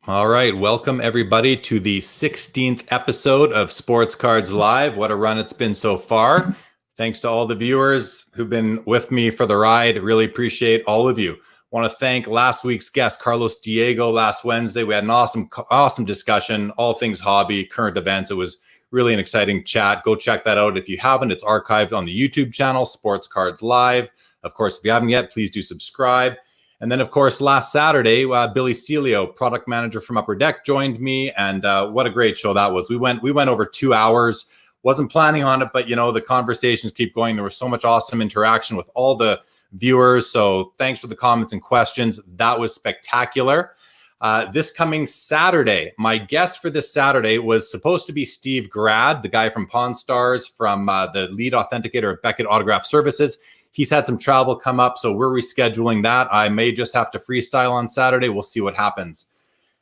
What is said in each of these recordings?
All right, welcome everybody to the 16th episode of Sports Cards Live. What a run it's been so far. Thanks to all the viewers who've been with me for the ride. Really appreciate all of you. Want to thank last week's guest, Carlos Diego, last Wednesday. We had an awesome discussion, all things hobby, current events. It was really an exciting chat. Go check that out if you haven't. It's archived on the YouTube channel, Sports Cards Live. Of course, if you haven't yet, please do subscribe. And then, of course, last Saturday, Billy Celio, product manager from Upper Deck, joined me, and what a great show that was. We went over 2 hours. Wasn't planning on it, but the conversations keep going. There was so much awesome interaction with all the viewers. So thanks for the comments and questions. That was spectacular. This coming Saturday, my guest for this Saturday was supposed to be Steve Grad, the guy from Pawn Stars, from the lead authenticator of Beckett Autograph Services. He's had some travel come up, so we're rescheduling that. I may just have to freestyle on Saturday. We'll see what happens.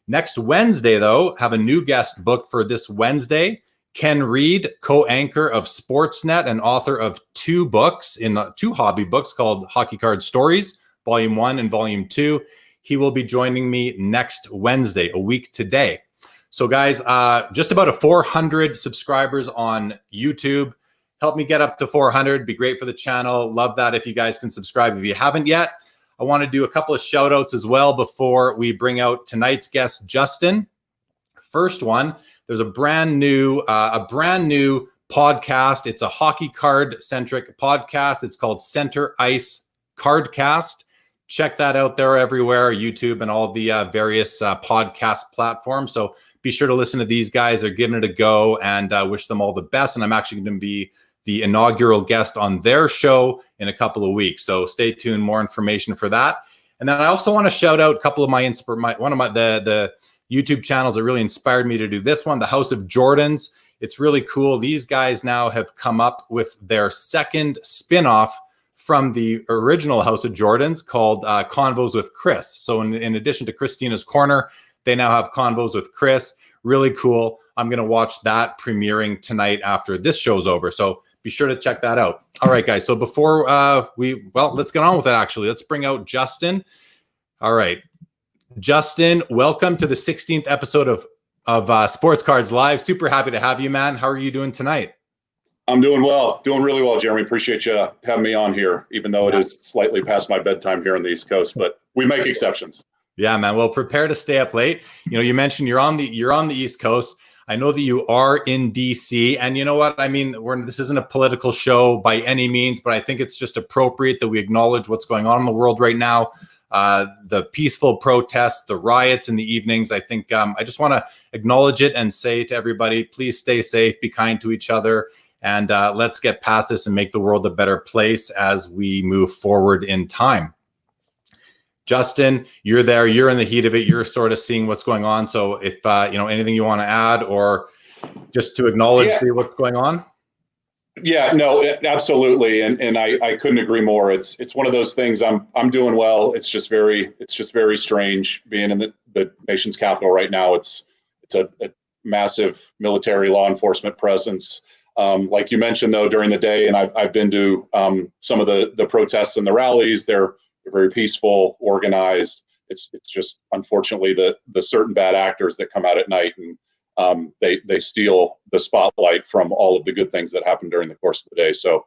Next Wednesday, though, have a new guest booked for this Wednesday. Ken Reed, co-anchor of Sportsnet and author of two hobby books called Hockey Card Stories, Volume 1 and Volume 2. He will be joining me next Wednesday, a week today. So, guys, just about 400 subscribers on YouTube. Help me get up to 400. Be great for the channel. Love that if you guys can subscribe if you haven't yet. I want to do a couple of shout outs as well before we bring out tonight's guest, Justin. First one, there's a brand new podcast. It's a hockey card centric podcast. It's called Center Ice Cardcast. Check that out there everywhere, YouTube and all the various podcast platforms. So be sure to listen to these guys. They're giving it a go, and wish them all the best. And I'm actually going to be the inaugural guest on their show in a couple of weeks. So stay tuned, more information for that. And then I also want to shout out a couple of the YouTube channels that really inspired me to do this one, the House of Jordans. It's really cool. These guys now have come up with their second spin-off from the original House of Jordans called Convos with Chris. So in addition to Christina's Corner, they now have Convos with Chris. Really cool. I'm going to watch that premiering tonight after this show's over. So be sure to check that out. All right, guys. So before let's get on with it, actually. Let's bring out Justin. All right. Justin, welcome to the 16th episode of Sports Cards Live. Super happy to have you, man. How are you doing tonight? I'm doing well. Doing really well, Jeremy. Appreciate you having me on here, even though it is slightly past my bedtime here on the East Coast, but we make exceptions. Yeah, man. Well, prepare to stay up late. You mentioned you're on the East Coast. I know that you are in DC, and you know what? I mean, this isn't a political show by any means, but I think it's just appropriate that we acknowledge what's going on in the world right now. The peaceful protests, the riots in the evenings. I think I just want to acknowledge it and say to everybody, please stay safe, be kind to each other, and let's get past this and make the world a better place as we move forward in time. Justin, you're there, you're in the heat of it, you're sort of seeing what's going on. So if, anything you want to add or just to acknowledge what's going on. Yeah, no, absolutely. And I couldn't agree more. It's one of those things. I'm doing well. It's just very strange being in the nation's capital right now. It's a massive military law enforcement presence. Like you mentioned, though, during the day, and I've been to some of the protests and the rallies. They're very peaceful, organized. It's just unfortunately the certain bad actors that come out at night and they steal the spotlight from all of the good things that happen during the course of the day. So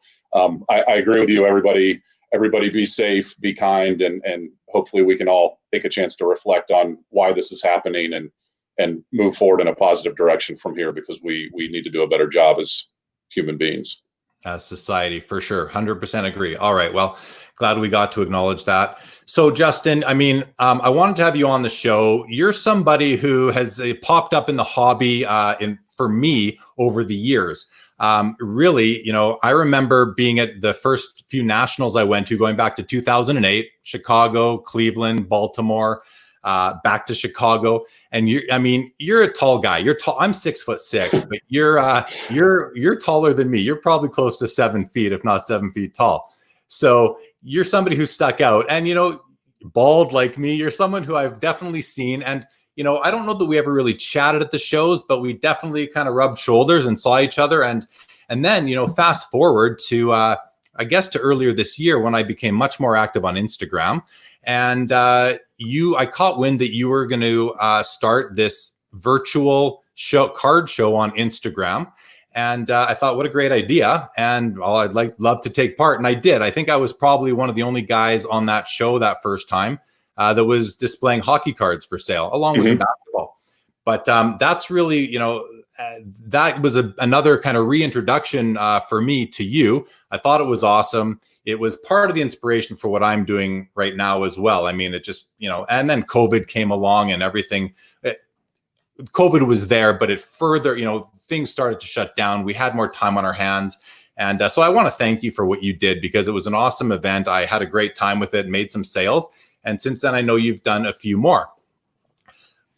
I agree with you. Everybody be safe, be kind, and hopefully we can all take a chance to reflect on why this is happening and move forward in a positive direction from here, because we need to do a better job as human beings. As society, for sure. 100% agree. All right. Well, glad we got to acknowledge that. So, Justin, I mean, I wanted to have you on the show. You're somebody who has popped up in the hobby for me over the years. Really, I remember being at the first few nationals I went to, going back to 2008, Chicago, Cleveland, Baltimore, back to Chicago. And you're a tall guy. You're tall. I'm 6'6", but you're taller than me. You're probably close to 7 feet, if not 7 feet tall. So you're somebody who stuck out, and bald like me. You're someone who I've definitely seen, and I don't know that we ever really chatted at the shows, but we definitely kind of rubbed shoulders and saw each other. And then fast forward to I guess to earlier this year when I became much more active on Instagram. And I caught wind that you were going to start this virtual card show on Instagram. And I thought, what a great idea. And I'd love to take part. And I did. I think I was probably one of the only guys on that show that first time that was displaying hockey cards for sale, along with some basketball. But that's really, that was another kind of reintroduction for me to you. I thought it was awesome. It was part of the inspiration for what I'm doing right now as well. I mean, it just, and then COVID came along and everything. COVID was there, but it further, things started to shut down. We had more time on our hands. And so I want to thank you for what you did, because it was an awesome event. I had a great time with it, made some sales. And since then, I know you've done a few more.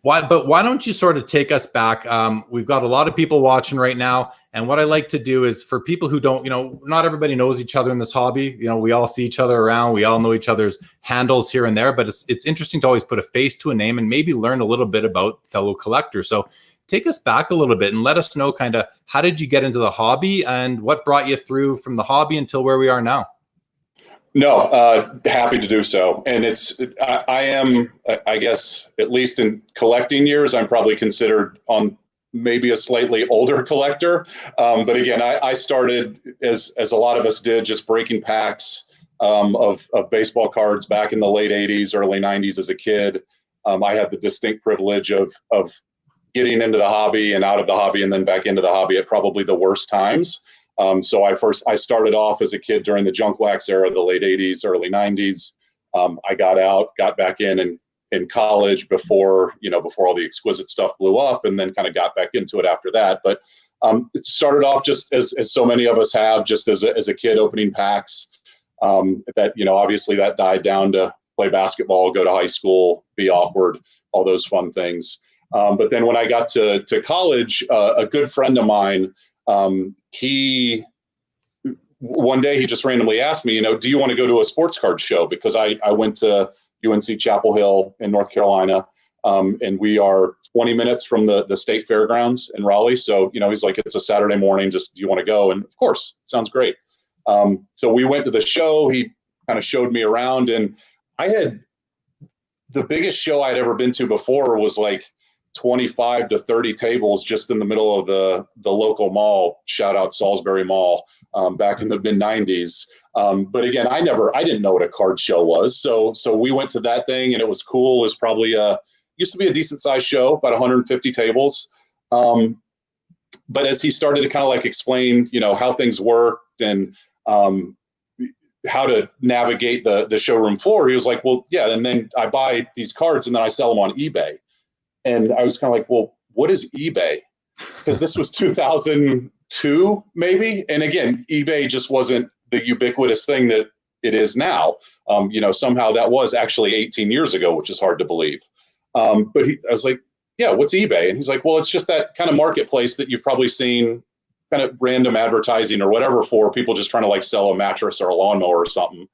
Why don't you sort of take us back? We've got a lot of people watching right now. And what I like to do is, for people who don't, not everybody knows each other in this hobby. We all see each other around. We all know each other's handles here and there. But it's interesting to always put a face to a name and maybe learn a little bit about fellow collectors. So take us back a little bit and let us know kind of, how did you get into the hobby and what brought you through from the hobby until where we are now? No, happy to do so. And I am, I guess, at least in collecting years, I'm probably considered on maybe a slightly older collector. But again, I started as a lot of us did, just breaking packs of baseball cards back in the late 80s, early 90s as a kid. I had the distinct privilege of getting into the hobby and out of the hobby and then back into the hobby at probably the worst times. So I started off as a kid during the junk wax era, the late 80s, early 90s. I got out, got back in college before all the exquisite stuff blew up, and then kind of got back into it after that. But it started off just as so many of us have, just as a kid opening packs. That obviously that died down to play basketball, go to high school, be awkward, all those fun things. But then when I got to college, a good friend of mine, one day he just randomly asked me, do you want to go to a sports card show? Because I went to UNC Chapel Hill in North Carolina, and we are 20 minutes from the state fairgrounds in Raleigh. So, he's like, it's a Saturday morning, just, do you want to go? And of course, sounds great. So we went to the show. He kind of showed me around, and the biggest show I'd ever been to before was like 25 to 30 tables just in the middle of the local mall, shout out Salisbury Mall, back in the mid 90s. But again, I didn't know what a card show was. So we went to that thing, and it was cool. It was probably used to be a decent sized show, about 150 tables. But as he started to kind of like explain, how things worked and how to navigate the showroom floor, he was like, well, yeah. And then I buy these cards and then I sell them on eBay. And I was kind of like, well, what is eBay? Because this was 2002, maybe. And again, eBay just wasn't the ubiquitous thing that it is now. Somehow that was actually 18 years ago, which is hard to believe. But I was like, yeah, what's eBay? And he's like, well, it's just that kind of marketplace that you've probably seen kind of random advertising or whatever for people just trying to like sell a mattress or a lawnmower or something.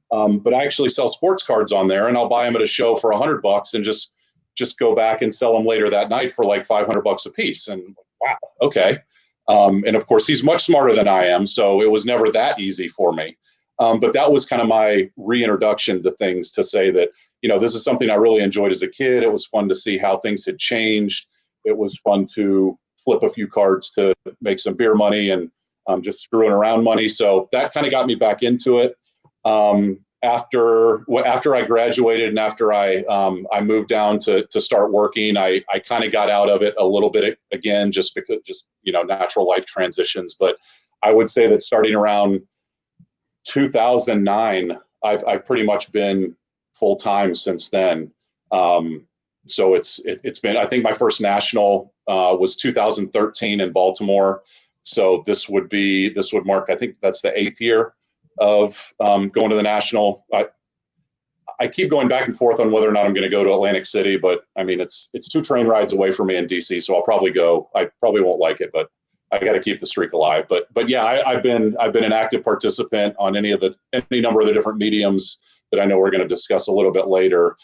But I actually sell sports cards on there, and I'll buy them at a show for $100 and just go back and sell them later that night for like $500 a piece. And wow, okay. And of course, he's much smarter than I am, so it was never that easy for me. But that was kind of my reintroduction to things, to say that, this is something I really enjoyed as a kid. It was fun to see how things had changed. It was fun to flip a few cards to make some beer money and just screwing around money. So that kind of got me back into it. After I graduated and after I moved down to start working, I kind of got out of it a little bit again, just because natural life transitions. But I would say that starting around 2009, I've pretty much been full time since then. So it's been, I think my first national was 2013 in Baltimore. So this would mark, I think that's the 8th year of going to the national. I keep going back and forth on whether or not I'm going to go to Atlantic City, but I mean, it's 2 train rides away from me in DC, so I'll probably go. I probably won't like it, but I got to keep the streak alive. But yeah, I've been an active participant on any number of the different mediums that I know we're going to discuss a little bit later.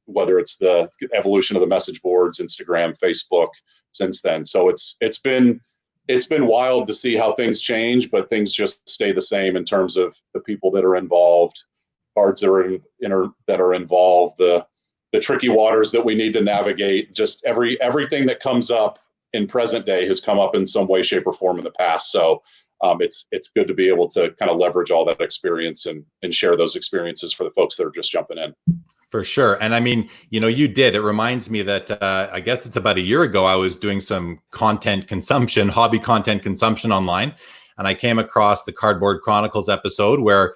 Whether it's the evolution of the message boards, Instagram, Facebook, since then. So it's been wild to see how things change, but things just stay the same in terms of the people that are involved. cards that are involved, the tricky waters that we need to navigate. Just everything that comes up in present day has come up in some way, shape, or form in the past. So it's good to be able to kind of leverage all that experience and share those experiences for the folks that are just jumping in. For sure. And I mean, it reminds me that I guess it's about a year ago, I was doing some hobby content consumption online. And I came across the Cardboard Chronicles episode where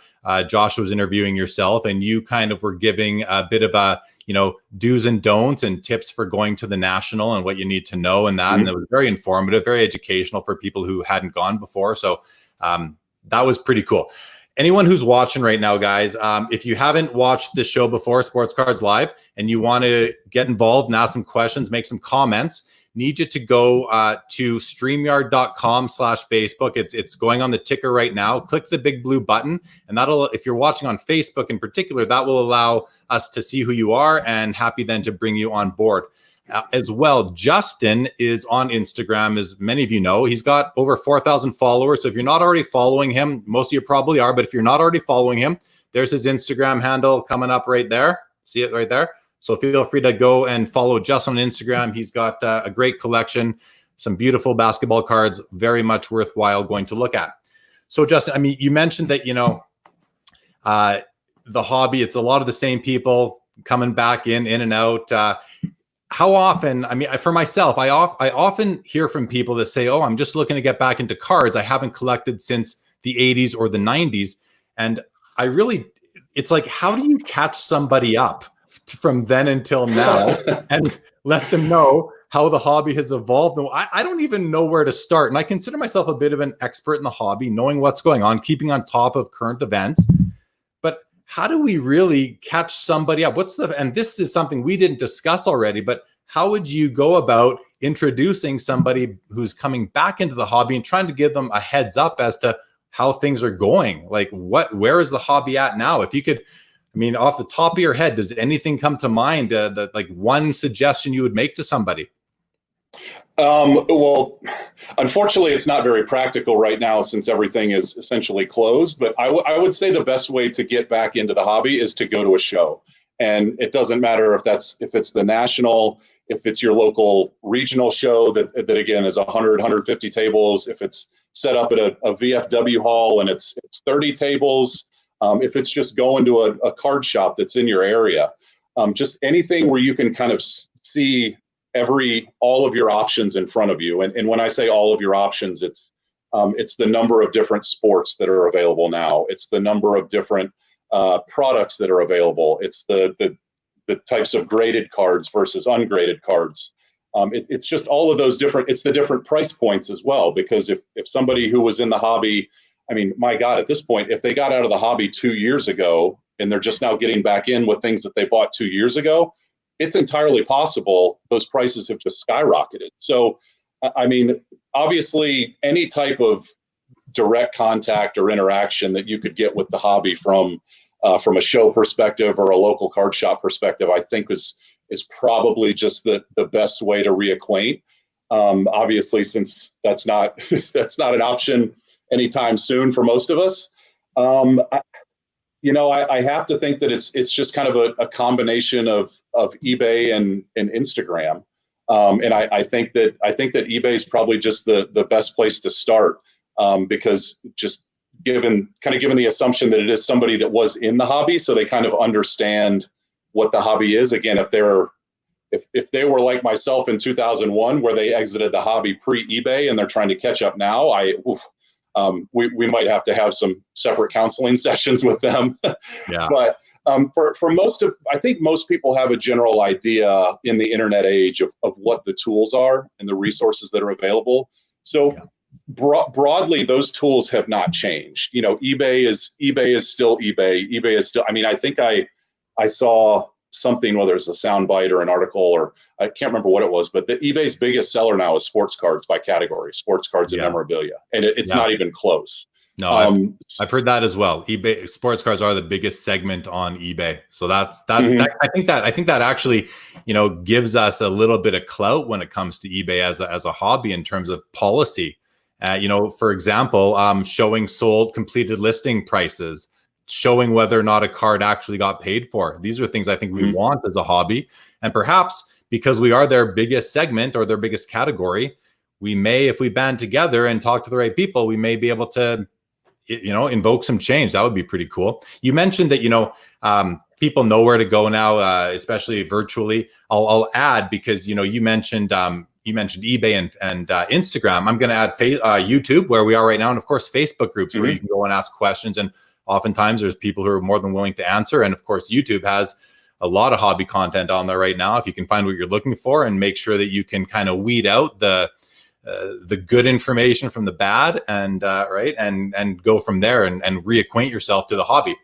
Josh was interviewing yourself, and you kind of were giving a bit of a, do's and don'ts and tips for going to the national and what you need to know and that. Mm-hmm. And it was very informative, very educational for people who hadn't gone before. So that was pretty cool. Anyone who's watching right now, guys, if you haven't watched this show before, Sports Cards Live, and you want to get involved and ask some questions, make some comments, need you to go to StreamYard.com/Facebook. It's going on the ticker right now. Click the big blue button, and that'll, if you're watching on Facebook in particular, that will allow us to see who you are, and happy then to bring you on board. As well, Justin is on Instagram, as many of you know. He's got over 4,000 followers. So if you're not already following him, most of you probably are, but if you're not already following him, there's his Instagram handle coming up right there. See it right there? So feel free to go and follow Justin on Instagram. He's got a great collection, some beautiful basketball cards, very much worthwhile going to look at. So Justin, I mean, you mentioned that, the hobby, it's a lot of the same people coming back in and out. How often, I mean, for myself, I often hear from people that say, oh, I'm just looking to get back into cards. I haven't collected since the 80s or the 90s. And it's like, how do you catch somebody up from then until now and let them know how the hobby has evolved? And I don't even know where to start. And I consider myself a bit of an expert in the hobby, knowing what's going on, keeping on top of current events. But how do we really catch somebody up? And this is something we didn't discuss already, but how would you go about introducing somebody who's coming back into the hobby and trying to give them a heads up as to how things are going? Like where is the hobby at now? If you could, I mean, off the top of your head, does anything come to mind that like one suggestion you would make to somebody? Well, unfortunately, it's not very practical right now since everything is essentially closed. But I would say the best way to get back into the hobby is to go to a show. And it doesn't matter if it's the national, if it's your local regional show that again is 100, 150 tables, if it's set up at a VFW hall and it's 30 tables, if it's just going to a card shop that's in your area, just anything where you can kind of see all of your options in front of you. And when I say all of your options, it's the number of different sports that are available now. It's the number of different products that are available. It's the types of graded cards versus ungraded cards. It's just all of those it's the different price points as well, because if somebody who was in the hobby, I mean, my God, at this point, if they got out of the hobby 2 years ago and they're just now getting back in with things that they bought 2 years ago, it's entirely possible those prices have just skyrocketed. So, I mean, obviously, any type of direct contact or interaction that you could get with the hobby from a show perspective or a local card shop perspective, I think is probably just the best way to reacquaint. Obviously, since that's not an option anytime soon for most of us. I have to think that it's just kind of a combination of eBay and Instagram. And I think that eBay is probably just the best place to start, because just given the assumption that it is somebody that was in the hobby, so they kind of understand what the hobby is. Again, if they were like myself in 2001, where they exited the hobby pre-eBay and they're trying to catch up now, we might have to have some separate counseling sessions with them. Yeah. But I think most people have a general idea in the internet age of what the tools are and the resources that are available. So broadly, those tools have not changed. eBay is still eBay. eBay is still, I mean, I think I saw something, whether it's a soundbite or an article, or I can't remember what it was, but the eBay's biggest seller now is sports cards by category, sports cards and memorabilia. And it's not even close. No, I've heard that as well. eBay sports cards are the biggest segment on eBay. So that's that. Mm-hmm. I think that actually, gives us a little bit of clout when it comes to eBay as a hobby in terms of policy. For example, showing sold completed listing prices showing whether or not a card actually got paid for. These are things I think we want as a hobby. And perhaps because we are their biggest segment or their biggest category, we may, if we band together and talk to the right people, we may be able to, invoke some change. That would be pretty cool. You mentioned that, people know where to go now, especially virtually. I'll add, because, you mentioned eBay and Instagram. I'm going to add YouTube, where we are right now. And of course, Facebook groups where you can go and ask questions. And oftentimes there's people who are more than willing to answer. And of course, YouTube has a lot of hobby content on there right now. If you can find what you're looking for and make sure that you can kind of weed out the good information from the bad, and and go from there and reacquaint yourself to the hobby.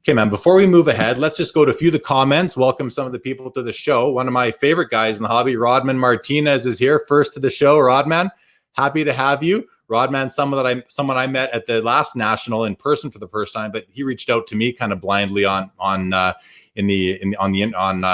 Okay, man, before we move ahead, let's just go to a few of the comments. Welcome some of the people to the show. One of my favorite guys in the hobby, Rodman Martinez, is here first to the show. Rodman, happy to have you. Rodman, someone I met at the last national in person for the first time, but he reached out to me kind of blindly on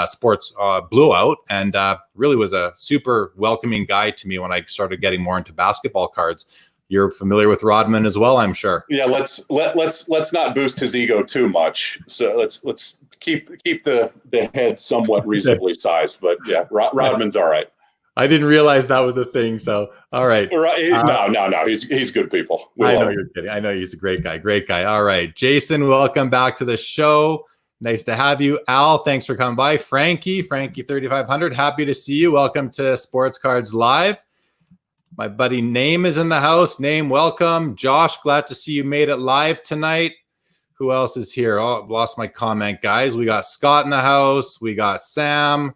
sports Blue Out, and really was a super welcoming guy to me when I started getting more into basketball cards. You're familiar with Rodman as well, I'm sure. Yeah, let's not boost his ego too much. So let's keep the head somewhat reasonably sized. But yeah, Rodman's all right. I didn't realize that was a thing. So, all right. No. He's good people. I know you're kidding. I know he's a great guy. Great guy. All right. Jason, welcome back to the show. Nice to have you. Al, thanks for coming by. Frankie 3500, happy to see you. Welcome to Sports Cards Live. My buddy Name is in the house. Name, welcome. Josh, glad to see you made it live tonight. Who else is here? Oh, lost my comment, guys. We got Scott in the house. We got Sam.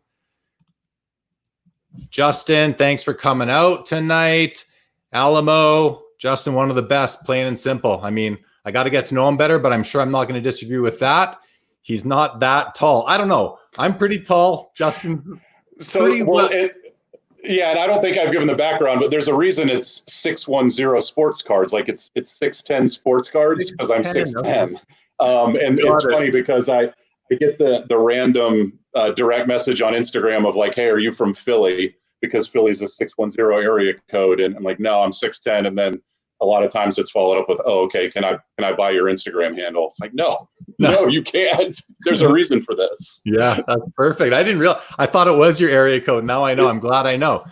Justin, thanks for coming out tonight. Alamo, Justin, one of the best, plain and simple. I mean, I got to get to know him better, but I'm sure I'm not going to disagree with that. He's not that tall. I don't know. I'm pretty tall. Justin's pretty well. Yeah, and I don't think I've given the background, but there's a reason it's 610 sports cards. Like it's 610 sports cards because I'm 6'10". And it's funny because I get the random direct message on Instagram of like, hey, are you from Philly? Because Philly's a 610 area code. And I'm like, no, I'm 6'10". And then a lot of times it's followed up with, oh, okay, can I buy your Instagram handle? It's like, no, you can't. There's a reason for this. Yeah, that's perfect. I didn't realize. I thought it was your area code. Now I know. I'm glad I know.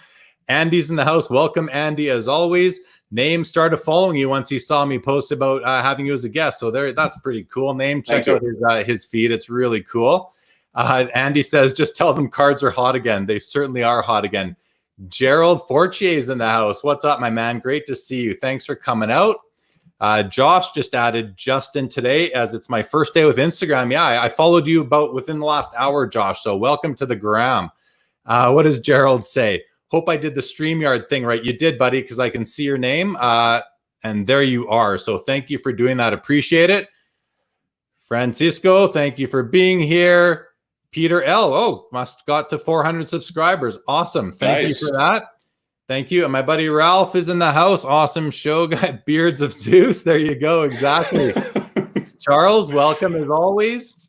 Andy's in the house. Welcome, Andy, as always. Name started following you once he saw me post about having you as a guest. So that's pretty cool. Name, check out his feed. It's really cool. Andy says, just tell them cards are hot again. They certainly are hot again. Gerald Fortier is in the house. What's up, my man? Great to see you. Thanks for coming out. Josh just added Justin today, as it's my first day with Instagram. Yeah, I followed you about within the last hour, Josh. So welcome to the gram. What does Gerald say? Hope I did the StreamYard thing right. You did, buddy, because I can see your name. And there you are. So thank you for doing that. Appreciate it. Francisco, thank you for being here. Peter L. Must got to 400 subscribers. Awesome. Thank you for that. Thank you. And my buddy Ralph is in the house. Awesome show guy. Beards of Zeus. There you go. Exactly. Charles, welcome as always.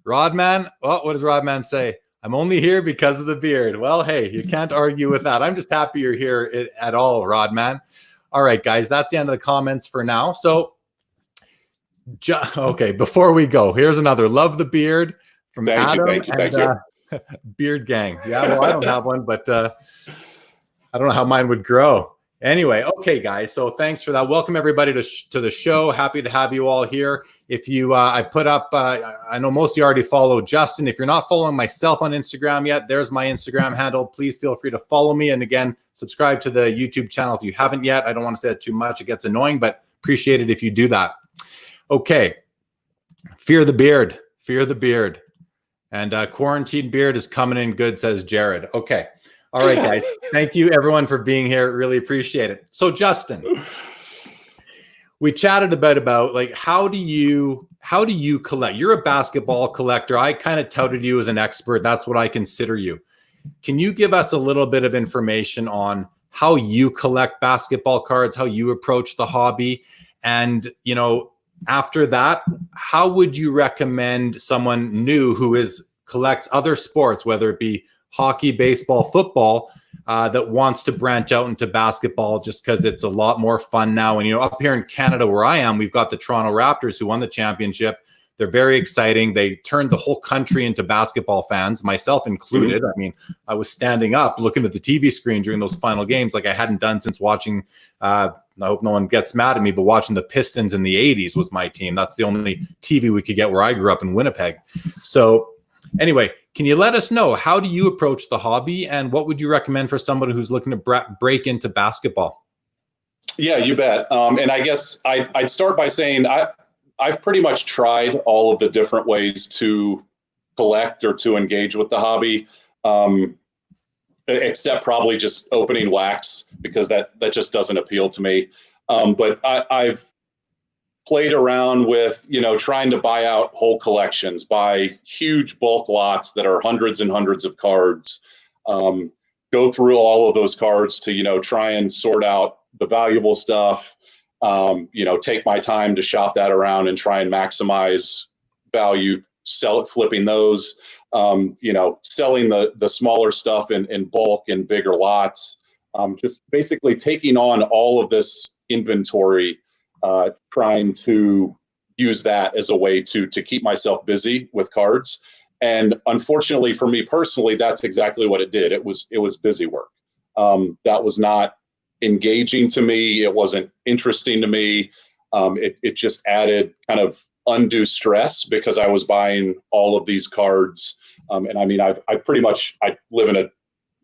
Rodman. Oh, what does Rodman say? I'm only here because of the beard. Well, hey, you can't argue with that. I'm just happy you're here at all, Rodman. All right, guys, that's the end of the comments for now. So, okay, before we go, here's another. Love the beard. From Adam. Thank you. Beard Gang. Yeah, well, I don't have one, but I don't know how mine would grow. Anyway, okay, guys. So thanks for that. Welcome everybody to the show. Happy to have you all here. If you, I put up. I know most of you already follow Justin. If you're not following myself on Instagram yet, there's my Instagram handle. Please feel free to follow me. And again, subscribe to the YouTube channel if you haven't yet. I don't want to say that too much; it gets annoying, but appreciate it if you do that. Okay. Fear the beard. Fear the beard. And quarantine beard is coming in good, says Jared. Okay. All right, guys. Thank you, everyone, for being here. Really appreciate it. So, Justin, we chatted about like how do you collect? You're a basketball collector. I kind of touted you as an expert. That's what I consider you. Can you give us a little bit of information on how you collect basketball cards, how you approach the hobby, and after that, how would you recommend someone new who collects other sports, whether it be hockey, baseball, football, that wants to branch out into basketball just because it's a lot more fun now? And, up here in Canada where I am, we've got the Toronto Raptors who won the championship. They're very exciting. They turned the whole country into basketball fans, myself included. I mean, I was standing up looking at the TV screen during those final games like I hadn't done since watching, I hope no one gets mad at me, but watching the Pistons in the 80s was my team. That's the only TV we could get where I grew up in Winnipeg. So anyway, can you let us know, how do you approach the hobby, and what would you recommend for somebody who's looking to break into basketball? Yeah, you bet. And I guess I'd start by saying I've pretty much tried all of the different ways to collect or to engage with the hobby, except probably just opening wax, because that just doesn't appeal to me. But I've played around with, trying to buy out whole collections, buy huge bulk lots that are hundreds and hundreds of cards, go through all of those cards to, try and sort out the valuable stuff, take my time to shop that around and try and maximize value, flipping those, selling the smaller stuff in bulk and bigger lots, just basically taking on all of this inventory, trying to use that as a way to keep myself busy with cards. And unfortunately for me personally, that's exactly what it did. It was busy work. That was not engaging to me. It wasn't interesting to me. It just added kind of undue stress, because I was buying all of these cards. And I mean, I live in a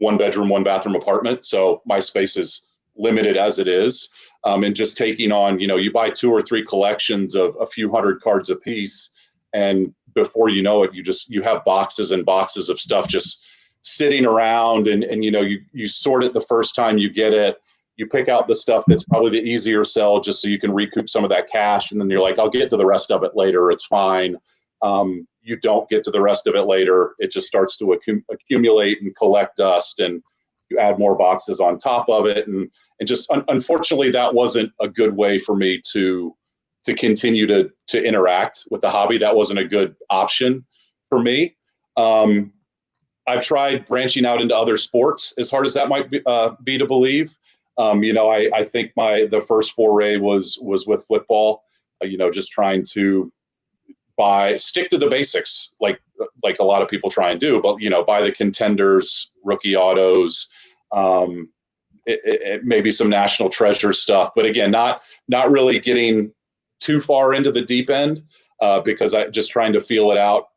1-bedroom, 1-bathroom apartment, so my space is limited as it is. And just taking on, you buy 2 or 3 collections of a few hundred cards a piece, and before you know it, you have boxes and boxes of stuff just sitting around, and you sort it the first time you get it. You pick out the stuff that's probably the easier sell, just so you can recoup some of that cash, and then you're like, I'll get to the rest of it later, it's fine. You don't get to the rest of it later. It just starts to accumulate and collect dust, and you add more boxes on top of it. And just unfortunately, that wasn't a good way for me to continue to interact with the hobby. That wasn't a good option for me. I've tried branching out into other sports, as hard as that might be to believe. I think the first foray was with football, just trying to stick to the basics, like a lot of people try and do, but, buy the contenders, rookie autos, maybe some national treasure stuff. But again, not really getting too far into the deep end, because I just trying to feel it out,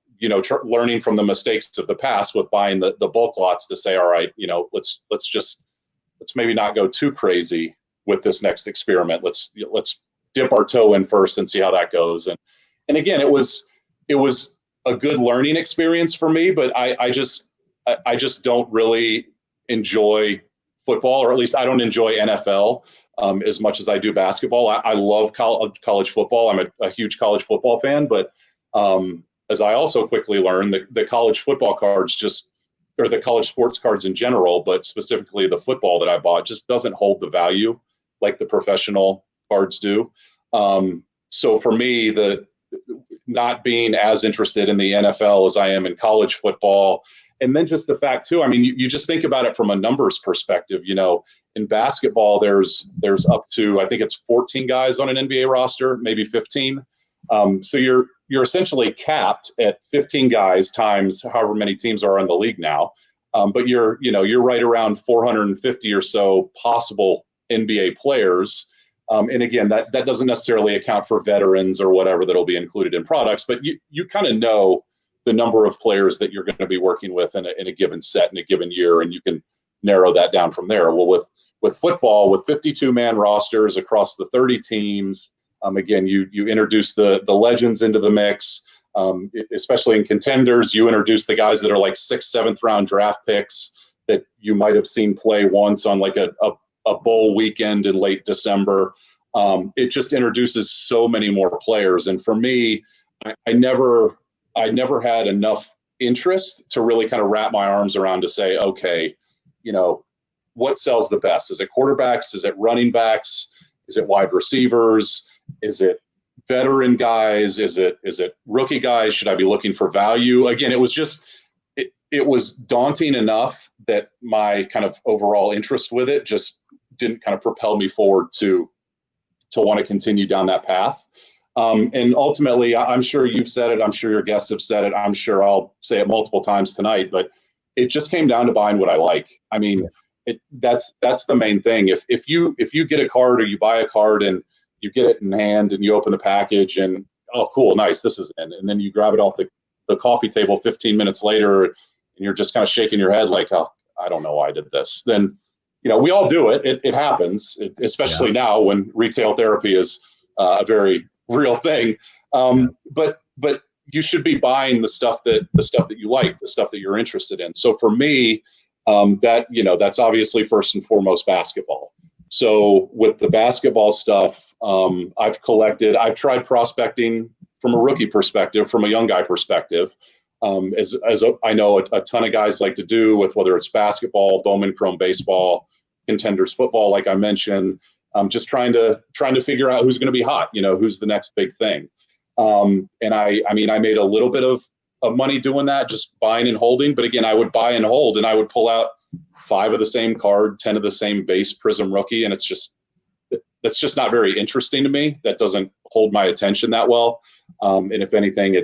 learning from the mistakes of the past with buying the bulk lots to say, all right, let's maybe not go too crazy with this next experiment. Let's dip our toe in first and see how that goes. And again, it was a good learning experience for me, but I just don't really enjoy football, or at least I don't enjoy NFL as much as I do basketball. I love college football. I'm a huge college football fan, but as I also quickly learned, the college football cards or the college sports cards in general, but specifically the football that I bought, just doesn't hold the value like the professional cards do. So for me, not being as interested in the NFL as I am in college football, and then just the fact too, I mean, you just think about it from a numbers perspective. In basketball, there's up to, I think it's 14 guys on an NBA roster, maybe 15. So you're essentially capped at 15 guys times however many teams are in the league now. But you're right around 450 or so possible NBA players. And again, that doesn't necessarily account for veterans or whatever that'll be included in products, but you kind of know the number of players that you're going to be working with in a given set in a given year, and you can narrow that down from there. Well, with football, with 52-man rosters across the 30 teams, again, you introduce the legends into the mix, especially in contenders. You introduce the guys that are like 6th, 7th round draft picks that you might have seen play once on like a bowl weekend in late December. It just introduces so many more players. And for me, I never had enough interest to really kind of wrap my arms around to say, okay, what sells the best? Is it quarterbacks? Is it running backs? Is it wide receivers? Is it veteran guys? Is it rookie guys? Should I be looking for value? Again, it was daunting enough that my kind of overall interest with it just didn't kind of propel me forward to want to continue down that path. And ultimately, I'm sure you've said it. I'm sure your guests have said it. I'm sure I'll say it multiple times tonight. But it just came down to buying what I like. I mean, that's the main thing. If you get a card or you buy a card and you get it in hand and you open the package and oh, cool, nice, this is in, and then you grab it off the coffee table 15 minutes later and you're just kind of shaking your head like, oh, I don't know why I did this. Then, we all do it. It happens, especially now when retail therapy is a very real thing. But you should be buying the stuff that you like, the stuff that you're interested in. So for me, that's obviously first and foremost basketball. So with the basketball stuff, I've tried prospecting from a rookie perspective, from a young guy perspective, as I know a ton of guys like to do with whether it's basketball, Bowman Chrome baseball, Contenders football, like I mentioned, just trying to figure out who's going to be hot, who's the next big thing. And I made a little bit of money doing that, just buying and holding. But again, I would buy and hold, and I would pull out 5 of the same card, 10 of the same base Prism rookie, and that's just not very interesting to me. That doesn't hold my attention that well. And if anything,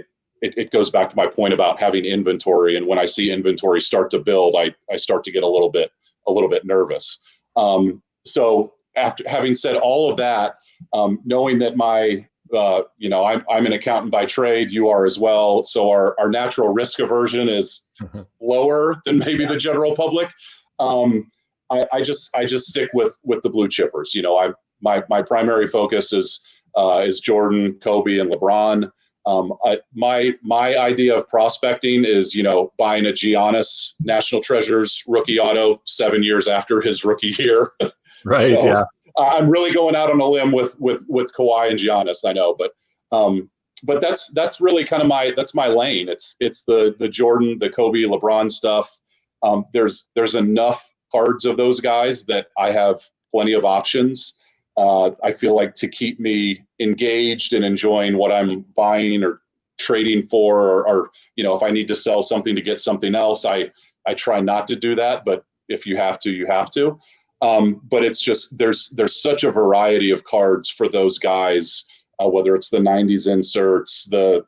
it goes back to my point about having inventory. And when I see inventory start to build, I start to get a little bit nervous. So after having said all of that, knowing that I'm an accountant by trade, you are as well. So our natural risk aversion is lower than maybe the general public. I just stick with the blue chippers. My primary focus is Jordan, Kobe, and LeBron. My idea of prospecting is, buying a Giannis National Treasures rookie auto 7 years after his rookie year. Right. So, yeah. I'm really going out on a limb with Kawhi and Giannis, I know, but that's really kind of my lane. It's the Jordan, the Kobe, LeBron stuff. There's enough cards of those guys that I have plenty of options. I feel like to keep me engaged and enjoying what I'm buying or trading for, or if I need to sell something to get something else, I try not to do that. But if you have to, you have to. But it's just there's such a variety of cards for those guys, whether it's the 90s inserts, the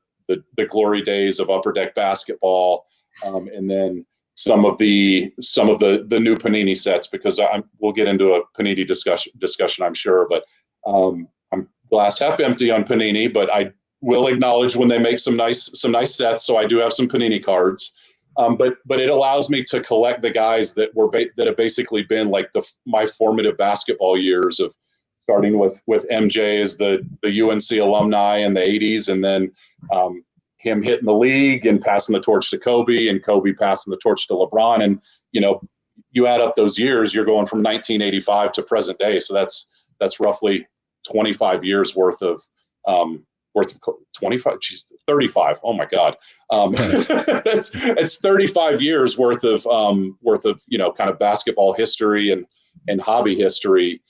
glory days of Upper Deck basketball, and then some of the new Panini sets, because we'll get into a Panini discussion, I'm sure. But I'm glass half empty on Panini, but I will acknowledge when they make some nice sets. So I do have some Panini cards. But it allows me to collect the guys that have basically been like my formative basketball years, of starting with MJ as the UNC alumni in the 80s, and then him hitting the league and passing the torch to Kobe, and Kobe passing the torch to LeBron. And you add up those years, you're going from 1985 to present day. So that's roughly 25 years worth of 25, geez, 35. Oh my God. It's 35 years worth of kind of basketball history and hobby history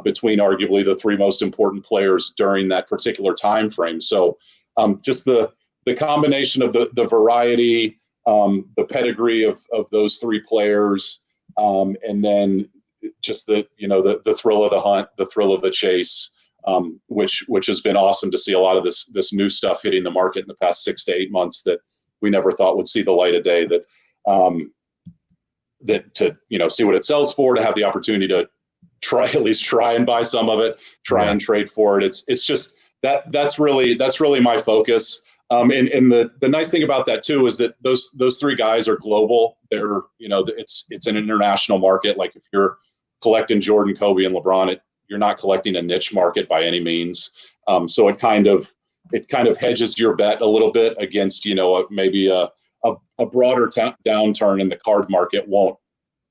between arguably the 3 most important players during that particular time frame. So just the combination of the variety, the pedigree of those 3 players, and then just the thrill of the hunt, the thrill of the chase. Which has been awesome to see a lot of this new stuff hitting the market in the past 6 to 8 months that we never thought would see the light of day. That to see what it sells for, to have the opportunity to at least try and buy some of it, and trade for it. It's just that's really my focus. And the nice thing about that too is that those 3 guys are global. They're it's an international market. Like if you're collecting Jordan, Kobe, and LeBron, you're not collecting a niche market by any means. So it kind of hedges your bet a little bit against, maybe a broader downturn in the card market won't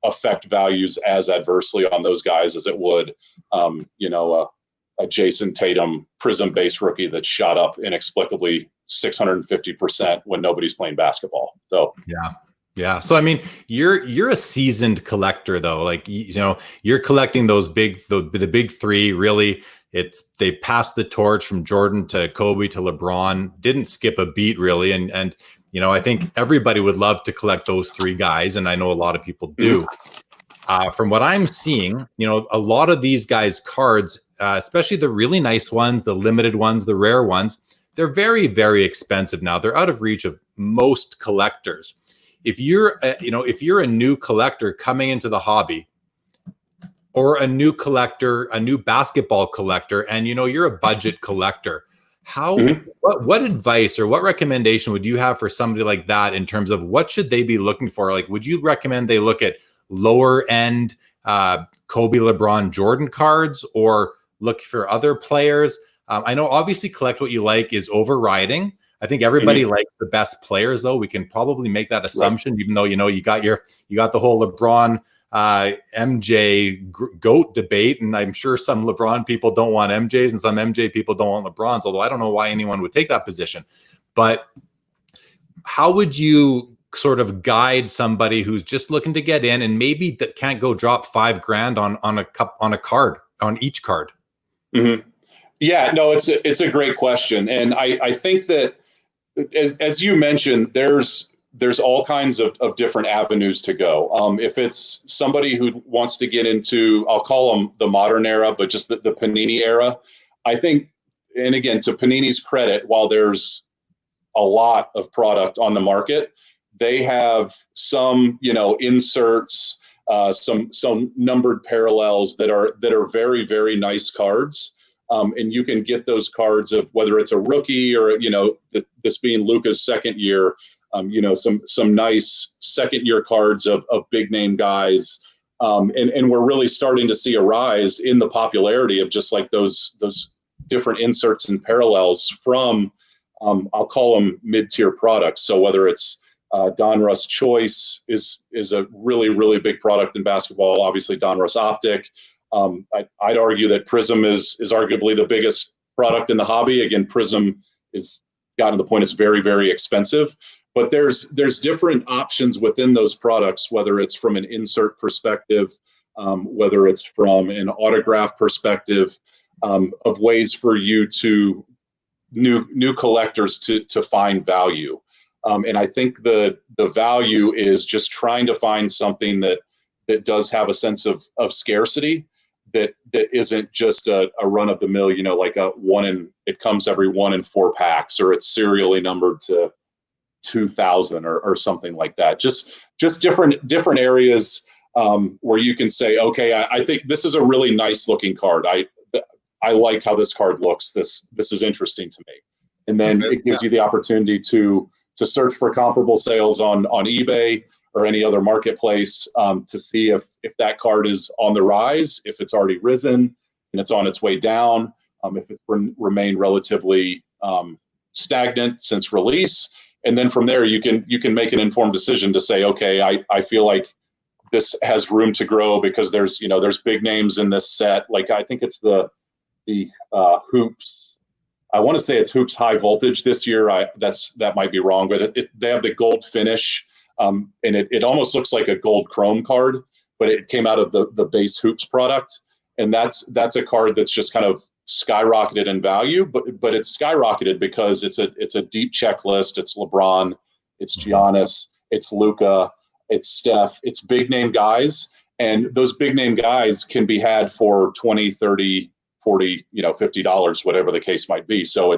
affect values as adversely on those guys as it would, a Jason Tatum Prism base rookie that shot up inexplicably 650% when nobody's playing basketball. So yeah. So I mean, you're a seasoned collector though. Like you're collecting those the big 3. Really, they passed the torch from Jordan to Kobe to LeBron. Didn't skip a beat really, and I think everybody would love to collect those 3 guys, and I know a lot of people do. From what I'm seeing, a lot of these guys' cards especially the really nice ones, the limited ones, the rare ones, they're very, very expensive now. They're out of reach of most collectors. If you're, if you're a new collector coming into the hobby, or a new collector, a new basketball collector, and you're a budget collector, what advice or what recommendation would you have for somebody like that in terms of what should they be looking for? Like, would you recommend they look at lower end Kobe, LeBron, Jordan cards, or look for other players? I know obviously collect what you like is overriding. I think everybody likes the best players, though. We can probably make that assumption, right? Even though you got the whole LeBron MJ GOAT debate, and I'm sure some LeBron people don't want MJs and some MJ people don't want LeBrons, although I don't know why anyone would take that position. But how would you sort of guide somebody who's just looking to get in and maybe that can't go drop $5,000 on a card, on each card? Mm-hmm. Yeah, no, it's a great question, and I think that as you mentioned, there's all kinds of different avenues to go. If it's somebody who wants to get into, I'll call them the modern era, but just the Panini era, I think, and again, to Panini's credit, while there's a lot of product on the market, they have some, inserts, some numbered parallels that are very, very nice cards. And you can get those cards of whether it's a rookie or, this being Luka's second year, some nice second year cards of big name guys. And we're really starting to see a rise in the popularity of just like those different inserts and parallels from, I'll call them mid-tier products. So whether it's Donruss Choice is a really, really big product in basketball, obviously Donruss Optic. I'd argue that Prism is arguably the biggest product in the hobby. Again, Prism is gotten to the point it's very, very expensive, but there's different options within those products, whether it's from an insert perspective, whether it's from an autograph perspective, of ways for you to new collectors to find value. And I think the value is just trying to find something that does have a sense of scarcity, that isn't just a run of the mill, like it comes every 1 in 4 packs, or it's serially numbered to 2,000 or something like that. Just different areas where you can say, okay, I think this is a really nice looking card. I like how this card looks. This is interesting to me. And then it gives you the opportunity to search for comparable sales on eBay or any other marketplace to see if that card is on the rise, if it's already risen and it's on its way down, if it's remained relatively stagnant since release. And then from there, you can make an informed decision to say, okay, I feel like this has room to grow because there's big names in this set. Like I think it's the Hoops. I want to say it's Hoops High Voltage this year. That might be wrong, but they have the gold finish. And it almost looks like a gold chrome card, but it came out of the base Hoops product. And that's a card that's just kind of skyrocketed in value, but it's skyrocketed because it's a deep checklist. It's LeBron, it's Giannis, it's Luka, it's Steph, it's big name guys. And those big name guys can be had for $20, $30, $40, $50, whatever the case might be. So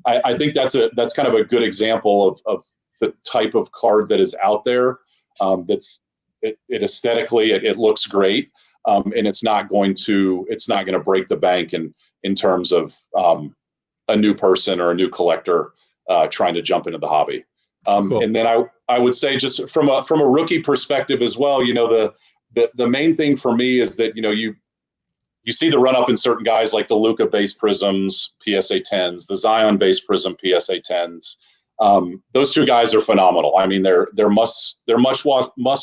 I think that's kind of a good example of the type of card that is out there. It aesthetically, it looks great. And it's not going to break the bank in terms of a new person or a new collector trying to jump into the hobby. Cool. And then I would say just from a rookie perspective as well, the main thing for me is that, you see the run up in certain guys like the Luka base Prisms, PSA 10s, the Zion base Prism, PSA 10s. Those two guys are phenomenal. I mean, they're must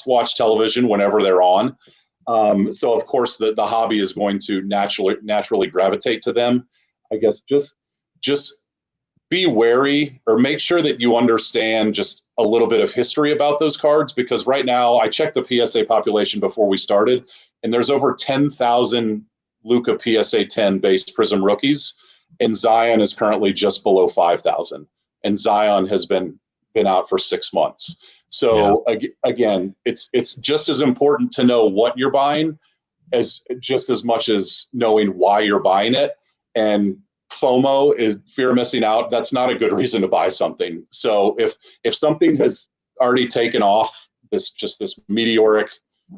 watch television whenever they're on. So of course the hobby is going to naturally gravitate to them. I guess just be wary or make sure that you understand just a little bit of history about those cards, because right now I checked the PSA population before we started, and there's over 10,000 Luka PSA 10 based Prism rookies, and Zion is currently just below 5,000, and Zion has been out for 6 months. So again, it's just as important to know what you're buying as just as much as knowing why you're buying it. And FOMO is fear of missing out. That's not a good reason to buy something. So if something has already taken off this meteoric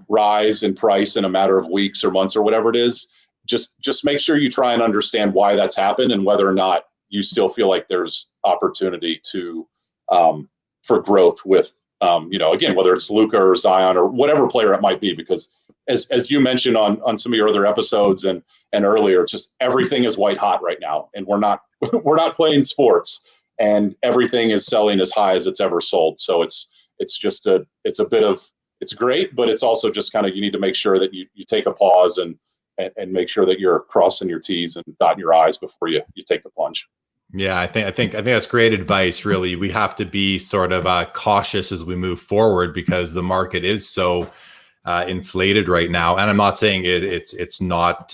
rise in price in a matter of weeks or months or whatever it is, just make sure you try and understand why that's happened and whether or not you still feel like there's opportunity to for growth with again, whether it's Luka or Zion or whatever player it might be, because as you mentioned on some of your other episodes and earlier, it's just everything is white hot right now, and we're not playing sports, and everything is selling as high as it's ever sold. So it's great, but it's also just kind of, you need to make sure that you take a pause and make sure that you're crossing your T's and dotting your I's before you take the plunge. Yeah, I think that's great advice. Really, we have to be sort of cautious as we move forward, because the market is so inflated right now. And I'm not saying it's not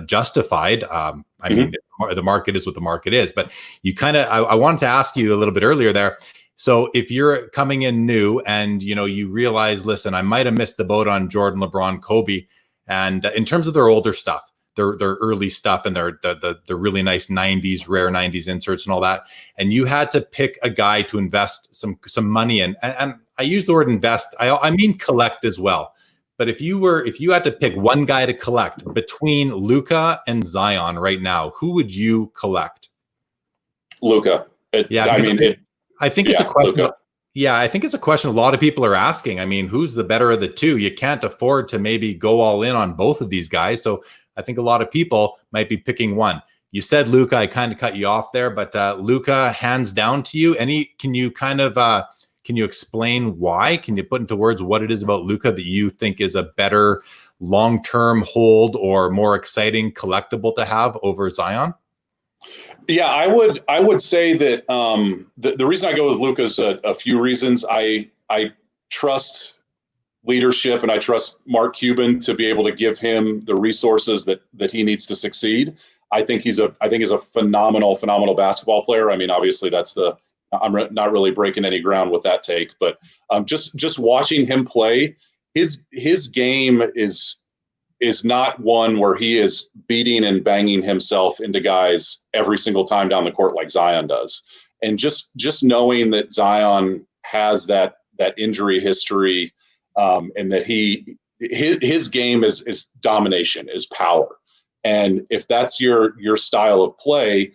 justified. I mean, the market is what the market is. But you kind of, I wanted to ask you a little bit earlier there. So if you're coming in new and you realize, listen, I might have missed the boat on Jordan, LeBron, Kobe, and in terms of their older stuff, their early stuff, and the really nice 90s, rare 90s inserts and all that, and you had to pick a guy to invest some money in, and I use the word invest, I mean collect as well. But if you had to pick one guy to collect between Luka and Zion right now, who would you collect? Luka. I think it's a question. Luka. Yeah, I think it's a question a lot of people are asking. I mean, who's the better of the two? You can't afford to maybe go all in on both of these guys. So I think a lot of people might be picking one. You said Luka, I kind of cut you off there, but Luka, hands down to you. Can you explain why? Can you put into words what it is about Luka that you think is a better long-term hold or more exciting collectible to have over Zion? Yeah, I would say that the reason I go with Luka is a few reasons. I trust leadership, and I trust Mark Cuban to be able to give him the resources that he needs to succeed. I think he's a phenomenal basketball player. I mean, obviously I'm not really breaking any ground with that take, but just watching him play, his game is not one where he is beating and banging himself into guys every single time down the court like Zion does. And just knowing that Zion has that injury history, and that his game is domination, is power. And if that's your style of play,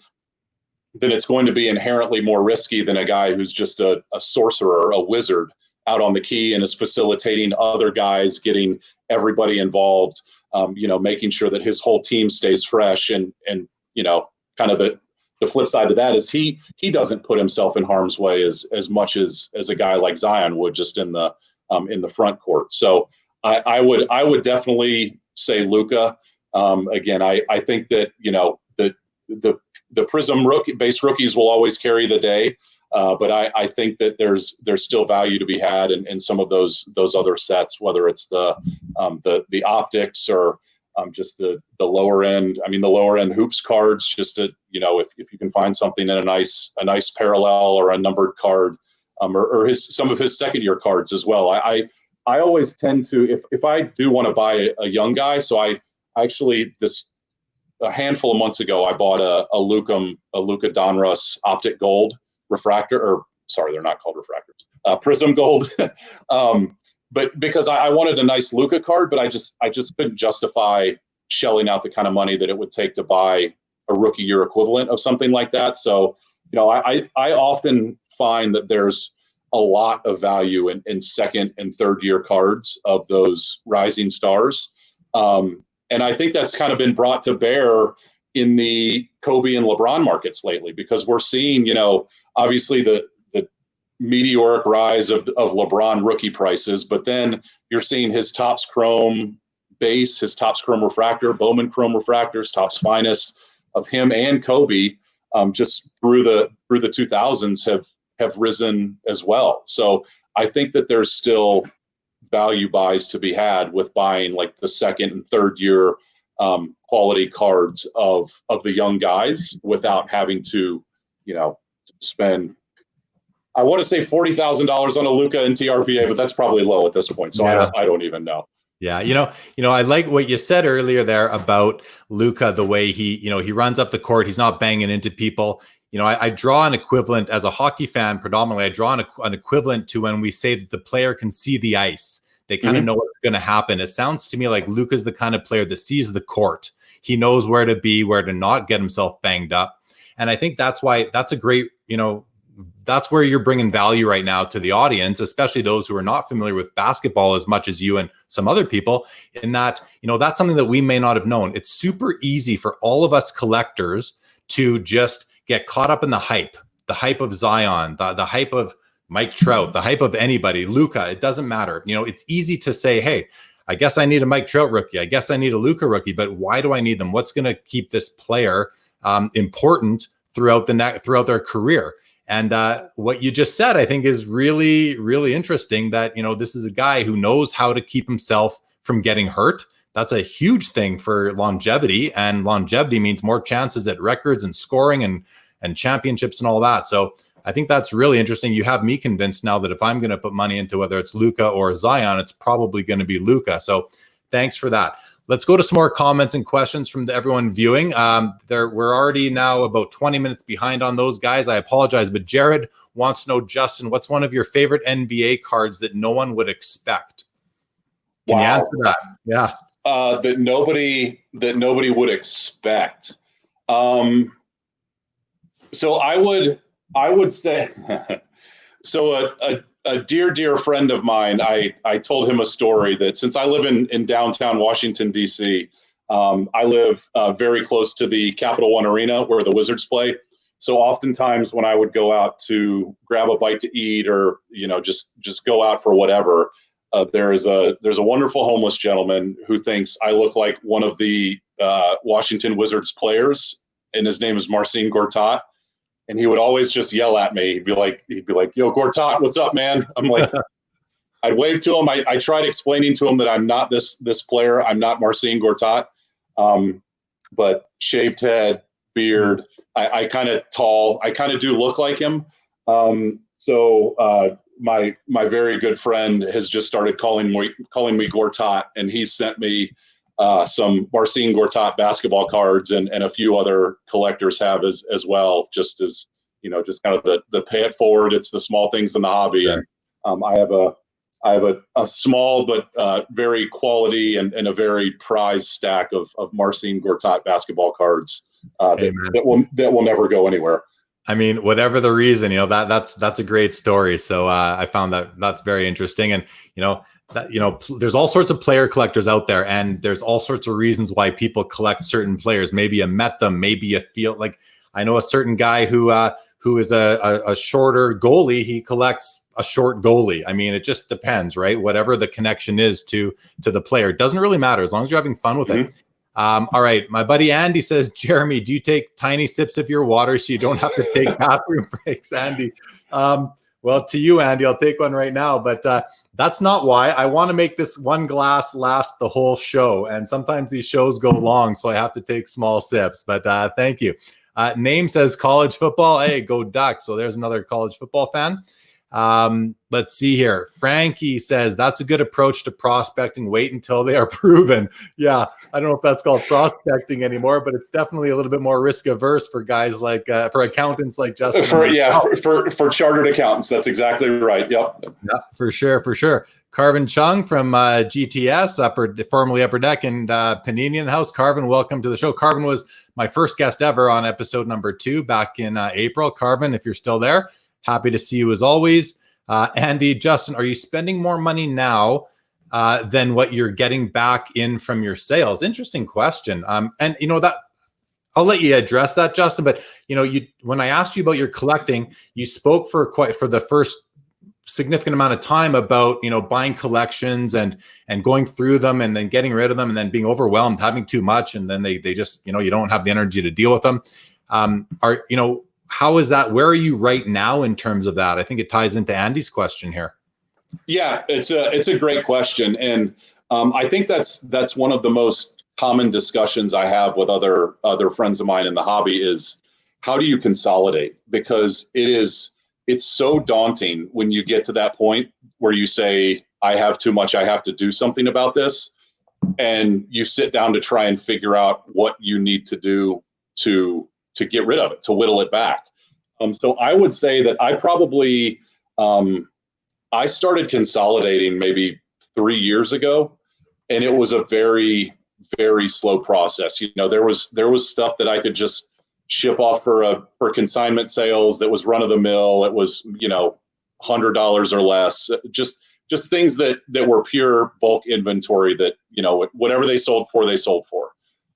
then it's going to be inherently more risky than a guy who's just a sorcerer, a wizard out on the key and is facilitating other guys, getting everybody involved, making sure that his whole team stays fresh. And kind of the flip side of that is he doesn't put himself in harm's way as much as a guy like Zion would, just in the front court. So I would definitely say Luka. Again, I think that the Prism base rookies will always carry the day, but I think that there's still value to be had in some of those other sets, whether it's the optics or just the lower end. I mean, the lower end hoops cards, just to if you can find something in a nice parallel or a numbered card, or some of his second year cards as well. I always tend to, if I do want to buy a young guy, so I actually a handful of months ago, I bought a Luka Donruss Optic Gold refractor, or sorry, they're not called refractors, Prism Gold. But because I wanted a nice Luka card, but I just couldn't justify shelling out the kind of money that it would take to buy a rookie year equivalent of something like that. So, I often find that there's a lot of value in second and third year cards of those rising stars. And I think that's kind of been brought to bear in the Kobe and LeBron markets lately, because we're seeing, obviously the meteoric rise of LeBron rookie prices, but then you're seeing his Topps Chrome base, his Topps Chrome refractor, Bowman Chrome refractors, Topps Finest of him and Kobe, just through the 2000s have risen as well. So I think that there's still value buys to be had with buying like the second and third year quality cards of the young guys without having to, spend, I want to say $40,000 on a Luka and TRPA, but that's probably low at this point. So yeah. I don't even know. Yeah, I like what you said earlier there about Luka, the way he runs up the court, he's not banging into people. I draw an equivalent as a hockey fan predominantly. I draw an equivalent to when we say that the player can see the ice. They kind of know what's going to happen. It sounds to me like Luka's the kind of player that sees the court. He knows where to be, where to not get himself banged up. And I think that's why that's a great, that's where you're bringing value right now to the audience, especially those who are not familiar with basketball as much as you and some other people, in that, that's something that we may not have known. It's super easy for all of us collectors to just get caught up in the hype of Zion, the hype of Mike Trout, the hype of anybody, Luka, it doesn't matter. It's easy to say, hey, I guess I need a Mike Trout rookie. I guess I need a Luka rookie, but why do I need them? What's going to keep this player important throughout their career? And what you just said, I think, is really, really interesting that, this is a guy who knows how to keep himself from getting hurt. That's a huge thing for longevity, and longevity means more chances at records and scoring and championships and all that. So I think that's really interesting. You have me convinced now that if I'm going to put money into whether it's Luka or Zion, it's probably going to be Luka. So thanks for that. Let's go to some more comments and questions from everyone viewing. We're already now about 20 minutes behind on those guys. I apologize, but Jared wants to know, Justin, what's one of your favorite NBA cards that no one would expect? Can you answer that? Yeah. That nobody would expect. So I would say, so a dear friend of mine, I told him a story that since I live in downtown Washington, D.C., I live very close to the Capital One Arena where the Wizards play. So oftentimes when I would go out to grab a bite to eat or, just go out for whatever, there's a wonderful homeless gentleman who thinks I look like one of the Washington Wizards players, and his name is Marcin Gortat. And he would always just yell at me. He'd be like, "Yo, Gortat, what's up, man?" I'm like, I'd wave to him. I tried explaining to him that I'm not this player. I'm not Marcin Gortat. But shaved head, beard. I kind of tall. I kind of do look like him. So my very good friend has just started calling me Gortat, and he's sent me some Marcin Gortat basketball cards, and a few other collectors have as well, just as, just kind of the pay it forward. It's the small things in the hobby. Sure. And I have a small but very quality and a very prized stack of Marcin Gortat basketball cards that will never go anywhere. I mean, whatever the reason, that's a great story. So I found that's very interesting. And, there's all sorts of player collectors out there, and there's all sorts of reasons why people collect certain players. Maybe you met them, maybe you feel like, I know a certain guy who is a shorter goalie. He collects a short goalie. I mean, it just depends, right? Whatever the connection is to the player, it doesn't really matter as long as you're having fun with it. All right. My buddy Andy says, Jeremy, do you take tiny sips of your water so you don't have to take bathroom breaks, Andy? Well, to you, Andy, I'll take one right now, but that's not why. I want to make this one glass last the whole show. And sometimes these shows go long, so I have to take small sips, but thank you. Name says college football. Hey, go Ducks. So there's another college football fan. Let's see here. Frankie says that's a good approach to prospecting. Wait until they are proven. Yeah, I don't know if that's called prospecting anymore, but it's definitely a little bit more risk averse for guys like for accountants like Justin. For chartered accountants, that's exactly right. Yep. Yeah, for sure. Carvin Chung from GTS, formerly Upper Deck, and Panini in the house. Carvin, welcome to the show. Carvin was my first guest ever on episode number 2 back in April. Carvin, if you're still there, happy to see you as always. Andy, Justin, are you spending more money now than what you're getting back in from your sales? Interesting question. And that I'll let you address that, Justin. But when I asked you about your collecting, you spoke for the first significant amount of time about buying collections and going through them and then getting rid of them and then being overwhelmed, having too much, and then they just you don't have the energy to deal with them. How is that? Where are you right now in terms of that? I think it ties into Andy's question here. Yeah, it's a great question, and I think that's one of the most common discussions I have with other friends of mine in the hobby is how do you consolidate? Because it's so daunting when you get to that point where you say, I have too much. I have to do something about this. And you sit down to try and figure out what you need to do to get rid of it, to whittle it back. So I would say that I probably I started consolidating maybe 3 years ago, and it was a very, very slow process. There was stuff that I could just ship off for consignment sales that was run of the mill. It was $100 or less, just things that were pure bulk inventory that whatever they sold for, they sold for.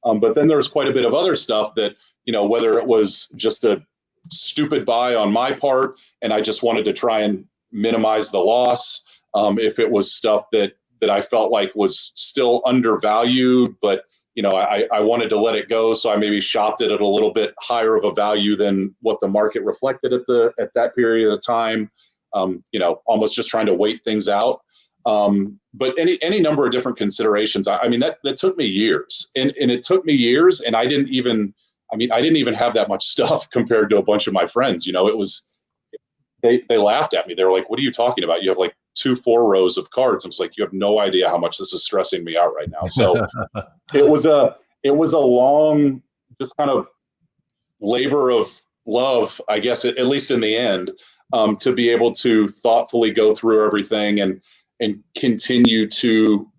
But then there was quite a bit of other stuff that whether it was just a stupid buy on my part and I just wanted to try and minimize the loss. If it was stuff that I felt like was still undervalued, but I wanted to let it go, so I maybe shopped it at a little bit higher of a value than what the market reflected at that period of time. Almost just trying to wait things out. But any number of different considerations. I mean, that took me years, and it took me years, and I didn't even have that much stuff compared to a bunch of my friends. It was they laughed at me. They were like, "What are you talking about? You have like 2-4 rows of cards." I was like, "You have no idea how much this is stressing me out right now." So it was a long, just kind of labor of love, I guess, at least in the end, to be able to thoughtfully go through everything and continue to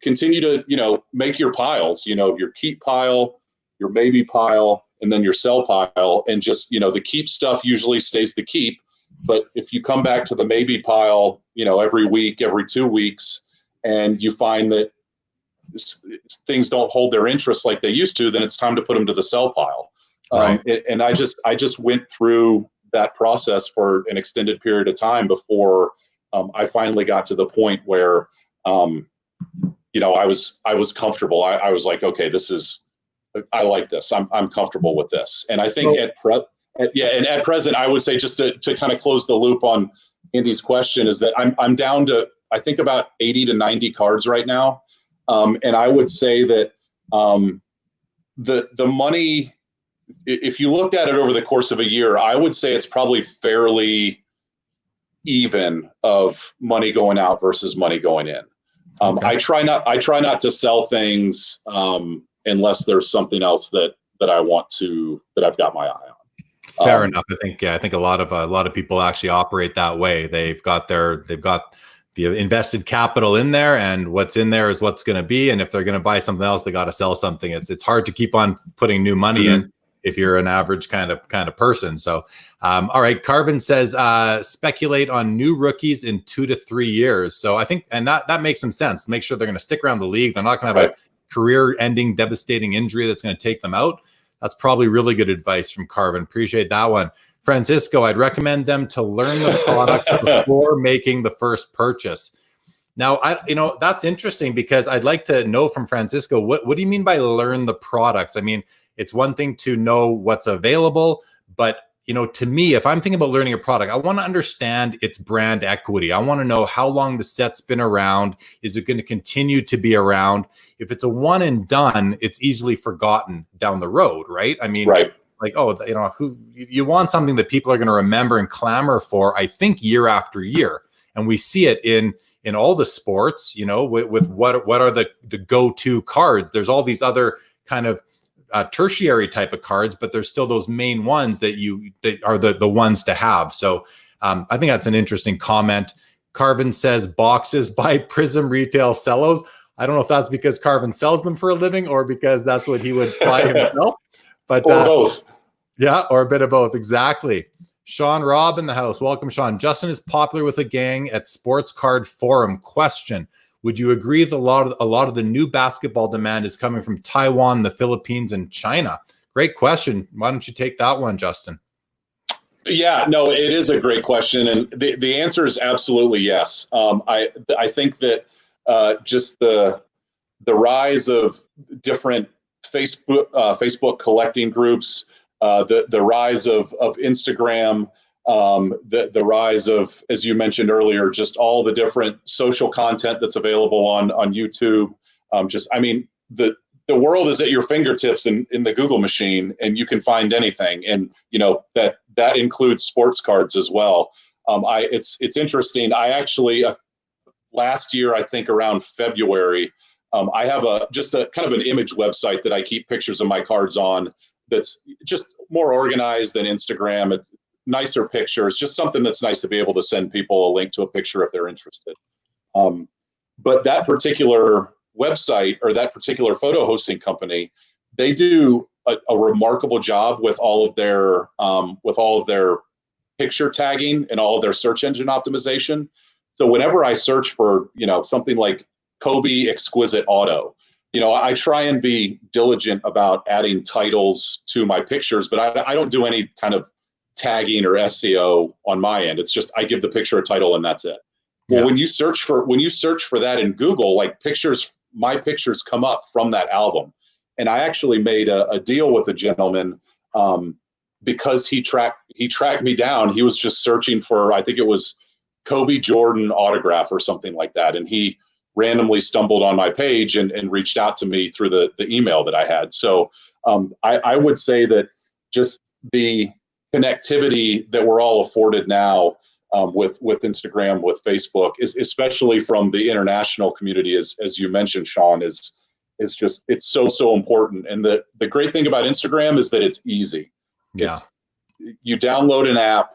make your piles. Your keep pile, your maybe pile, and then your sell pile, and just the keep stuff usually stays the keep. But if you come back to the maybe pile, every week, every 2 weeks, and you find that things don't hold their interest like they used to, then it's time to put them to the sell pile. Right. And I just went through that process for an extended period of time before I finally got to the point where, I was comfortable. I was like, okay, I like this. I'm comfortable with this. And I think at present, I would say, just to kind of close the loop on Andy's question, is that I'm down to, I think, about 80 to 90 cards right now. And I would say that the money, if you looked at it over the course of a year, I would say it's probably fairly even of money going out versus money going in. Okay. I try not to sell things unless there's something else that I've got my eye on. Fair enough. I think a lot of people actually operate that way. They've got the invested capital in there, and what's in there is what's going to be. And if they're going to buy something else, they got to sell something. It's hard to keep on putting new money in if you're an average kind of person. So, all right. Carvin says, speculate on new rookies in 2 to 3 years. So I think, and that makes some sense. Make sure they're going to stick around the league. They're not going to have a career-ending, devastating injury that's going to take them out. That's probably really good advice from Carvin. Appreciate that one. Francisco, I'd recommend them to learn the product before making the first purchase. Now, that's interesting, because I'd like to know from Francisco, what do you mean by learn the products? I mean, it's one thing to know what's available, but to me, if I'm thinking about learning a product, I want to understand its brand equity. I want to know how long the set's been around. Is it going to continue to be around? If it's a one and done, it's easily forgotten down the road, right? I mean, right. Like, you want something that people are going to remember and clamor for, I think, year after year. And we see it in all the sports, with what are the go-to cards. There's all these other kind of tertiary type of cards, but there's still those main ones that are the ones to have. So I think that's an interesting comment. Carvin says boxes by Prism retail sellos. I don't know if that's because Carvin sells them for a living or because that's what he would buy himself. But or both. Yeah, or a bit of both. Exactly. Sean Robb in the house. Welcome, Sean. Justin is popular with a gang at Sports Card Forum. Question: would you agree that a lot of the new basketball demand is coming from Taiwan, the Philippines, and China? Great question. Why don't you take that one, Justin? Yeah, no, it is a great question, and the answer is absolutely yes. I think that just the rise of different Facebook collecting groups, the rise of Instagram, the rise of, as you mentioned earlier, just all the different social content that's available on YouTube. The world is at your fingertips in the Google machine, and you can find anything. And that includes sports cards as well. It's interesting. I actually last year, I think around February, I have just a kind of an image website that I keep pictures of my cards on. That's just more organized than Instagram. It's nicer pictures, just something that's nice to be able to send people a link to a picture if they're interested. But that particular website or that particular photo hosting company, they do a remarkable job with all of their picture tagging and all of their search engine optimization. So whenever I search for, something like Kobe Exquisite Auto, I try and be diligent about adding titles to my pictures, but I don't do any kind of tagging or SEO on my end. It's just I give the picture a title and that's it. Well, Yeah. when you search for that in Google, like my pictures come up from that album. And I actually made a deal with a gentleman because he tracked me down. He was just searching for, I think it was Kobe Jordan autograph or something like that. And he randomly stumbled on my page and reached out to me through the email that I had. So I would say that just the connectivity that we're all afforded now with Instagram, with Facebook, is especially from the international community, as you mentioned, Sean, is just, it's so important. And the great thing about Instagram is that it's easy. Yeah. You download an app.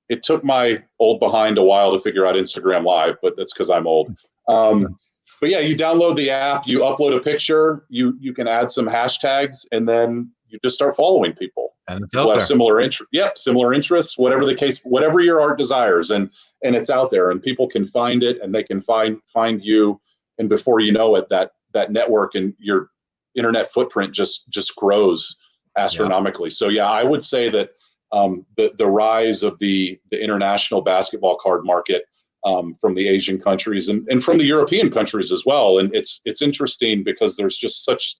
It took my old behind a while to figure out Instagram Live, but that's because I'm old. But yeah, you download the app, you upload a picture, you can add some hashtags, and then you just start following people. And it's People out have there. similar interests. Yep, similar interests, whatever the case, whatever your art desires, and it's out there, and people can find it, and they can find you, and before you know it, that network and your internet footprint just grows astronomically. So yeah, I would say that the rise of the international basketball card market from the Asian countries and from the European countries as well, and it's interesting because there's just such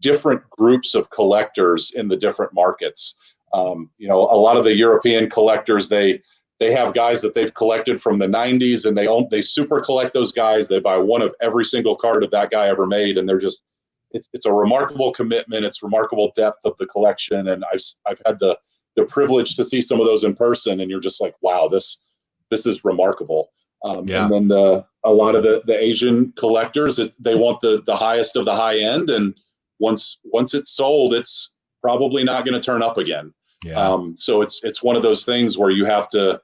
different groups of collectors in the different markets. A lot of the European collectors, they have guys that they've collected from the 90s, and they super collect those guys. They buy one of every single card of that guy ever made, and they're just it's a remarkable commitment. It's remarkable depth of the collection, and I've had the privilege to see some of those in person, and you're just like, wow, this is remarkable. And then a lot of the Asian collectors, they want the highest of the high end, and once it's sold, it's probably not going to turn up again. So it's one of those things where you have to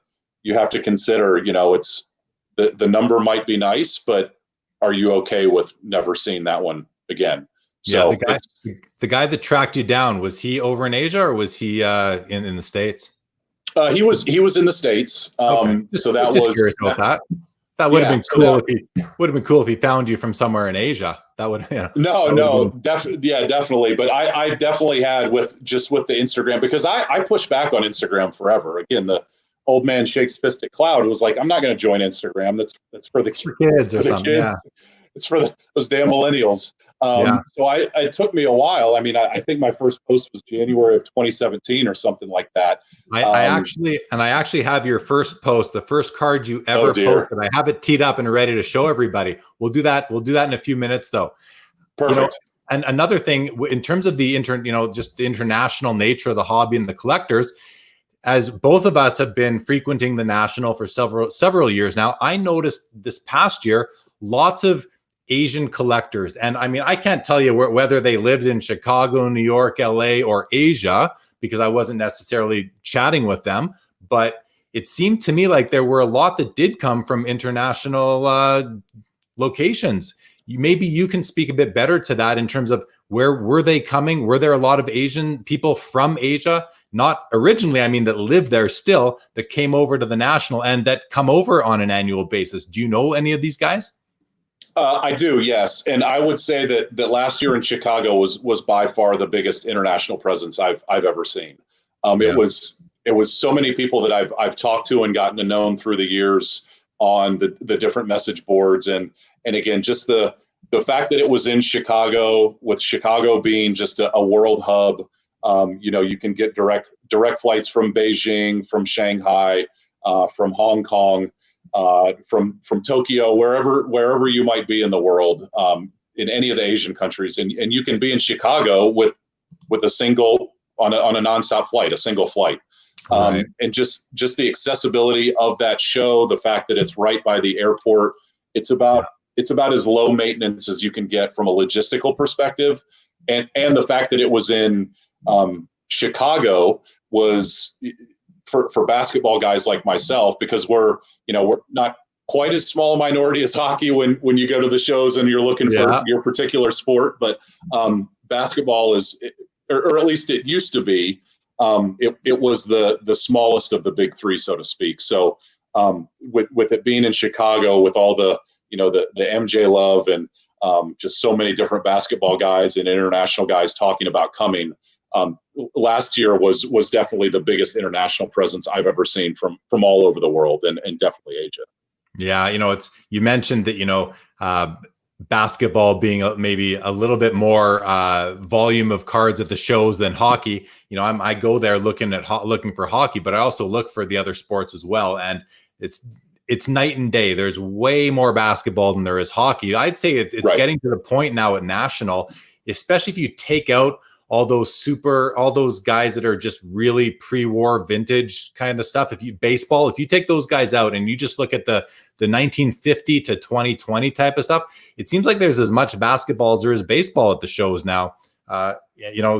consider, it's the number might be nice, but are you okay with never seeing that one again? So the guy that tracked you down, was he over in Asia or was he in the States? He was in the States. Okay. So that was was curious about that. That would have been cool if he found you from somewhere in Asia. That would, definitely. But I definitely had with the Instagram, because I pushed back on Instagram forever. Again, the old man shakes fist at cloud. It was like, I'm not going to join Instagram. That's for the kids or something. Yeah. It's for those damn millennials. So it took me a while. I mean, I think my first post was January of 2017 or something like that. I actually have your first post, the first card you ever posted. I have it teed up and ready to show everybody. We'll do that in a few minutes, though. Perfect. And another thing, in terms of the just the international nature of the hobby and the collectors, as both of us have been frequenting the National for several years now, I noticed this past year lots of Asian collectors. And I mean, I can't tell you whether they lived in Chicago, New York, LA, or Asia, because I wasn't necessarily chatting with them. But it seemed to me like there were a lot that did come from international locations. Maybe you can speak a bit better to that in terms of where were they coming? Were there a lot of Asian people from Asia? Not originally, I mean, that lived there still, that came over to the National and that come over on an annual basis. Do you know any of these guys? I do, yes. And I would say that last year in Chicago was by far the biggest international presence I've ever seen. It was so many people that I've talked to and gotten to know through the years on the different message boards. And again, just the fact that it was in Chicago, with Chicago being just a world hub. You can get direct flights from Beijing, from Shanghai, from Hong Kong, from Tokyo, wherever you might be in the world, in any of the Asian countries, and you can be in Chicago with a single on a nonstop flight, a single flight. Right. And just the accessibility of that show, the fact that it's right by the airport, it's about as low maintenance as you can get from a logistical perspective, and the fact that it was in Chicago was for basketball guys like myself, because we're not quite as small a minority as hockey when you go to the shows and you're looking for your particular sport, but basketball is, or at least it used to be, it was the smallest of the big three, so to speak. So with it being in Chicago, with all the MJ love and just so many different basketball guys and international guys talking about coming, last year was definitely the biggest international presence I've ever seen from all over the world, and definitely Asia. Yeah, you mentioned that basketball being maybe a little bit more volume of cards at the shows than hockey. I go there looking for hockey, but I also look for the other sports as well, and it's night and day. There's way more basketball than there is hockey. I'd say it's getting to the point now at national, especially if you take out all those guys that are just really pre-war vintage kind of stuff. If you take those guys out and you just look at the 1950 to 2020 type of stuff, it seems like there's as much basketball as there is baseball at the shows now.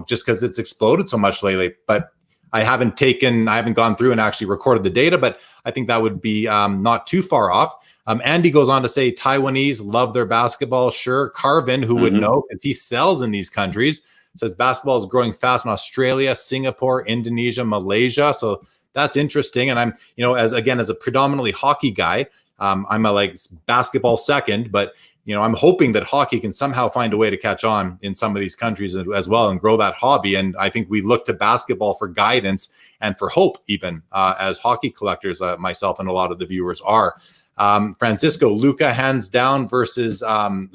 Just because it's exploded so much lately. But I haven't gone through and actually recorded the data, but I think that would be not too far off. Andy goes on to say Taiwanese love their basketball. Sure. Carvin, who would know, because he sells in these countries, says basketball is growing fast in Australia, Singapore, Indonesia, Malaysia. So that's interesting. And I'm, as a predominantly hockey guy, I'm a basketball second, but I'm hoping that hockey can somehow find a way to catch on in some of these countries as well and grow that hobby. And I think we look to basketball for guidance and for hope, even as hockey collectors, myself and a lot of the viewers are. Francisco, Luka hands down versus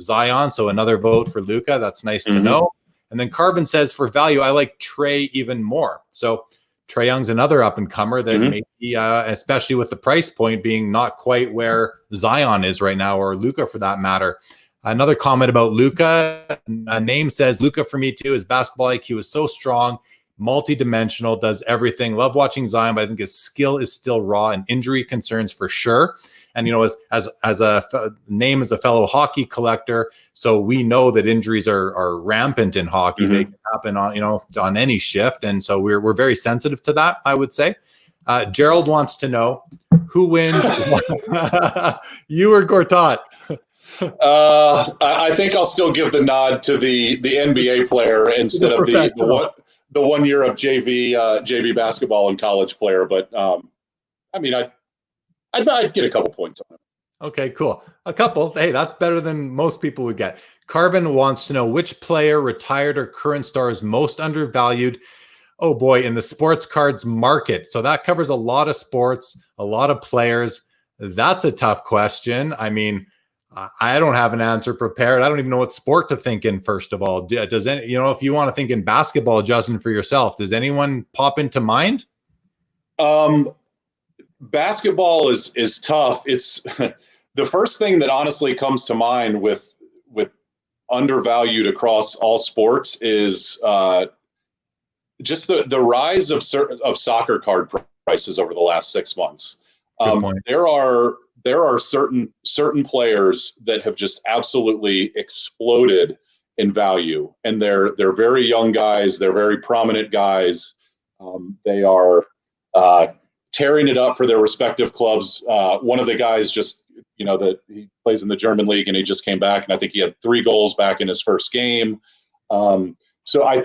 Zion. So another vote for Luka. That's nice to know. And then Carvin says, for value, I like Trey even more. So Trae Young's another up-and-comer that maybe, especially with the price point being not quite where Zion is right now, or Luka for that matter. Another comment about Luka, a name says, Luka for me too, his basketball IQ is so strong, multi-dimensional, does everything. Love watching Zion, but I think his skill is still raw and injury concerns for sure. And, as a name as a fellow hockey collector, so we know that injuries are rampant in hockey. They can happen on any shift. And so we're very sensitive to that, I would say. Gerald wants to know who wins, you or Gortat? I think I'll still give the nod to the NBA player instead of the 1 year of JV basketball and college player. But I'd get a couple points on it. Okay, cool. A couple. Hey, that's better than most people would get. Carvin wants to know which player, retired or current star, is most undervalued. Oh boy, in the sports cards market. So that covers a lot of sports, a lot of players. That's a tough question. I mean, I don't have an answer prepared. I don't even know what sport to think in, first of all. Does any, if you want to think in basketball, Justin, for yourself, does anyone pop into mind? Basketball is tough. It's the first thing that honestly comes to mind with undervalued across all sports is just the rise of soccer card prices over the last 6 months. There are certain players that have just absolutely exploded in value, and they're very young guys. They're very prominent guys. They are tearing it up for their respective clubs. One of the guys that he plays in the German league, and he just came back, and I think he had 3 goals back in his first game. So I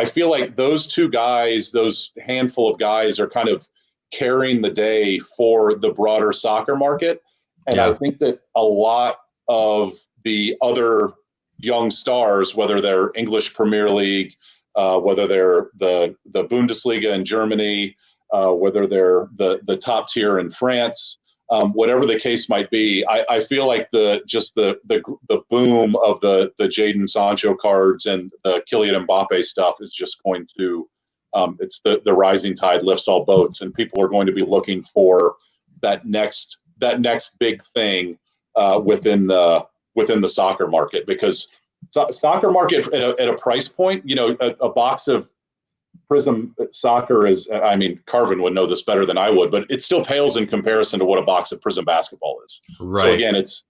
feel like those two guys, those handful of guys, are kind of carrying the day for the broader soccer market. And I think that a lot of the other young stars, whether they're English Premier League, whether they're the Bundesliga in Germany, whether they're the top tier in France, whatever the case might be, I feel like the boom of the Jadon Sancho cards and the Kylian Mbappe stuff is just going to, it's the rising tide lifts all boats, and people are going to be looking for that next big thing within the soccer market, because soccer market at a price point, a box of Prism soccer is, I mean, Carvin would know this better than I would, but it still pales in comparison to what a box of Prism basketball is. Right. So again, it's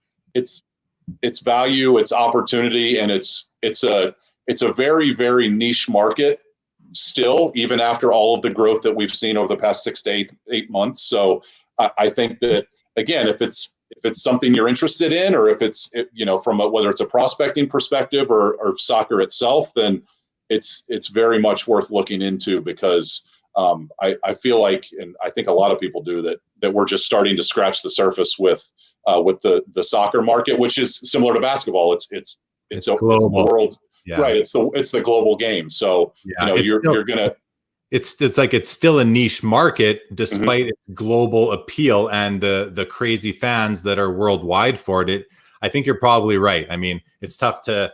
value, it's opportunity, and it's a very, very niche market still, even after all of the growth that we've seen over the past 6 to 8 months. So I think that, again, if it's something you're interested in, or if it's, from whether it's a prospecting perspective or soccer itself, then it's very much worth looking into, because I feel like, and I think a lot of people do, that we're just starting to scratch the surface with the soccer market, which is similar to basketball. It's global. The world, yeah. Right? It's the global game. So you're gonna. It's like it's still a niche market despite its global appeal and the crazy fans that are worldwide for it. I think you're probably right. I mean, it's tough to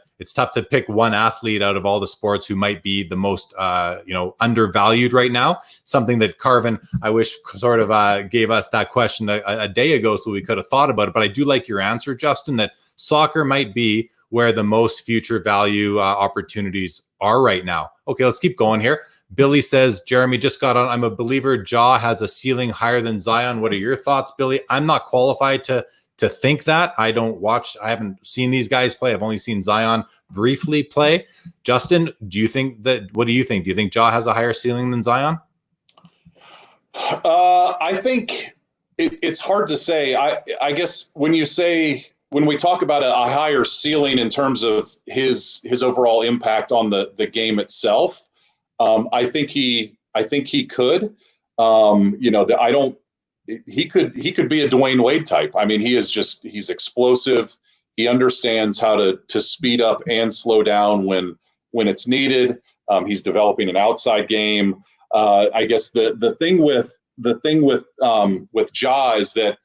pick one athlete out of all the sports who might be the most undervalued right now. Something that Carvin, I wish, sort of gave us that question a day ago, so we could have thought about it. But I do like your answer, Justin, that soccer might be where the most future value opportunities are right now. Okay, let's keep going here. Billy says, Jeremy just got on. I'm a believer Ja has a ceiling higher than Zion. What are your thoughts, Billy? I'm not qualified to think that. I haven't seen these guys play. I've only seen Zion briefly play. Justin, what do you think? Do you think Ja has a higher ceiling than Zion? I think it's hard to say. I guess when we talk about a higher ceiling in terms of his overall impact on the game itself, I think he could. He could be a Dwayne Wade type. I mean, he's explosive. He understands how to speed up and slow down when it's needed. He's developing an outside game. I guess the thing with Ja is that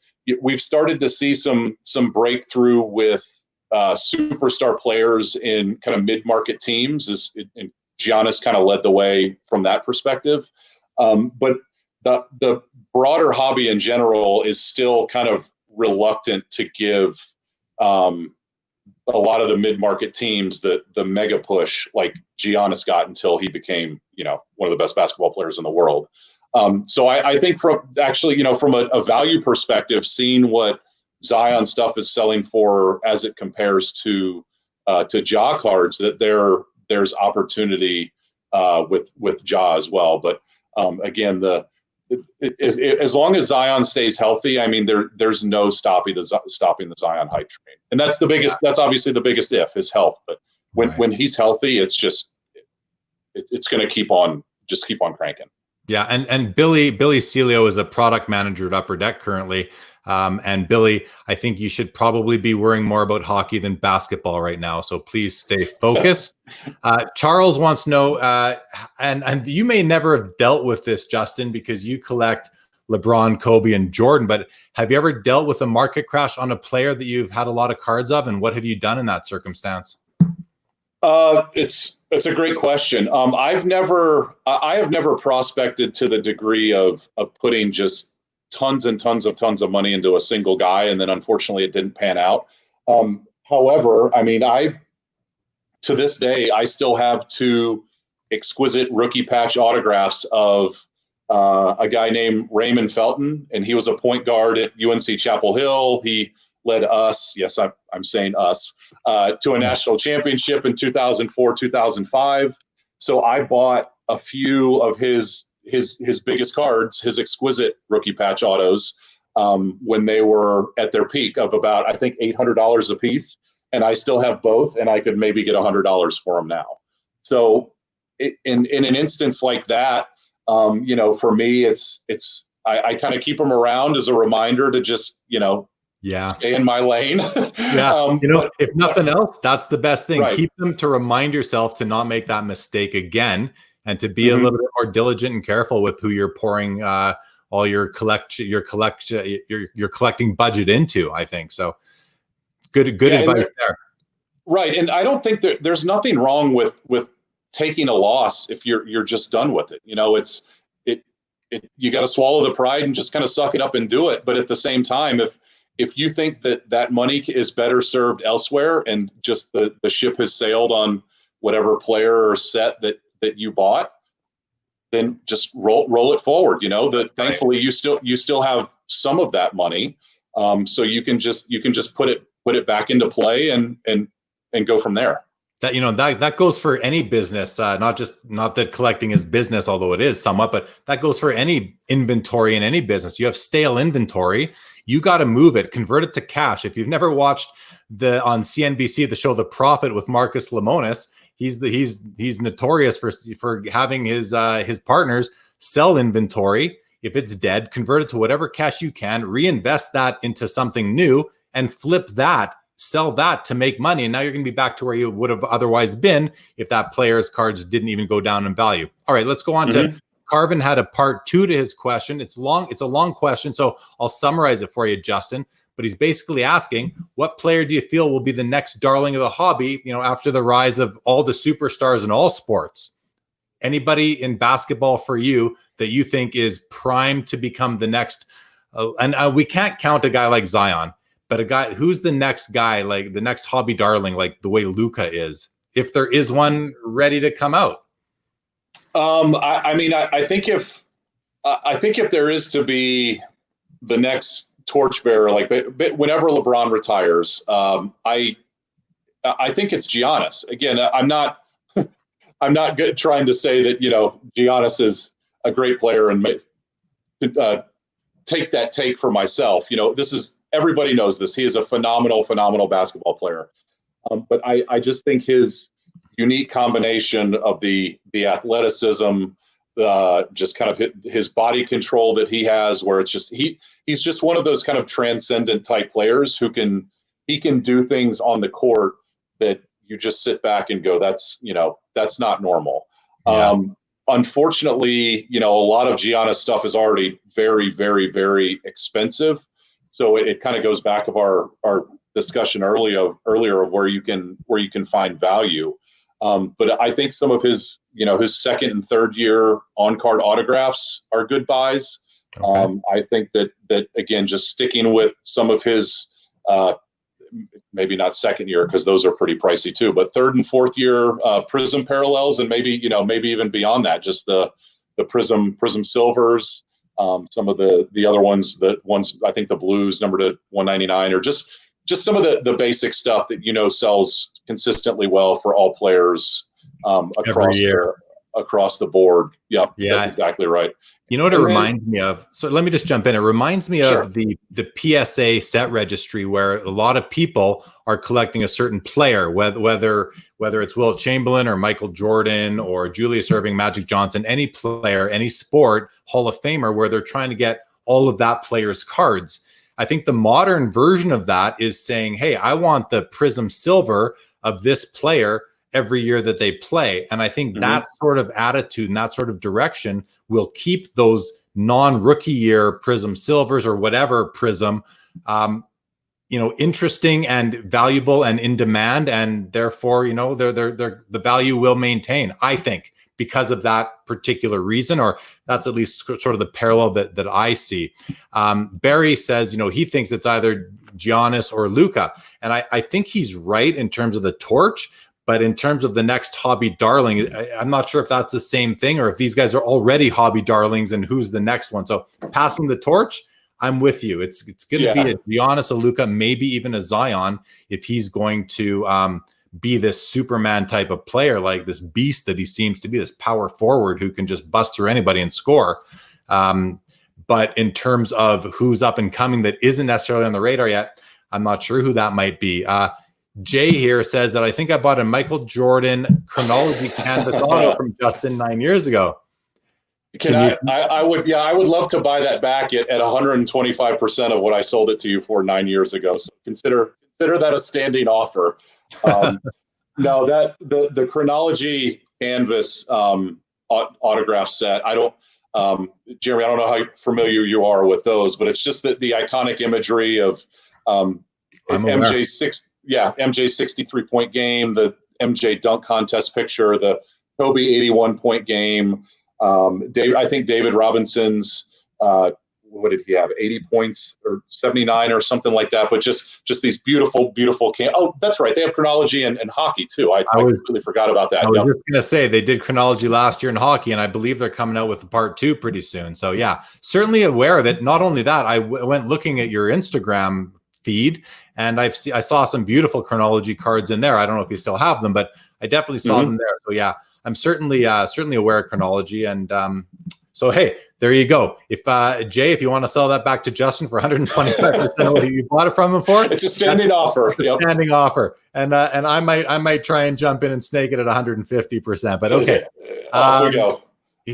we've started to see some breakthrough with superstar players in kind of mid-market teams. And Giannis kind of led the way from that perspective. But the broader hobby in general is still kind of reluctant to give a lot of the mid-market teams the mega push like Giannis got until he became, one of the best basketball players in the world. So I think from a value perspective, seeing what Zion stuff is selling for as it compares to Ja cards, that there's opportunity with Ja as well. But again, as long as Zion stays healthy, I mean, there's no stopping the Zion hype train, and that's the biggest. That's obviously the biggest if, is health. But when he's healthy, it's going to keep on cranking. Yeah, and Billy Celio is a product manager at Upper Deck currently. And Billy, I think you should probably be worrying more about hockey than basketball right now. So please stay focused. Charles wants to know, and you may never have dealt with this, Justin, because you collect LeBron, Kobe, and Jordan. But have you ever dealt with a market crash on a player that you've had a lot of cards of, and what have you done in that circumstance? It's a great question. I have never prospected to the degree of putting just tons and tons of money into a single guy, and then unfortunately it didn't pan out. However, I mean, to this day I still have 2 exquisite rookie patch autographs of a guy named Raymond Felton, and he was a point guard at UNC Chapel Hill. He led us, yes, I'm saying us, to a national championship in 2004, 2005. So I bought a few of his biggest cards, his exquisite rookie patch autos, when they were at their peak of about, I think, $800 a piece. And I still have both, and I could maybe get $100 for them now. So in an instance like that, for me, I kind of keep them around as a reminder to just, stay in my lane. Yeah. If nothing else, that's the best thing. Right. Keep them to remind yourself to not make that mistake again, and to be a little bit more diligent and careful with who you're pouring all your collecting budget into, I think. So good advice there. Right. And I don't think there's nothing wrong with taking a loss if you're just done with it. You got to swallow the pride and just kind of suck it up and do it. But at the same time, if you think that money is better served elsewhere, and just the ship has sailed on whatever player or set that you bought, then just roll it forward. Thankfully you still have some of that money, so you can just put it back into play and go from there. That goes for any business, not that collecting is business, although it is somewhat, but that goes for any inventory in any business. You have stale inventory, you got to move it, convert it to cash. If you've never watched on CNBC the show The Profit with Marcus Lemonis, he's notorious for having his partners sell inventory. If it's dead, convert it to whatever cash you can, reinvest that into something new, and flip that. Sell that to make money, and now you're going to be back to where you would have otherwise been if that player's cards didn't even go down in value. All right, let's go on to Carvin. Had a part 2 to his question. It's a long question, so I'll summarize it for you, Justin. But he's basically asking, what player do you feel will be the next darling of the hobby, after the rise of all the superstars in all sports? Anybody in basketball for you that you think is primed to become the next, and we can't count a guy like Zion, but a guy who's the next guy, like the next hobby darling, like the way Luka is, if there is one ready to come out. I think if there is to be the next torchbearer, like whenever LeBron retires, I think it's Giannis. Again, I'm not trying to say that Giannis is a great player and take that take for myself. Everybody knows this. He is a phenomenal basketball player. But I just think his unique combination of the athleticism, just kind of his body control that he has, where it's just he's just one of those kind of transcendent type players who can do things on the court that you just sit back and go, that's not normal. Yeah. Unfortunately, a lot of Giannis stuff is already very, very, very expensive. So it kind of goes back of our discussion earlier of where you can find value. But I think some of his second and third year on-card autographs are good buys. Okay. I think that again, just sticking with some of his maybe not second year, because those are pretty pricey too, but third and fourth year Prism parallels, and maybe even beyond that, just the Prism silvers. Some of the other ones, I think the blues numbered at 199, or just some of the basic stuff that sells consistently well for all players across the board. Yep, yeah, that's exactly right. You know what it reminds me of? So let me just jump in. It reminds me of the PSA set registry, where a lot of people are collecting a certain player, whether it's Wilt Chamberlain or Michael Jordan or Julius Erving, Magic Johnson, any player, any sport, Hall of Famer, where they're trying to get all of that player's cards. I think the modern version of that is saying, hey, I want the Prism Silver of this player every year that they play. And I think that sort of attitude and that sort of direction will keep those non-rookie year Prism Silvers or whatever Prism, interesting and valuable and in demand. And therefore, the value will maintain, I think, because of that particular reason, or that's at least sort of the parallel that I see. Barry says, he thinks it's either Giannis or Luka. And I think he's right in terms of the torch. But in terms of the next hobby darling, I'm not sure if that's the same thing, or if these guys are already hobby darlings and who's the next one. So passing the torch, I'm with you. It's going to be a Giannis, a Luka, maybe even a Zion, if he's going to be this Superman type of player, like this beast that he seems to be, this power forward who can just bust through anybody and score. But in terms of who's up and coming that isn't necessarily on the radar yet, I'm not sure who that might be. Jay here says that I think I bought a Michael Jordan chronology canvas auto from Justin 9 years ago. I would love to buy that back at 125% of what I sold it to you for 9 years ago. So consider that a standing offer. No, that the chronology canvas autograph set, Jeremy, I don't know how familiar you are with those, but it's just the iconic imagery of MJ's 63-point game, the MJ dunk contest picture, the Kobe 81-point game. I think David Robinson's what did he have? 80 points or 79 or something like that. But just these beautiful, beautiful Oh, that's right. They have chronology and hockey too. I completely forgot about that. I was just going to say they did chronology last year in hockey, and I believe they're coming out with a part 2 pretty soon. So yeah, certainly aware of it. Not only that, I went looking at your Instagram feed, and I saw some beautiful chronology cards in there. I don't know if you still have them, but I definitely saw them there. So yeah, I'm certainly aware of chronology, and so hey, there you go. If Jay, if you want to sell that back to Justin for 125% of what you bought it from him for, it's a standing offer. It's a standing offer, and I might try and jump in and snake it at 150%. But okay, off we go.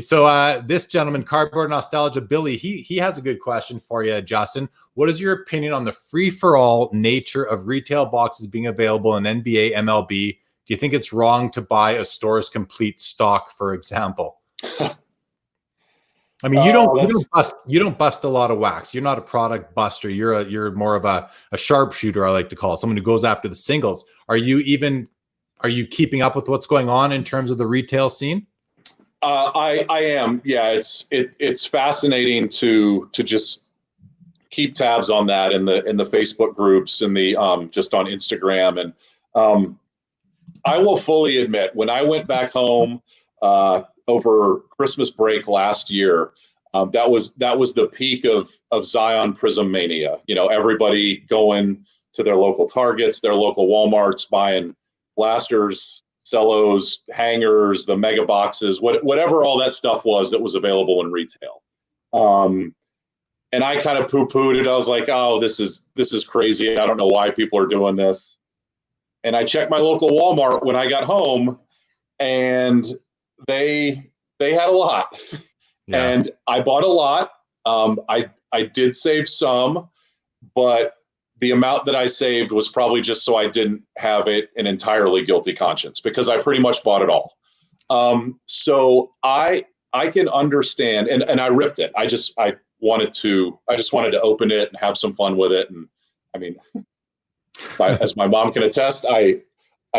So this gentleman, Cardboard Nostalgia Billy, he has a good question for you, Justin. What is your opinion on the free-for-all nature of retail boxes being available in NBA, MLB? Do you think it's wrong to buy a store's complete stock, for example? I mean, you don't bust a lot of wax. You're not a product buster. You're more of a sharpshooter, I like to call it, someone who goes after the singles. Are you keeping up with what's going on in terms of the retail scene? I am. Yeah, it's fascinating to just keep tabs on that in the Facebook groups and the just on Instagram. And I will fully admit, when I went back home over Christmas break last year, that was the peak of Zion Prism mania. You know, everybody going to their local Targets, their local Walmarts, buying blasters, cellos, hangers, the mega boxes, whatever all that stuff was that was available in retail. And I kind of poo-pooed it. I was like, oh, this is crazy. I don't know why people are doing this. And I checked my local Walmart when I got home, and they had a lot. Yeah. And I bought a lot. I did save some, but the amount that I saved was probably just so I didn't have an entirely guilty conscience, because I pretty much bought it all. So I can understand, and I ripped it. I just wanted to open it and have some fun with it. And I mean, as my mom can attest, I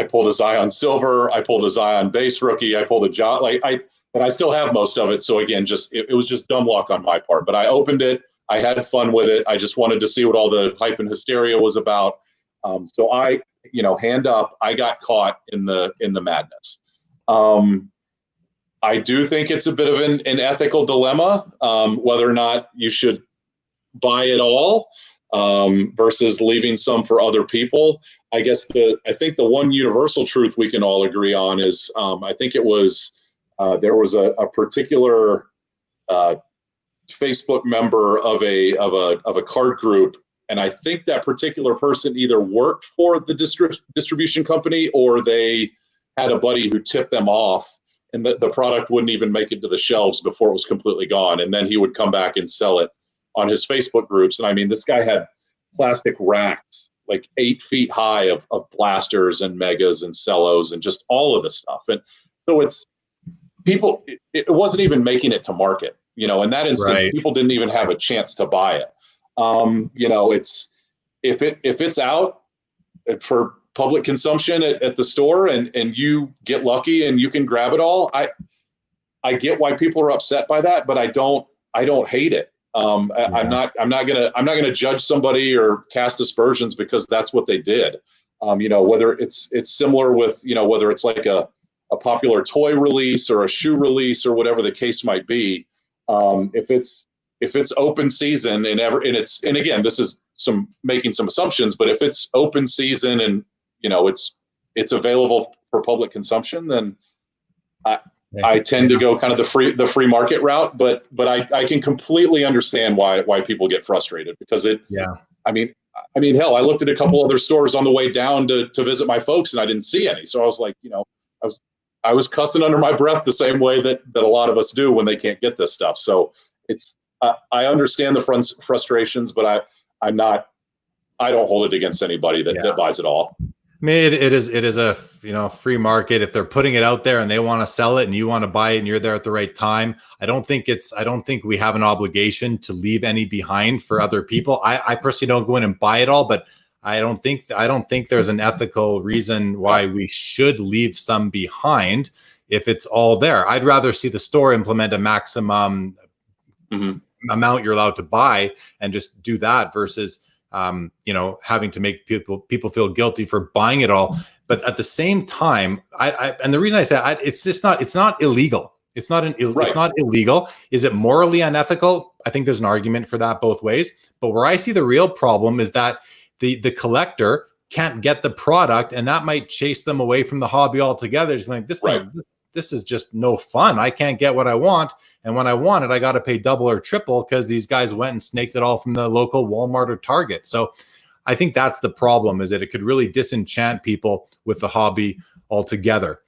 pulled a Zion Silver, I pulled a Zion Base Rookie, I pulled a John, and I still have most of it. So again, it was just dumb luck on my part. But I opened it, I had fun with it. I just wanted to see what all the hype and hysteria was about. So I, hand up, I got caught in the madness. I do think it's a bit of an ethical dilemma, whether or not you should buy it all versus leaving some for other people. I guess I think the one universal truth we can all agree on is I think it was there was a particular Facebook member of a card group, and I think that particular person either worked for the distribution company or they had a buddy who tipped them off, and the product wouldn't even make it to the shelves before it was completely gone, and then he would come back and sell it on his Facebook groups. And I mean, this guy had plastic racks like 8 feet high of blasters and megas and cellos and just all of this stuff. And so it wasn't even making it to market. In that instance, right. People didn't even have a chance to buy it. It's if it's out for public consumption at the store and you get lucky and you can grab it all, I get why people are upset by that, but I don't hate it. Yeah. I'm not gonna judge somebody or cast aspersions because that's what they did. Whether it's similar with whether it's like a popular toy release or a shoe release or whatever the case might be. If it's open season and again, this is making some assumptions, but if it's open season and it's available for public consumption, then I tend to go kind of the free market route, but I can completely understand why people get frustrated because I mean, hell, I looked at a couple other stores on the way down to visit my folks and I didn't see any. So I was like, I was cussing under my breath the same way that a lot of us do when they can't get this stuff. So I understand the frustrations, but I don't hold it against anybody that buys it all. I mean, it is a free market. If they're putting it out there and they want to sell it and you want to buy it and you're there at the right time, I don't think we have an obligation to leave any behind for other people. I personally don't go in and buy it all, but I don't think there's an ethical reason why we should leave some behind if it's all there. I'd rather see the store implement a maximum amount you're allowed to buy and just do that versus having to make people feel guilty for buying it all. But at the same time, and the reason I say it's not illegal. It's not illegal. Is it morally unethical? I think there's an argument for that both ways. But where I see the real problem is that the collector can't get the product, and that might chase them away from the hobby altogether. Just like this is just no fun. I can't get what I want, and when I want it, I got to pay double or triple because these guys went and snaked it all from the local Walmart or Target. So I think that's the problem, is that it could really disenchant people with the hobby altogether.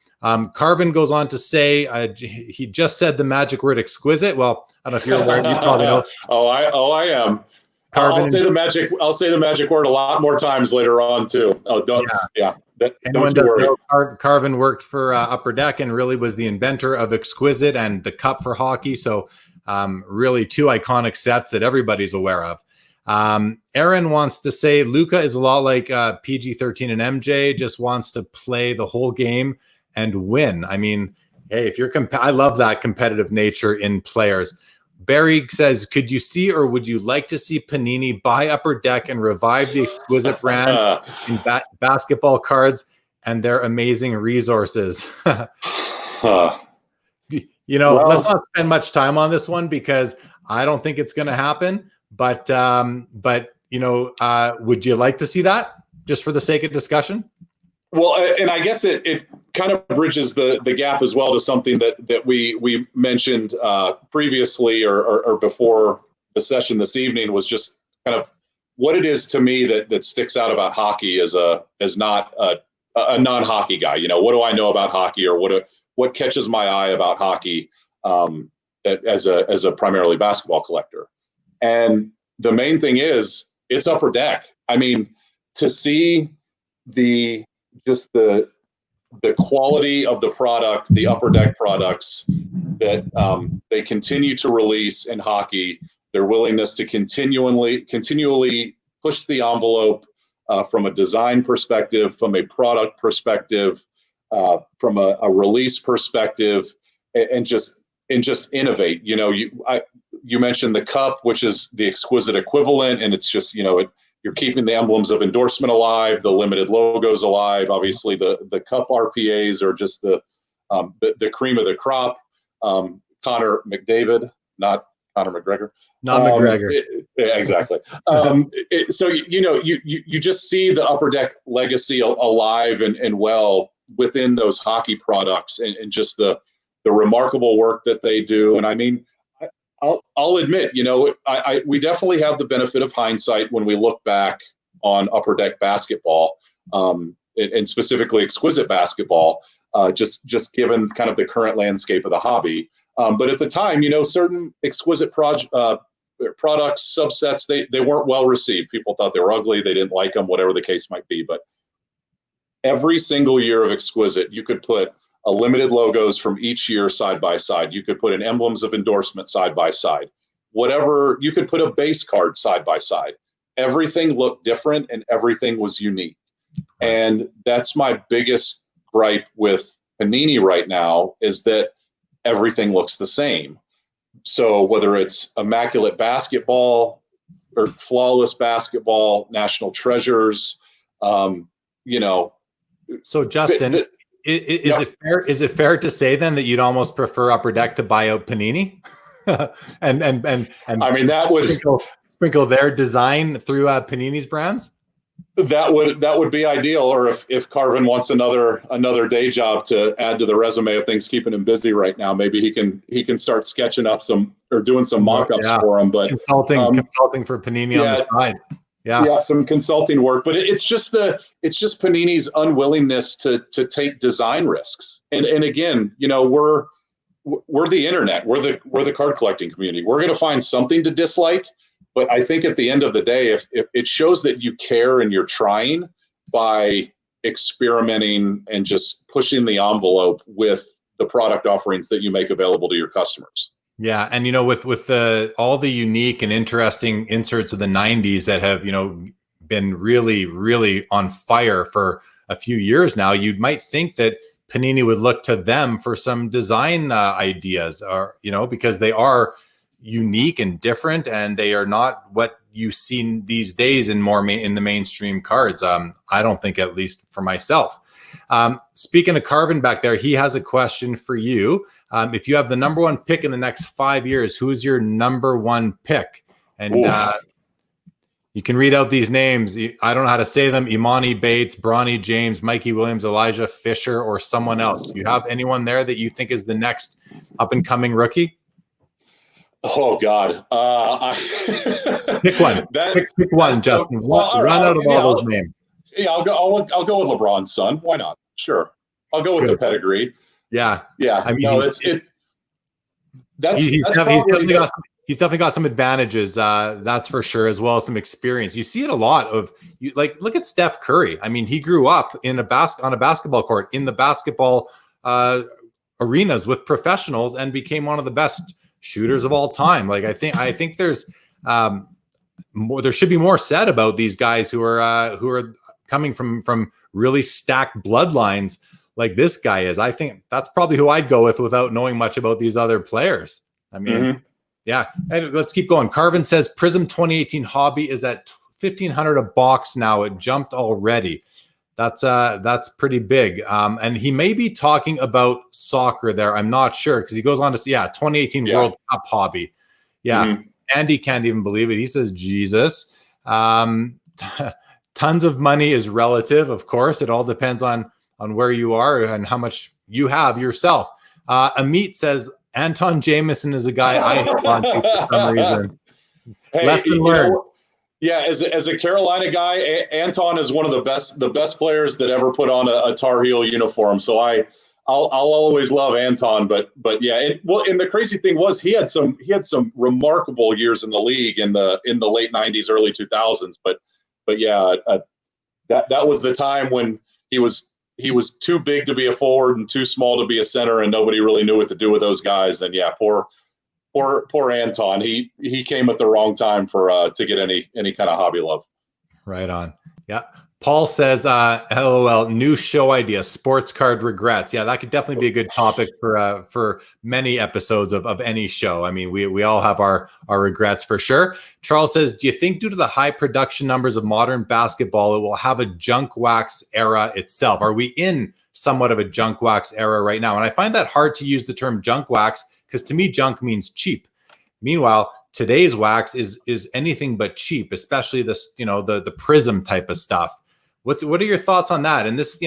Carvin goes on to say, he just said the magic word exquisite. Well, I don't know if you're aware. You probably know. I am. Carvin, I'll say the magic word a lot more times later on too. Oh, don't. Yeah. Anyone does know Carvin worked for Upper Deck and really was the inventor of Exquisite and the cup for hockey. So really two iconic sets that everybody's aware of. Aaron wants to say Luka is a lot like PG-13 and MJ, just wants to play the whole game and win. I mean, hey, if you're I love that competitive nature in players. Barry says, could you see or would you like to see Panini buy Upper Deck and revive the Exquisite brand in basketball cards and their amazing resources? Let's not spend much time on this one because I don't think it's going to happen. But would you like to see that just for the sake of discussion? Well, and I guess it kind of bridges the gap as well to something that we mentioned previously or before the session this evening, was just kind of what it is to me that sticks out about hockey as not a non-hockey guy. What do I know about hockey, or what catches my eye about hockey as a primarily basketball collector? And the main thing is it's Upper Deck. I mean, to see the quality of the product, the Upper Deck products that they continue to release in hockey, their willingness to continually push the envelope from a design perspective, from a product perspective, from a release perspective, and just innovate. You mentioned the cup, which is the Exquisite equivalent, and it's just you're keeping the emblems of endorsement alive, the limited logos alive. Obviously, the cup RPAs are just the cream of the crop. Connor McDavid, not Conor McGregor. Not McGregor. Exactly. So you just see the Upper Deck legacy alive and well within those hockey products, and just the remarkable work that they do. And I mean, I'll admit, we definitely have the benefit of hindsight when we look back on Upper Deck basketball, and specifically Exquisite basketball, just given kind of the current landscape of the hobby. But at the time, certain Exquisite products, subsets, they weren't well received. People thought they were ugly. They didn't like them, whatever the case might be. But every single year of Exquisite, you could put a limited logos from each year side by side. You could put an emblems of endorsement side by side. Whatever, you could put a base card side by side. Everything looked different and everything was unique. And that's my biggest gripe with Panini right now, is that everything looks the same. So whether it's immaculate basketball or flawless basketball, national treasures, So Justin, is it fair to say then that you'd almost prefer Upper Deck to buy out Panini, and I mean, that would sprinkle their design through Panini's brands? That would be ideal. Or if Carvin wants another day job to add to the resume of things keeping him busy right now, maybe he can start sketching up some or doing some mock-ups for him. But consulting for Panini on the side. Yeah, some consulting work, but it's just Panini's unwillingness to take design risks. And again, we're the internet, we're the card collecting community. We're going to find something to dislike, but I think at the end of the day, if it shows that you care and you're trying by experimenting and just pushing the envelope with the product offerings that you make available to your customers. Yeah, and with all the unique and interesting inserts of the 90s that have been really, really on fire for a few years now, you might think that Panini would look to them for some design ideas, or because they are unique and different, and they are not what you see these days in in the mainstream cards. I don't think, at least for myself. Speaking of Carvin back there, he has a question for you. If you have the number one pick in the next 5 years, who is your number one pick? And you can read out these names. I don't know how to say them. Imani Bates, Bronny James, Mikey Williams, Elijah Fisher, or someone else. Do you have anyone there that you think is the next up-and-coming rookie? Oh God! Pick one. Pick one, Justin. Run out of all those names. Yeah, I'll go with LeBron's son. Why not? Sure, I'll go with the pedigree. Yeah. I mean, no, he's definitely got some advantages. That's for sure, as well as some experience. You see it a lot of look at Steph Curry. I mean, he grew up on a basketball court in the basketball arenas with professionals and became one of the best shooters of all time. Like I think there's there should be more said about these guys who are coming from really stacked bloodlines like this guy is. I think that's probably who I'd go with without knowing much about these other players. I mean, yeah. And let's keep going. Carvin says Prism 2018 Hobby is at $1,500 a box now. It jumped already. That's pretty big. And he may be talking about soccer there. I'm not sure, because he goes on to say, 2018 World Cup Hobby. Yeah. Andy can't even believe it. He says, Jesus. Tons of money is relative, of course. It all depends on where you are and how much you have yourself. Amit says Anton Jameson is a guy I held on to for some reason. Hey, lesson learned. As a Carolina guy, Anton is one of the best players that ever put on a Tar Heel uniform. So I'll always love Anton. But yeah, and the crazy thing was he had some remarkable years in the league in the late '90s, early 2000s. But yeah, that was the time when he was too big to be a forward and too small to be a center, and nobody really knew what to do with those guys. And yeah, poor Anton. He came at the wrong time to get any kind of hobby love. Right on. Yeah. Paul says, LOL, new show idea, sports card regrets. Yeah, that could definitely be a good topic for many episodes of any show. I mean, we all have our regrets for sure. Charles says, do you think due to the high production numbers of modern basketball, it will have a junk wax era itself? Are we in somewhat of a junk wax era right now? And I find that hard to use the term junk wax, because to me, junk means cheap. Meanwhile, today's wax is anything but cheap, especially this, the Prism type of stuff. What are your thoughts on that? And this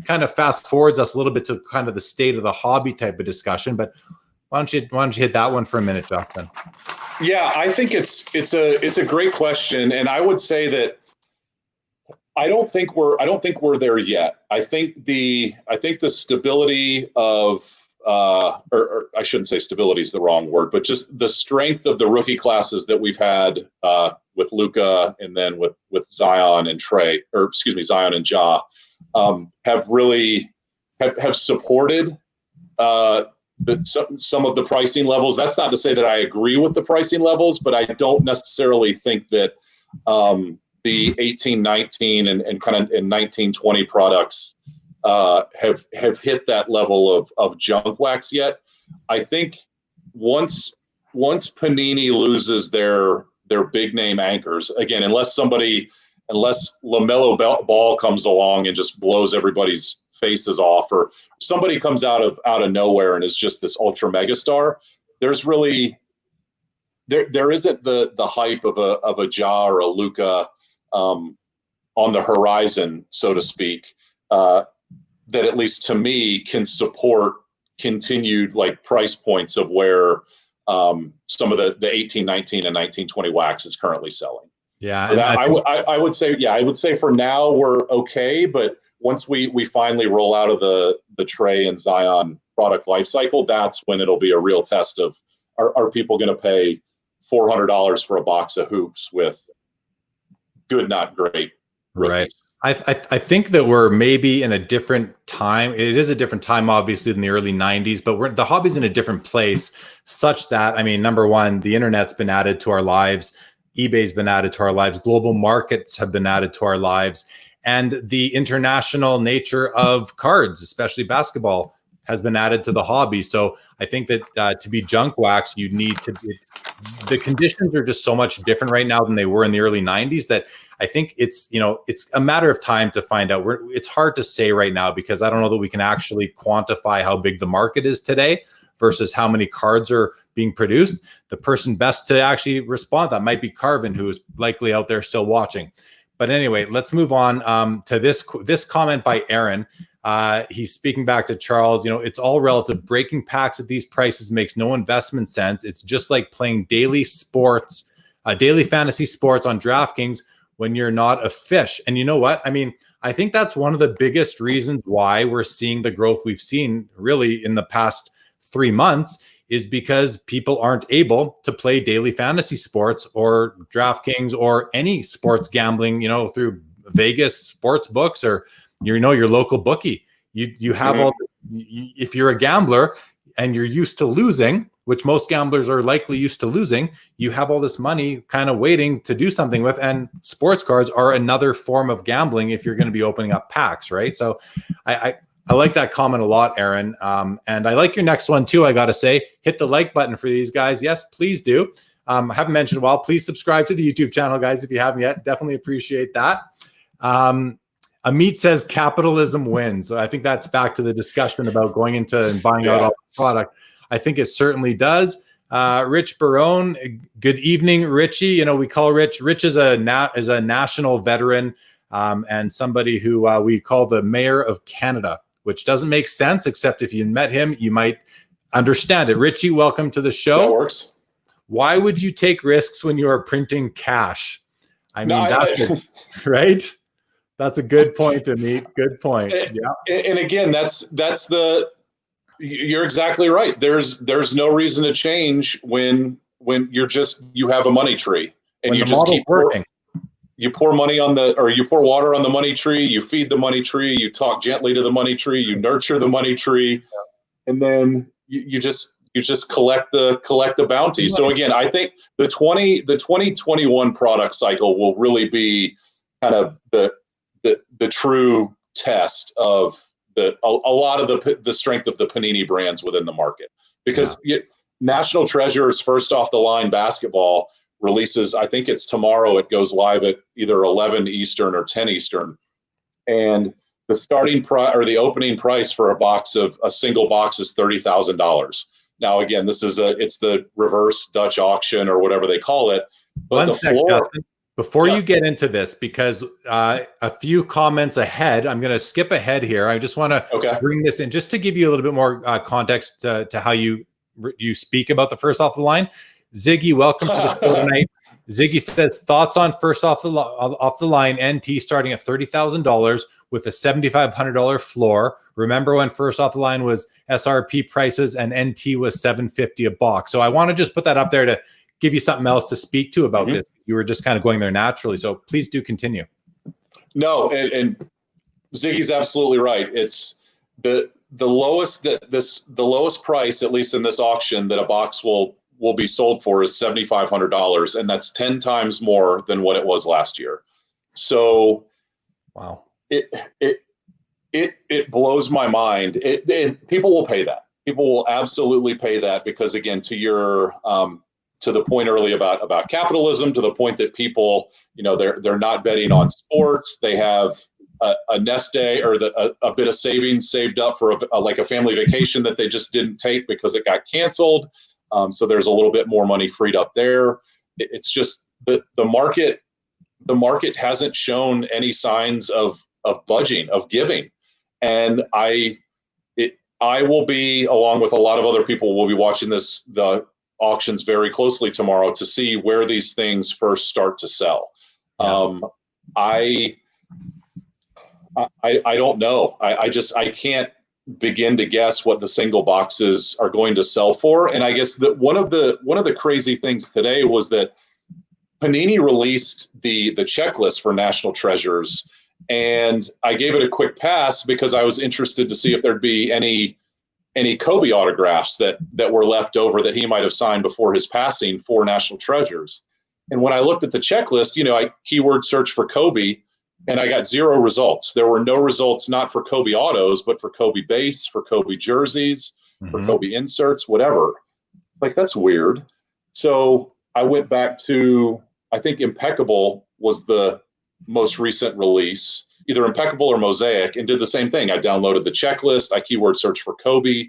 kind of fast forwards us a little bit to kind of the state of the hobby type of discussion. But why don't you hit that one for a minute, Justin? Yeah, I think it's a great question, and I would say that I don't think we're there yet. I think the stability of or I shouldn't say stability is the wrong word, but just the strength of the rookie classes that we've had with Luka, and then with Zion and Zion and Ja, have really have supported some of the pricing levels. That's not to say that I agree with the pricing levels, but I don't necessarily think that the 18-19 and kind of in 19-20 products have hit that level of junk wax yet. I think once Panini loses their big name anchors again, unless LaMelo Ball comes along and just blows everybody's faces off, or somebody comes out of nowhere and is just this ultra mega star, there's really there isn't the hype of a Ja or a Luka on the horizon, so to speak, that at least to me can support continued price points of where some of the 18-19 and 19-20 wax is currently selling. Yeah, so I would say for now we're okay, but once we finally roll out of the Trey and Zion product life cycle, that's when it'll be a real test of are people going to pay $400 for a box of hoops with good, not great rookies. Right. I think that we're maybe in a different time. It is a different time, obviously, than the early 90s, but the hobby's in a different place, such that, I mean, number one, the internet's been added to our lives. eBay's been added to our lives. Global markets have been added to our lives. And the international nature of cards, especially basketball, has been added to the hobby. So I think that to be junk wax, you need to be, the conditions are just so much different right now than they were in the early 90s that I think it's, it's a matter of time to find out. It's hard to say right now because I don't know that we can actually quantify how big the market is today versus how many cards are being produced. The person best to actually respond to that might be Carvin, who is likely out there still watching. But anyway, let's move on to this comment by Aaron. He's speaking back to Charles. It's all relative. Breaking packs at these prices makes no investment sense. It's just like playing daily fantasy sports on DraftKings when you're not a fish. And you know what? I mean, I think that's one of the biggest reasons why we're seeing the growth we've seen really in the past 3 months is because people aren't able to play daily fantasy sports or DraftKings or any sports gambling, through Vegas sports books or your local bookie. You have all. If you're a gambler and you're used to losing, which most gamblers are likely used to losing, you have all this money kind of waiting to do something with. And sports cards are another form of gambling if you're going to be opening up packs, right? So I like that comment a lot, Aaron. And I like your next one too, I got to say. Hit the like button for these guys. Yes, please do. I haven't mentioned a while. Please subscribe to the YouTube channel, guys, if you haven't yet. Definitely appreciate that. Amit says capitalism wins. I think that's back to the discussion about going into and buying out all the product. I think it certainly does. Rich Barone, good evening, Richie. We call Rich. Rich is a national veteran and somebody who we call the Mayor of Canada, which doesn't make sense, except if you met him, you might understand it. Richie, welcome to the show. That works. Why would you take risks when you are printing cash? I mean, right? That's a good point, Amit. Good point. And again, you're exactly right. There's no reason to change when you have a money tree and you just keep working. You pour money you pour water on the money tree, you feed the money tree, you talk gently to the money tree, you nurture the money tree, and then you just collect the bounty. So again, I think the 2021 product cycle will really be kind of the true test of a lot of the strength of the Panini brands within the market, because National Treasures first off the line basketball releases, I think it's tomorrow. It goes live at either 11 Eastern or 10 Eastern. And the starting price or the opening price for a single box is $30,000. Now, again, it's the reverse Dutch auction or whatever they call it. But One sec, Justin. Before you get into this, because a few comments ahead, I'm going to skip ahead here. I just want to bring this in just to give you a little bit more context to how you speak about the first off the line. Ziggy, welcome to the show tonight. Ziggy says, thoughts on first off the line NT starting at $30,000 with a $7,500 floor. Remember when first off the line was SRP prices and NT was $750 a box. So I want to just put that up there to give you something else to speak to about this. You were just kind of going there naturally. So please do continue. No, and Ziggy's absolutely right. It's the lowest price, at least in this auction, that a box will be sold for is $7,500, and that's 10 times more than what it was last year. So, wow, it blows my mind. People will pay that. People will absolutely pay that because, again, to the point earlier about capitalism, to the point that people, they're not betting on sports. They have a nest egg or a bit of savings saved up for a family vacation that they just didn't take because it got canceled. So there's a little bit more money freed up there. It's just the market hasn't shown any signs of budging, of giving. And I will be, along with a lot of other people, will be watching the auctions very closely tomorrow to see where these things first start to sell. I don't know. I can't begin to guess what the single boxes are going to sell for. And I guess that one of the crazy things today was that Panini released the checklist for National Treasures, and I gave it a quick pass because I was interested to see if there'd be any Kobe autographs that were left over that he might have signed before his passing for National Treasures. And when I looked at the checklist, I keyword search for Kobe, and I got zero results. There were no results, not for Kobe autos, but for Kobe base, for Kobe jerseys, for Kobe inserts, whatever. Like, that's weird. So I went back to, I think Impeccable was the most recent release, either Impeccable or Mosaic, and did the same thing. I downloaded the checklist. I keyword searched for Kobe.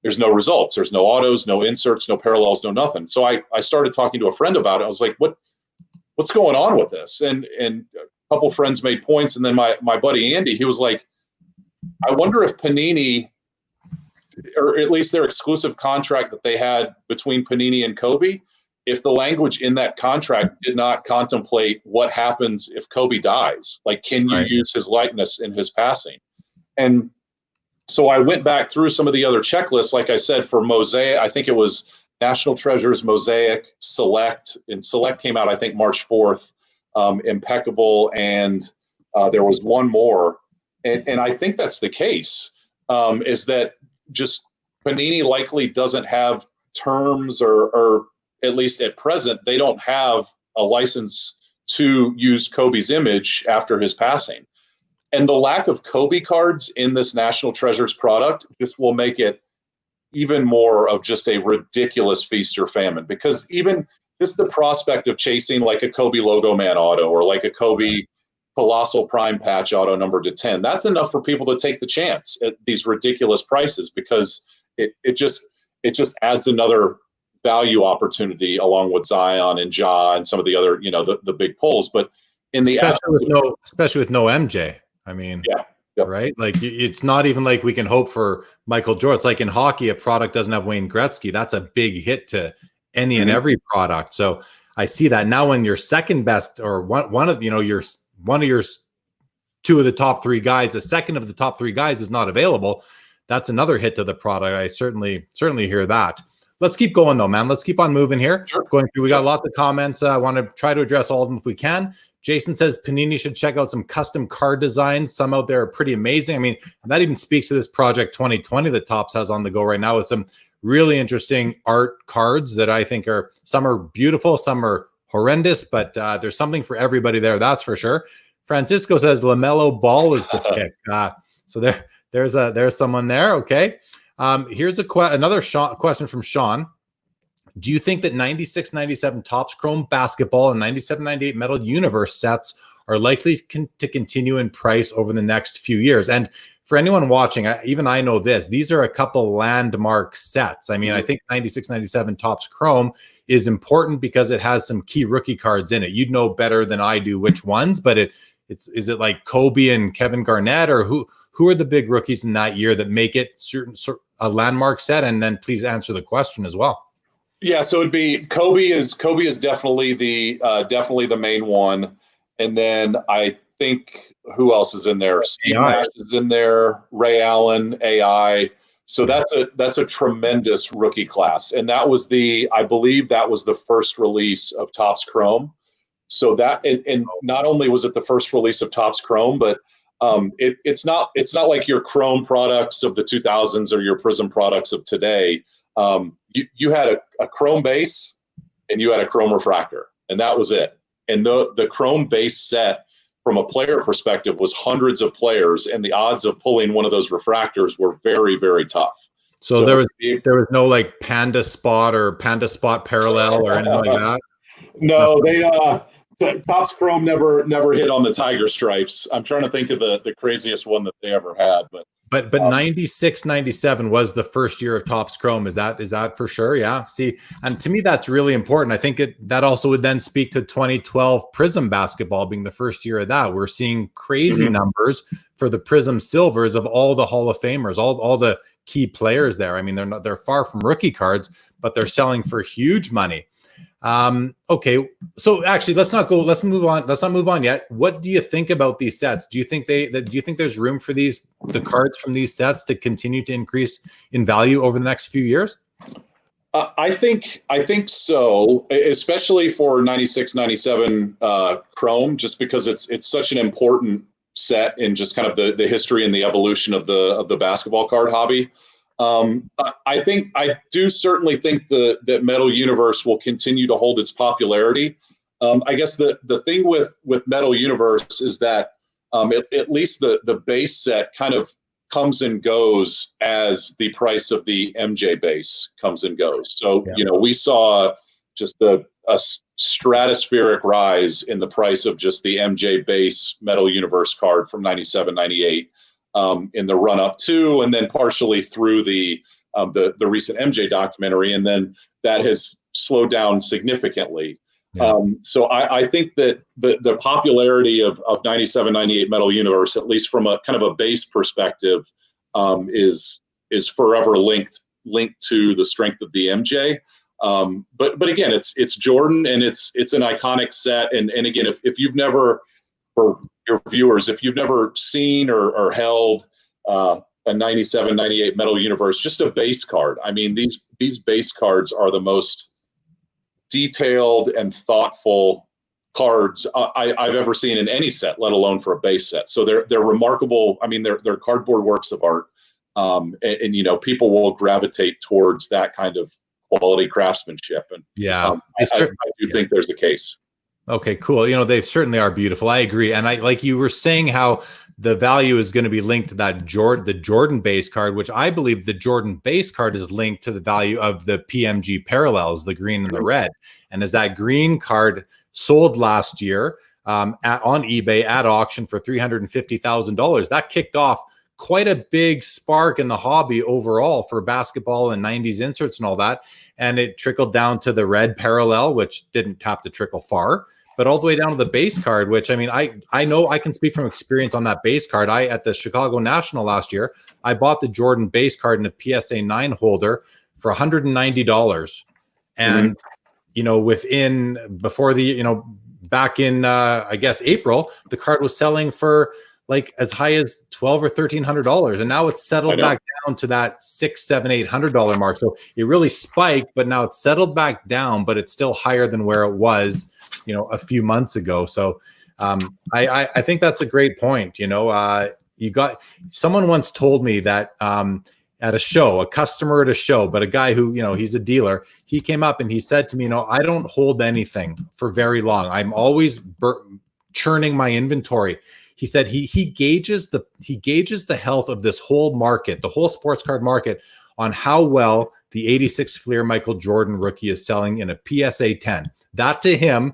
There's no results. There's no autos, no inserts, no parallels, no nothing. So I started talking to a friend about it. I was like, what's going on with this? And a couple friends made points. And then my buddy Andy, he was like, I wonder if Panini, or at least their exclusive contract that they had between Panini and Kobe, if the language in that contract did not contemplate what happens if Kobe dies. Like, can you use his likeness in his passing? And so I went back through some of the other checklists, like I said, for Mosaic. I think it was National Treasures, Mosaic, Select, and Select came out, I think, March 4th, Impeccable, and there was one more. And I think that's the case, is that just Panini likely doesn't have terms, or at least at present, they don't have a license to use Kobe's image after his passing. And the lack of Kobe cards in this National Treasures product just will make it even more of just a ridiculous feast or famine, because even just the prospect of chasing like a Kobe logo man auto, or like a Kobe Colossal Prime patch auto numbered to 10, that's enough for people to take the chance at these ridiculous prices, because it just adds another value opportunity along with Zion and Ja and some of the other, the big pulls. But in the especially with no MJ. I mean, right? Like, it's not even like we can hope for Michael Jordan. It's like in hockey, a product doesn't have Wayne Gretzky. That's a big hit to any and every product. So I see that now. When your second best, or one of your two of the top three guys, the second of the top three guys is not available, that's another hit to the product. I certainly hear that. Let's keep going though, man. Let's keep on moving here. Sure. Going through, we got lots of comments. I want to try to address all of them if we can. Jason says Panini should check out some custom card designs. Some out there are pretty amazing. I mean, that even speaks to this Project 2020 that Topps has on the go right now, with some really interesting art cards that I think are, some are beautiful, some are horrendous, but there's something for everybody there, that's for sure. Francisco says LaMelo Ball is the pick. So there's someone there. Okay. Here's another question from Sean. Do you think that 96-97 Topps Chrome basketball and 97-98 Metal Universe sets are likely to continue in price over the next few years? And for anyone watching, even I know this, these are a couple landmark sets. I mean, I think 96-97 Topps Chrome is important because it has some key rookie cards in it. You'd know better than I do which ones, but is it like Kobe and Kevin Garnett, or who are the big rookies in that year that make it a landmark set? And then please answer the question as well. Yeah, so it'd be Kobe is definitely the main one, and then I think who else is in there? Steve Nash is in there, Ray Allen, AI. So that's a tremendous rookie class, and I believe that was the first release of Topps Chrome. So that, and not only was it the first release of Topps Chrome, but it's not like your Chrome products of the 2000s or your Prism products of today. You had a Chrome base and you had a Chrome refractor, and that was it. And the Chrome base set, from a player perspective, was hundreds of players, and the odds of pulling one of those refractors were very, very tough. So there was no like Panda Spot or Panda Spot Parallel or anything like that? No, Topps Chrome never hit on the tiger stripes. I'm trying to think of the craziest one that they ever had, but 96-97 was the first year of Topps Chrome. Is that for sure? Yeah. See, and to me, that's really important. I think that also would then speak to 2012 Prism basketball being the first year of that. We're seeing crazy numbers for the Prism Silvers of all the Hall of Famers, all the key players there. I mean, they're far from rookie cards, but they're selling for huge money. Okay, so actually, let's not move on yet. What do you think about these sets? Do you think there's room for the cards from these sets to continue to increase in value over the next few years? I think so, especially for 96-97 Chrome, just because it's such an important set in just kind of the history and the evolution of the basketball card hobby. I do certainly think that Metal Universe will continue to hold its popularity. I guess the thing with Metal Universe is that at least the base set kind of comes and goes as the price of the MJ base comes and goes. So, Yeah. we saw just a stratospheric rise in the price of just the MJ base Metal Universe card from 97, 98 in the run up to, and then partially through the recent MJ documentary. And then that has slowed down significantly. Yeah. So I think that the popularity of 97, 98 Metal Universe, at least from a kind of a base perspective, is forever linked to the strength of the MJ. But again, it's Jordan, and it's an iconic set. And again, if you've never, for your viewers, if you've never seen or held a 97, 98 Metal Universe, just a base card. I mean, these base cards are the most detailed and thoughtful cards I've ever seen in any set, let alone for a base set. So they're remarkable. I mean, they're cardboard works of art, and people will gravitate towards that kind of quality craftsmanship. And yeah, I do think there's a case. Okay, cool. They certainly are beautiful. I agree. And I like you were saying how the value is going to be linked to that the Jordan base card, which I believe the Jordan base card is linked to the value of the PMG parallels, the green and the red. And as that green card sold last year on eBay at auction for $350,000, that kicked off quite a big spark in the hobby overall for basketball and 90s inserts and all that. And it trickled down to the red parallel, which didn't have to trickle far, but all the way down to the base card, which, I mean, I know I can speak from experience on that base card. At the Chicago National last year, I bought the Jordan base card in a PSA 9 holder for $190. And, back in, I guess, April, the card was selling for like as high as $1,200 or $1,300. And now it's settled back down to that $600, $700, $800 mark. So it really spiked, but now it's settled back down, but it's still higher than where it was, a few months ago. So I think that's a great point. Someone once told me that at a show, a customer at a show, but a guy who, he's a dealer, he came up and he said to me, I don't hold anything for very long. I'm always churning my inventory. He said he gauges the health of this whole market, the whole sports card market, on how well the 86 Fleer Michael Jordan rookie is selling in a PSA 10. That to him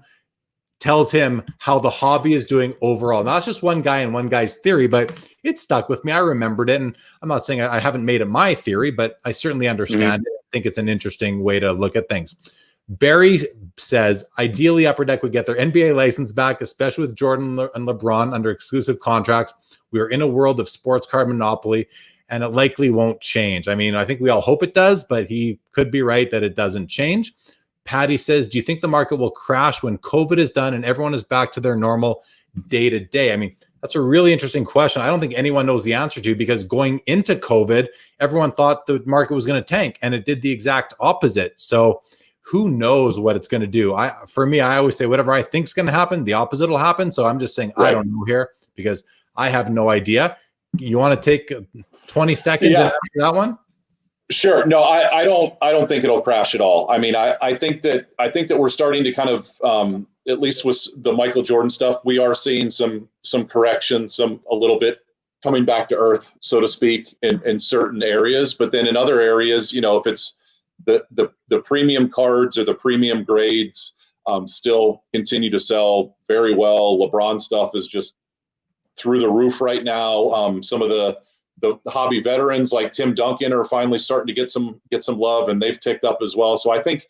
tells him how the hobby is doing overall. Not just one guy and one guy's theory, but it stuck with me. I remembered it. And I'm not saying I haven't made it my theory, but I certainly understand it. I think it's an interesting way to look at things. Barry says, ideally, Upper Deck would get their NBA license back, especially with Jordan and LeBron under exclusive contracts. We are in a world of sports card monopoly, and it likely won't change. I mean, I think we all hope it does, but he could be right that it doesn't change. Patty says, do you think the market will crash when COVID is done and everyone is back to their normal day-to-day? I mean, that's a really interesting question. I don't think anyone knows the answer to, because going into COVID, everyone thought the market was going to tank, and it did the exact opposite. So who knows what it's going to do? For me, I always say whatever I think is going to happen, the opposite will happen. So I'm just saying, right. I don't know here because I have no idea. You want to take 20 seconds and answer that one? Sure. No, I don't think it'll crash at all. I mean, I think that we're starting to kind of, at least with the Michael Jordan stuff, we are seeing some correction, a little bit coming back to earth, so to speak, in certain areas. But then in other areas, if it's the premium cards or the premium grades, still continue to sell very well. LeBron stuff is just through the roof right now. Some of the hobby veterans like Tim Duncan are finally starting to get some love, and they've ticked up as well. So I think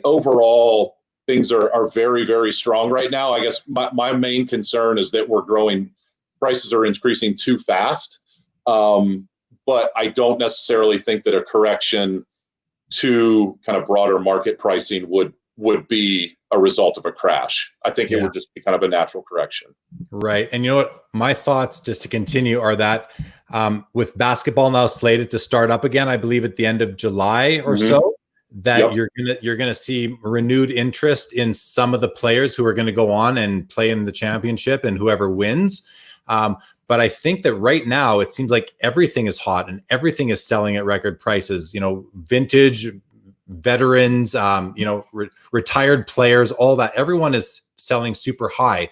overall things are very, very strong right now. I guess my main concern is that prices are increasing too fast. But I don't necessarily think that a correction to kind of broader market pricing would be a result of a crash. I think it would just be kind of a natural correction. Right. And you know what? My thoughts, just to continue, are that with basketball now slated to start up again, I believe at the end of July or so, that you're gonna see renewed interest in some of the players who are going to go on and play in the championship and whoever wins. But I think that right now it seems like everything is hot and everything is selling at record prices. Vintage veterans, retired players, all that. Everyone is selling super high.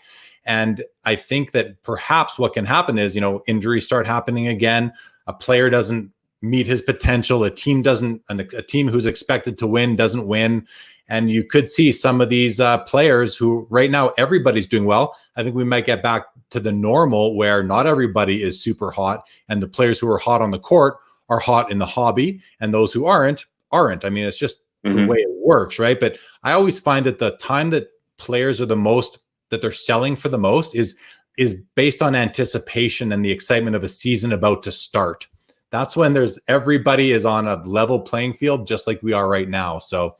And I think that perhaps what can happen is, injuries start happening again. A player doesn't meet his potential. A team who's expected to win doesn't win. And you could see some of these players who right now everybody's doing well. I think we might get back to the normal where not everybody is super hot, and the players who are hot on the court are hot in the hobby, and those who aren't. I mean, it's just the way it works, right? But I always find that the time that players are the most, that they're selling for the most, is based on anticipation and the excitement of a season about to start. That's when everybody is on a level playing field, just like we are right now. So,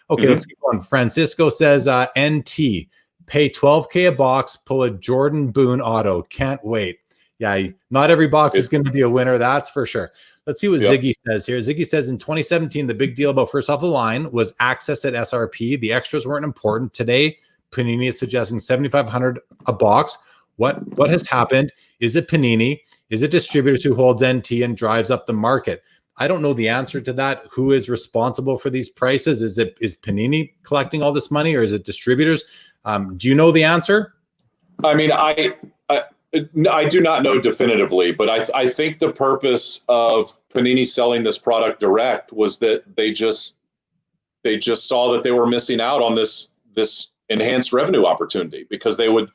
okay, let's keep on. Francisco says, NT, pay $12K a box, pull a Jordan Boone auto. Can't wait. Yeah, not every box is going to be a winner, that's for sure. Let's see what Ziggy says here. Ziggy says, in 2017, the big deal about first off the line was access at SRP. The extras weren't important. Today, Panini is suggesting $7,500 a box. What has happened? Is it Panini? Is it distributors who holds NT and drives up the market? I don't know the answer to that. Who is responsible for these prices? Is Panini collecting all this money, or is it distributors? Do you know the answer? I mean, I do not know definitively, but I think the purpose of Panini selling this product direct was that they just saw that they were missing out on this enhanced revenue opportunity, because they would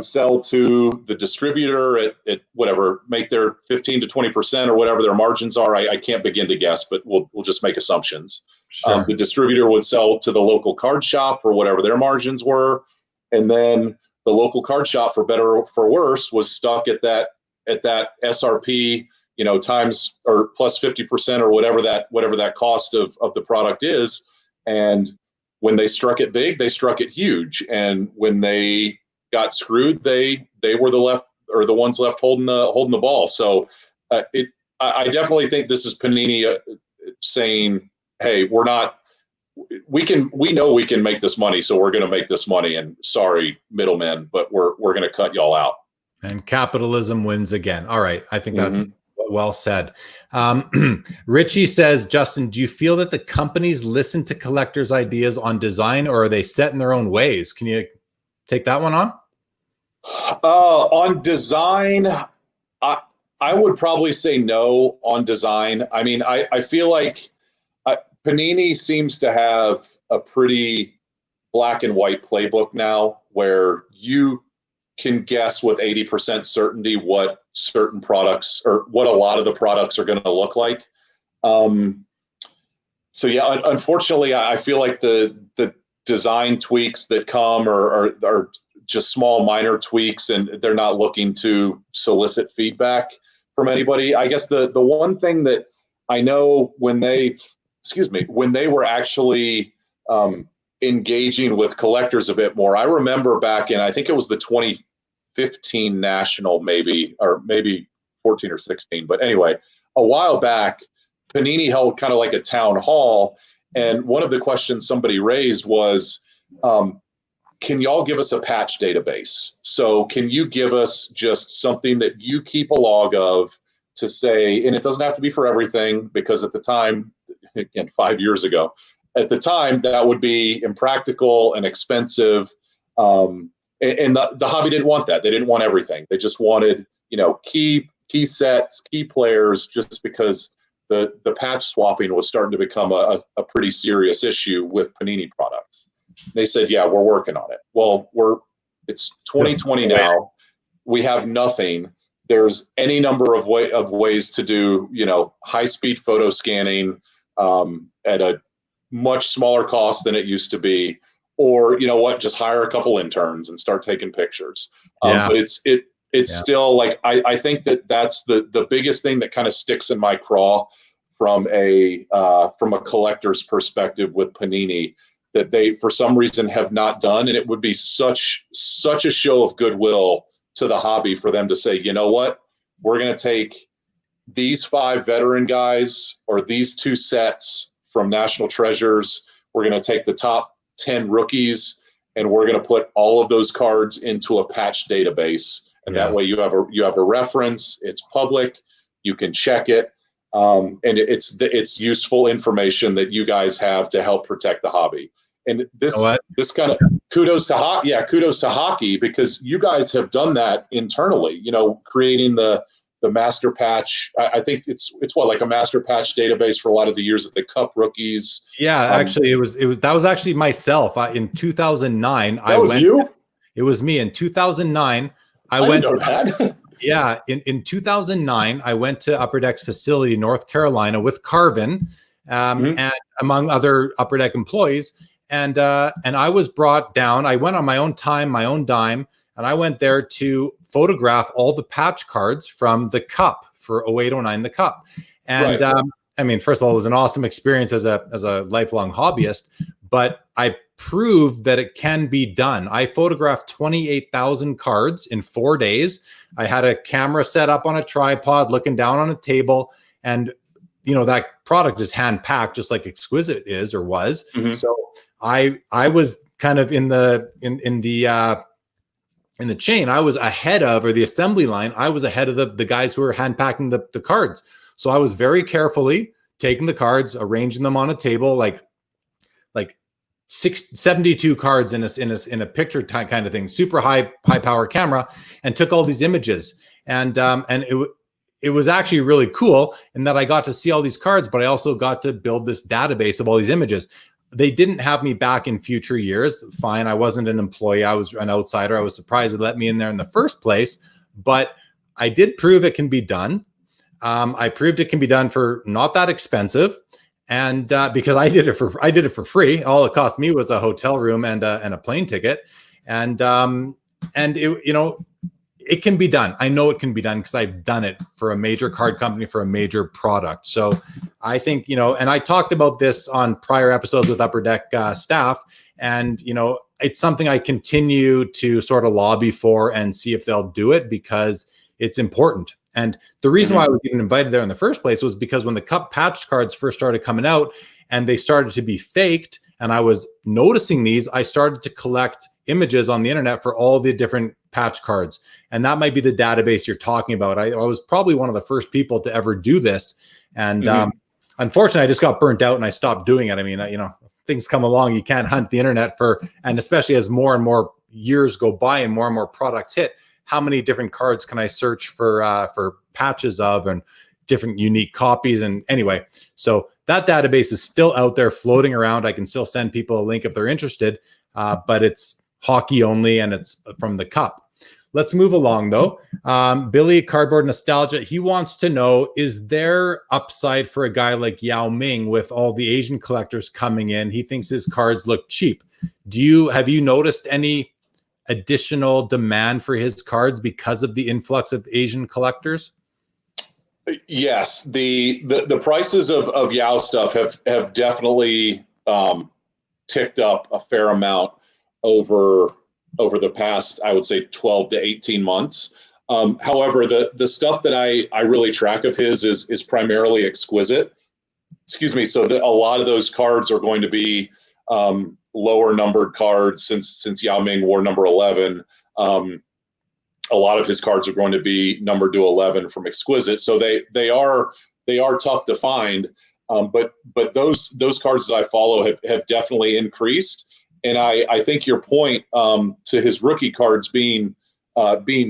sell to the distributor at whatever, make their 15 to 20% or whatever their margins are. I can't begin to guess, but we'll just make assumptions. Sure. The distributor would sell to the local card shop for whatever their margins were, and then the local card shop, for better or for worse, was stuck at that SRP, times or plus 50% or whatever that cost of the product is. And when they struck it big, they struck it huge. And when they got screwed, they were the ones left holding the ball. So I definitely think this is Panini saying, hey, we know we can make this money, so we're going to make this money, and sorry, middlemen, but we're going to cut y'all out. And capitalism wins again. All right. I think that's well said. Richie says, Justin, do you feel that the companies listen to collectors' ideas on design, or are they set in their own ways? Can you take that one on? On design, I would probably say no on design. I mean, I feel like Panini seems to have a pretty black and white playbook now, where you can guess with 80% certainty what certain products, or what a lot of the products, are going to look like. So yeah, unfortunately, I feel like the design tweaks that come are just small minor tweaks, and they're not looking to solicit feedback from anybody. I guess the one thing that I know, when they were actually engaging with collectors a bit more, I remember back in, I think it was the 2015 National, maybe 14 or 16, but anyway, a while back, Panini held kind of like a town hall, and one of the questions somebody raised was, can y'all give us a patch database? So can you give us just something that you keep a log of, to say, and it doesn't have to be for everything, because at the time, again, 5 years ago, at the time, that would be impractical and expensive. And the hobby didn't want that. They didn't want everything. They just wanted, key sets, key players, just because the patch swapping was starting to become a pretty serious issue with Panini products. They said, yeah, we're working on it. Well, it's 2020 now. We have nothing. There's any number of ways to do, high-speed photo scanning at a much smaller cost than it used to be, or just hire a couple interns and start taking pictures. But it's still like, I think that's the biggest thing that kind of sticks in my craw from a collector's perspective with Panini, that they for some reason have not done, and it would be such a show of goodwill to the hobby for them to say, you know what, we're going to take these 5 veteran guys, or these 2 sets from National Treasures. We're going to take the top 10 rookies, and we're going to put all of those cards into a patch database. And that way you have a reference. It's public. You can check it. And it's useful information that you guys have to help protect the hobby. And this kind of kudos to hockey, because you guys have done that internally, creating the master patch. I think it's what, like a master patch database for a lot of the years of the Cup rookies. Yeah, actually, that was actually myself. In 2009, that was you. It was me in 2009. I went didn't know that. Yeah, in 2009, I went to Upper Deck's facility in North Carolina with Carvin, and among other Upper Deck employees. And I was brought down. I went on my own time, my own dime, and I went there to photograph all the patch cards from the Cup for 08-09, the Cup. And right. I mean, first of all, it was an awesome experience as a lifelong hobbyist, but I proved that it can be done. I photographed 28,000 cards in 4 days. I had a camera set up on a tripod, looking down on a table, and that product is hand packed, just like Exquisite is or was. So I was kind of in the chain. I was ahead of, or the assembly line. I was ahead of the guys who were hand packing the cards. So I was very carefully taking the cards, arranging them on a table, like 72 cards in a picture kind of thing, super high power camera, and took all these images. And it was actually really cool in that I got to see all these cards, but I also got to build this database of all these images. They didn't have me back in future years. Fine, I wasn't an employee. I was an outsider. I was surprised they let me in there in the first place, but I did prove it can be done. I proved it can be done for not that expensive. And because I did it for free. All it cost me was a hotel room and a plane ticket. And it can be done. I know it can be done because I've done it for a major card company, for a major product. So I think, and I talked about this on prior episodes with Upper Deck staff, and, it's something I continue to sort of lobby for and see if they'll do it, because it's important. And the reason why I was even invited there in the first place was because when the Cup patch cards first started coming out and they started to be faked, and I was noticing these, I started to collect images on the internet for all the different patch cards. And that might be the database you're talking about. I was probably one of the first people to ever do this. And unfortunately, I just got burnt out and I stopped doing it. I mean, things come along, you can't hunt the internet and especially as more and more years go by and more products hit, how many different cards can I search for patches of, and different unique copies? And anyway, so that database is still out there floating around. I can still send people a link if they're interested, but it's hockey only and it's from the Cup. Let's move along though. Billy Cardboard Nostalgia, he wants to know, is there upside for a guy like Yao Ming with all the Asian collectors coming in? He thinks his cards look cheap. Have you noticed any additional demand for his cards because of the influx of Asian collectors? Yes, the prices of Yao stuff have definitely ticked up a fair amount over the past, I would say, 12 to 18 months. However, the stuff that I really track of his is primarily Exquisite. Excuse me. So a lot of those cards are going to be lower numbered cards, since Yao Ming wore number 11. A lot of his cards are going to be numbered to 11 from Exquisite. So they are tough to find. But those cards that I follow have definitely increased. And I think your point to his rookie cards being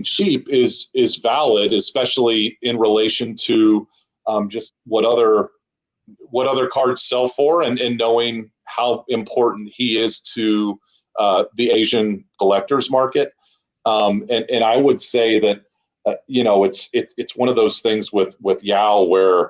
cheap is valid, especially in relation to just what other cards sell for, and knowing how important he is to the Asian collectors market. And I would say that it's one of those things with Yao where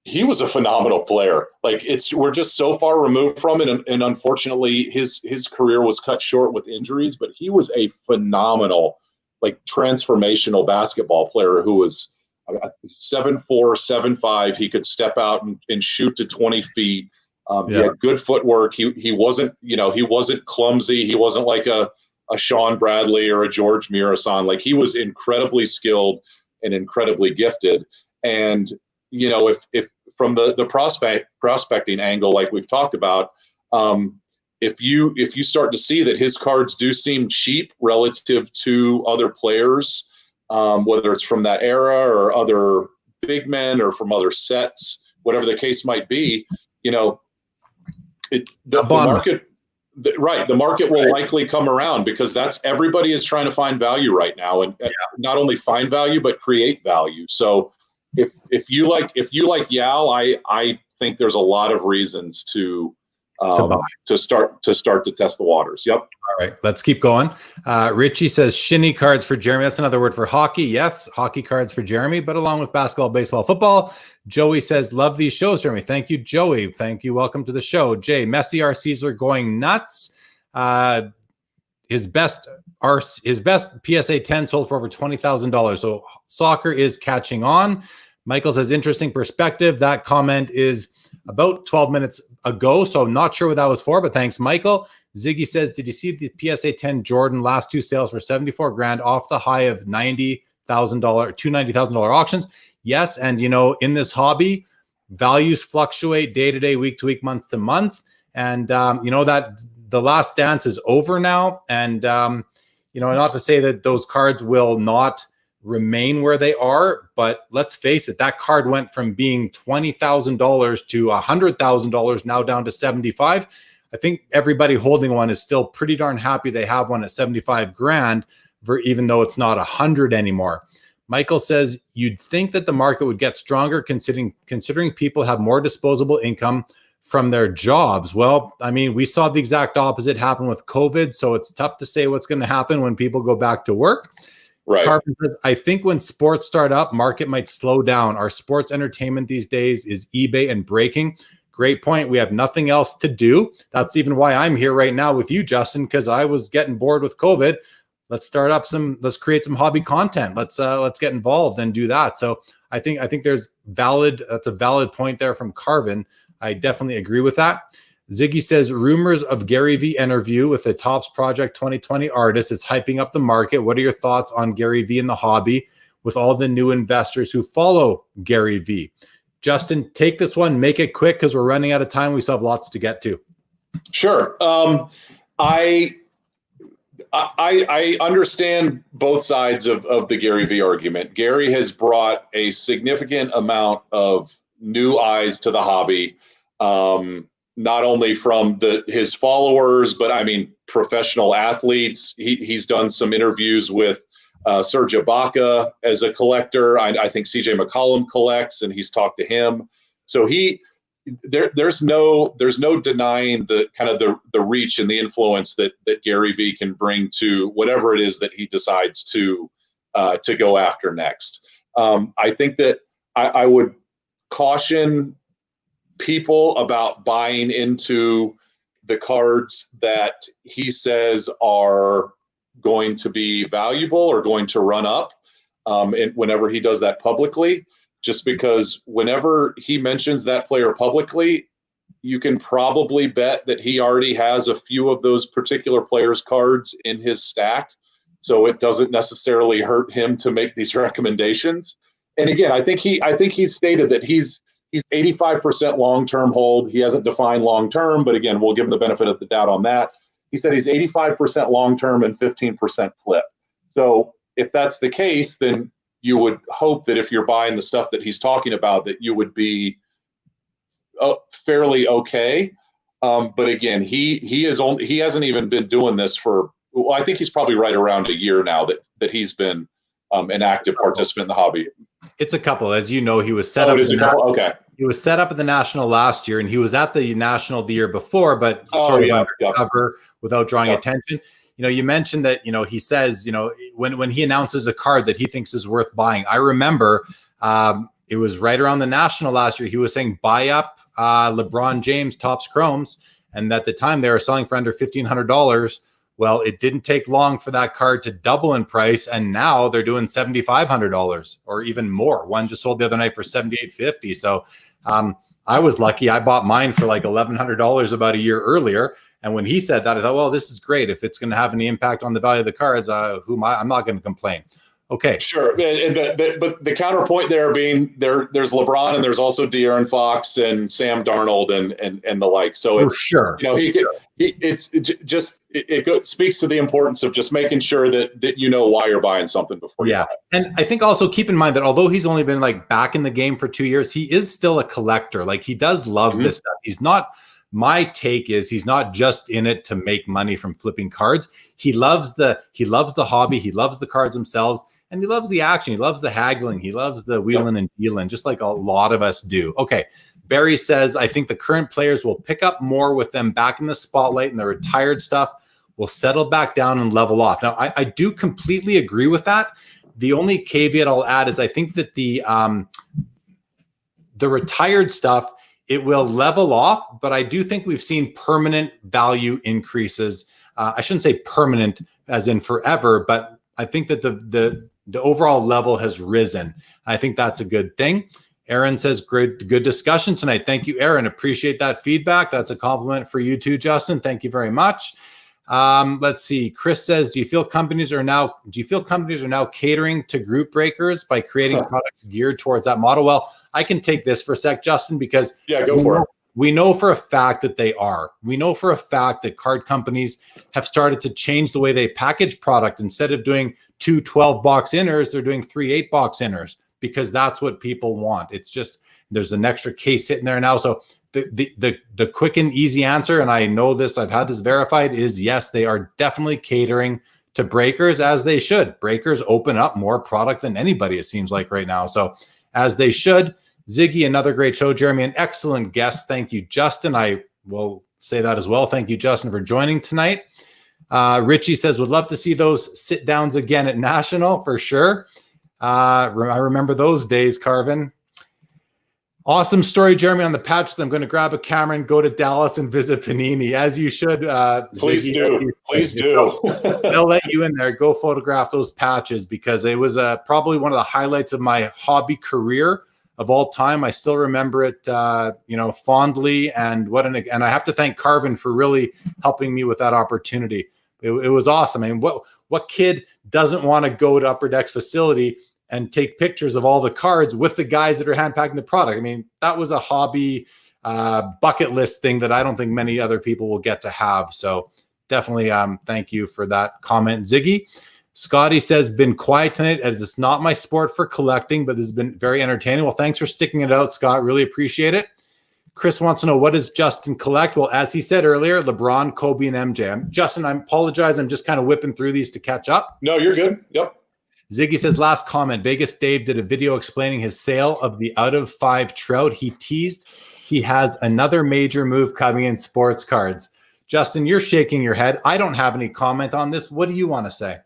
he was a phenomenal player. Like, we're just so far removed from it, and unfortunately his career was cut short with injuries. But he was a phenomenal, transformational basketball player who was 7'4", 7'5". He could step out and shoot to 20 feet. He had good footwork. He wasn't clumsy. He wasn't like a Sean Bradley or a George Mirasan. Like, he was incredibly skilled and incredibly gifted. And if from the prospecting angle, like we've talked about, if you start to see that his cards do seem cheap relative to other players, whether it's from that era or other big men or from other sets, whatever the case might be, the market, the market will likely come around, because everybody is trying to find value right now, and not only find value but create value. So if you like Yal, I think there's a lot of reasons to start to test the waters. Yep. All right, let's keep going. Richie says shinny cards for Jeremy. That's another word for hockey. Yes, hockey cards for Jeremy, but along with basketball, baseball, football. Joey says, love these shows, Jeremy. Thank you, Joey. Thank you. Welcome to the show. Jay, Messi RCs are going nuts. His best PSA 10 sold for over $20,000. So soccer is catching on. Michael says, interesting perspective. That comment is about 12 minutes ago, so I'm not sure what that was for, but thanks, Michael. Ziggy says, did you see the PSA 10 Jordan last two sales for 74 grand off the high of $90,000, $290,000 auctions? Yes, and in this hobby, values fluctuate day to day, week to week, month to month, and that the last dance is over now, and not to say that those cards will not remain where they are, but let's face it, that card went from being $20,000 to $100,000, now down to 75. I think everybody holding one is still pretty darn happy they have one at 75 grand, even though it's not 100 anymore. Michael says, you'd think that the market would get stronger considering people have more disposable income from their jobs. Well, I mean, we saw the exact opposite happen with COVID, so it's tough to say what's going to happen when people go back to work. Right. Carpenter says, I think when sports start up, market might slow down. Our sports entertainment these days is eBay and breaking. Great point. We have nothing else to do. That's even why I'm here right now with you, Justin, because I was getting bored with COVID. Let's create some hobby content. Let's get involved and do that. So I think that's a valid point there from Carvin. I definitely agree with that. Ziggy says, rumors of Gary V interview with the Topps Project 2020 artist. It's hyping up the market. What are your thoughts on Gary V in the hobby with all the new investors who follow Gary V? Justin, take this one, make it quick because we're running out of time. We still have lots to get to. Sure. I understand both sides of the Gary V argument. Gary has brought a significant amount of new eyes to the hobby, not only from his followers, but I mean, professional athletes. He's done some interviews with Serge Ibaka as a collector. I think CJ McCollum collects, and he's talked to him. So there's no denying the kind of the reach and the influence that Gary V can bring to whatever it is that he decides to go after next. I think that I would caution people about buying into the cards that he says are going to be valuable or going to run up whenever he does that publicly, just because whenever he mentions that player publicly, you can probably bet that he already has a few of those particular players' cards in his stack. So it doesn't necessarily hurt him to make these recommendations. And again, I think he's stated that he's 85% long-term hold. He hasn't defined long-term, but again, we'll give him the benefit of the doubt on that. He said he's 85% long-term and 15% flip. So if that's the case, then you would hope that if you're buying the stuff that he's talking about, that you would be fairly okay. But again, he hasn't even been doing this for, well, I think he's probably right around a year now that he's been an active participant in the hobby. It's a couple, as you know. He was set up. Okay. He was set up at the National last year, and he was at the National the year before, but undercover without drawing attention. You mentioned that, he says, when he announces a card that he thinks is worth buying. I remember it was right around the National last year. He was saying buy up LeBron James Topps Chromes, and at the time they were selling for under $1,500. Well, it didn't take long for that card to double in price, and now they're doing $7,500 or even more. One just sold the other night for $7,850. So I was lucky. I bought mine for like $1,100 about a year earlier. And when he said that, I thought, well, this is great. If it's going to have any impact on the value of the cards, I'm not going to complain. Okay. Sure, but the counterpoint there being there's LeBron and there's also De'Aaron Fox and Sam Darnold and the like. So For it's sure. It speaks to the importance of just making sure that you know why you're buying something before you buy it. And I think also keep in mind that although he's only been like back in the game for 2 years, he is still a collector. Like he does love this stuff. He's not. My take is he's not just in it to make money from flipping cards. He loves the hobby. He loves the cards themselves. And he loves the action. He loves the haggling. He loves the wheeling and dealing, just like a lot of us do. Okay. Barry says, I think the current players will pick up more with them back in the spotlight, and the retired stuff will settle back down and level off. Now, I do completely agree with that. The only caveat I'll add is I think that the retired stuff, it will level off, but I do think we've seen permanent value increases. I shouldn't say permanent as in forever, but I think that the overall level has risen. I think that's a good thing. Aaron says, good discussion tonight. Thank you, Aaron. Appreciate that feedback. That's a compliment for you too, Justin. Thank you very much. Let's see. Chris says, do you feel companies are now catering to group breakers by creating products geared towards that model? Well, I can take this for a sec, Justin, because go for it. We know for a fact that they are. We know for a fact that card companies have started to change the way they package product. Instead of doing 2 12-box inners, they're doing 3 8-box inners because that's what people want. It's just there's an extra case sitting there now. So the quick and easy answer, and I know this, I've had this verified, is yes, they are definitely catering to breakers as they should. Breakers open up more product than anybody, it seems like right now. So as they should. Ziggy, another great show. Jeremy, an excellent guest. Thank you, Justin. I will say that as well. Thank you, Justin, for joining tonight. Richie says, would love to see those sit downs again at National for sure. I remember those days, Carvin. Awesome story, Jeremy, on the patches. I'm going to grab a camera and go to Dallas and visit Panini, as you should. Please Ziggy. do. Please do. They'll let you in there. Go photograph those patches because it was probably one of the highlights of my hobby career of all time. I still remember it, fondly, and and I have to thank Carvin for really helping me with that opportunity. It was awesome. I mean, what kid doesn't want to go to Upper Deck's facility and take pictures of all the cards with the guys that are hand packing the product? I mean, that was a hobby bucket list thing that I don't think many other people will get to have. So definitely, thank you for that comment, Ziggy. Scotty says, been quiet tonight as it's not my sport for collecting, but this has been very entertaining. Well, thanks for sticking it out, Scott. Really appreciate it. Chris wants to know, what does Justin collect? Well, as he said earlier, LeBron, Kobe, and MJ. Justin, I apologize. I'm just kind of whipping through these to catch up. No, you're good. Yep. Ziggy says, last comment. Vegas Dave did a video explaining his sale of the out of 5 Trout. He teased he has another major move coming in sports cards. Justin, you're shaking your head. I don't have any comment on this. What do you want to say?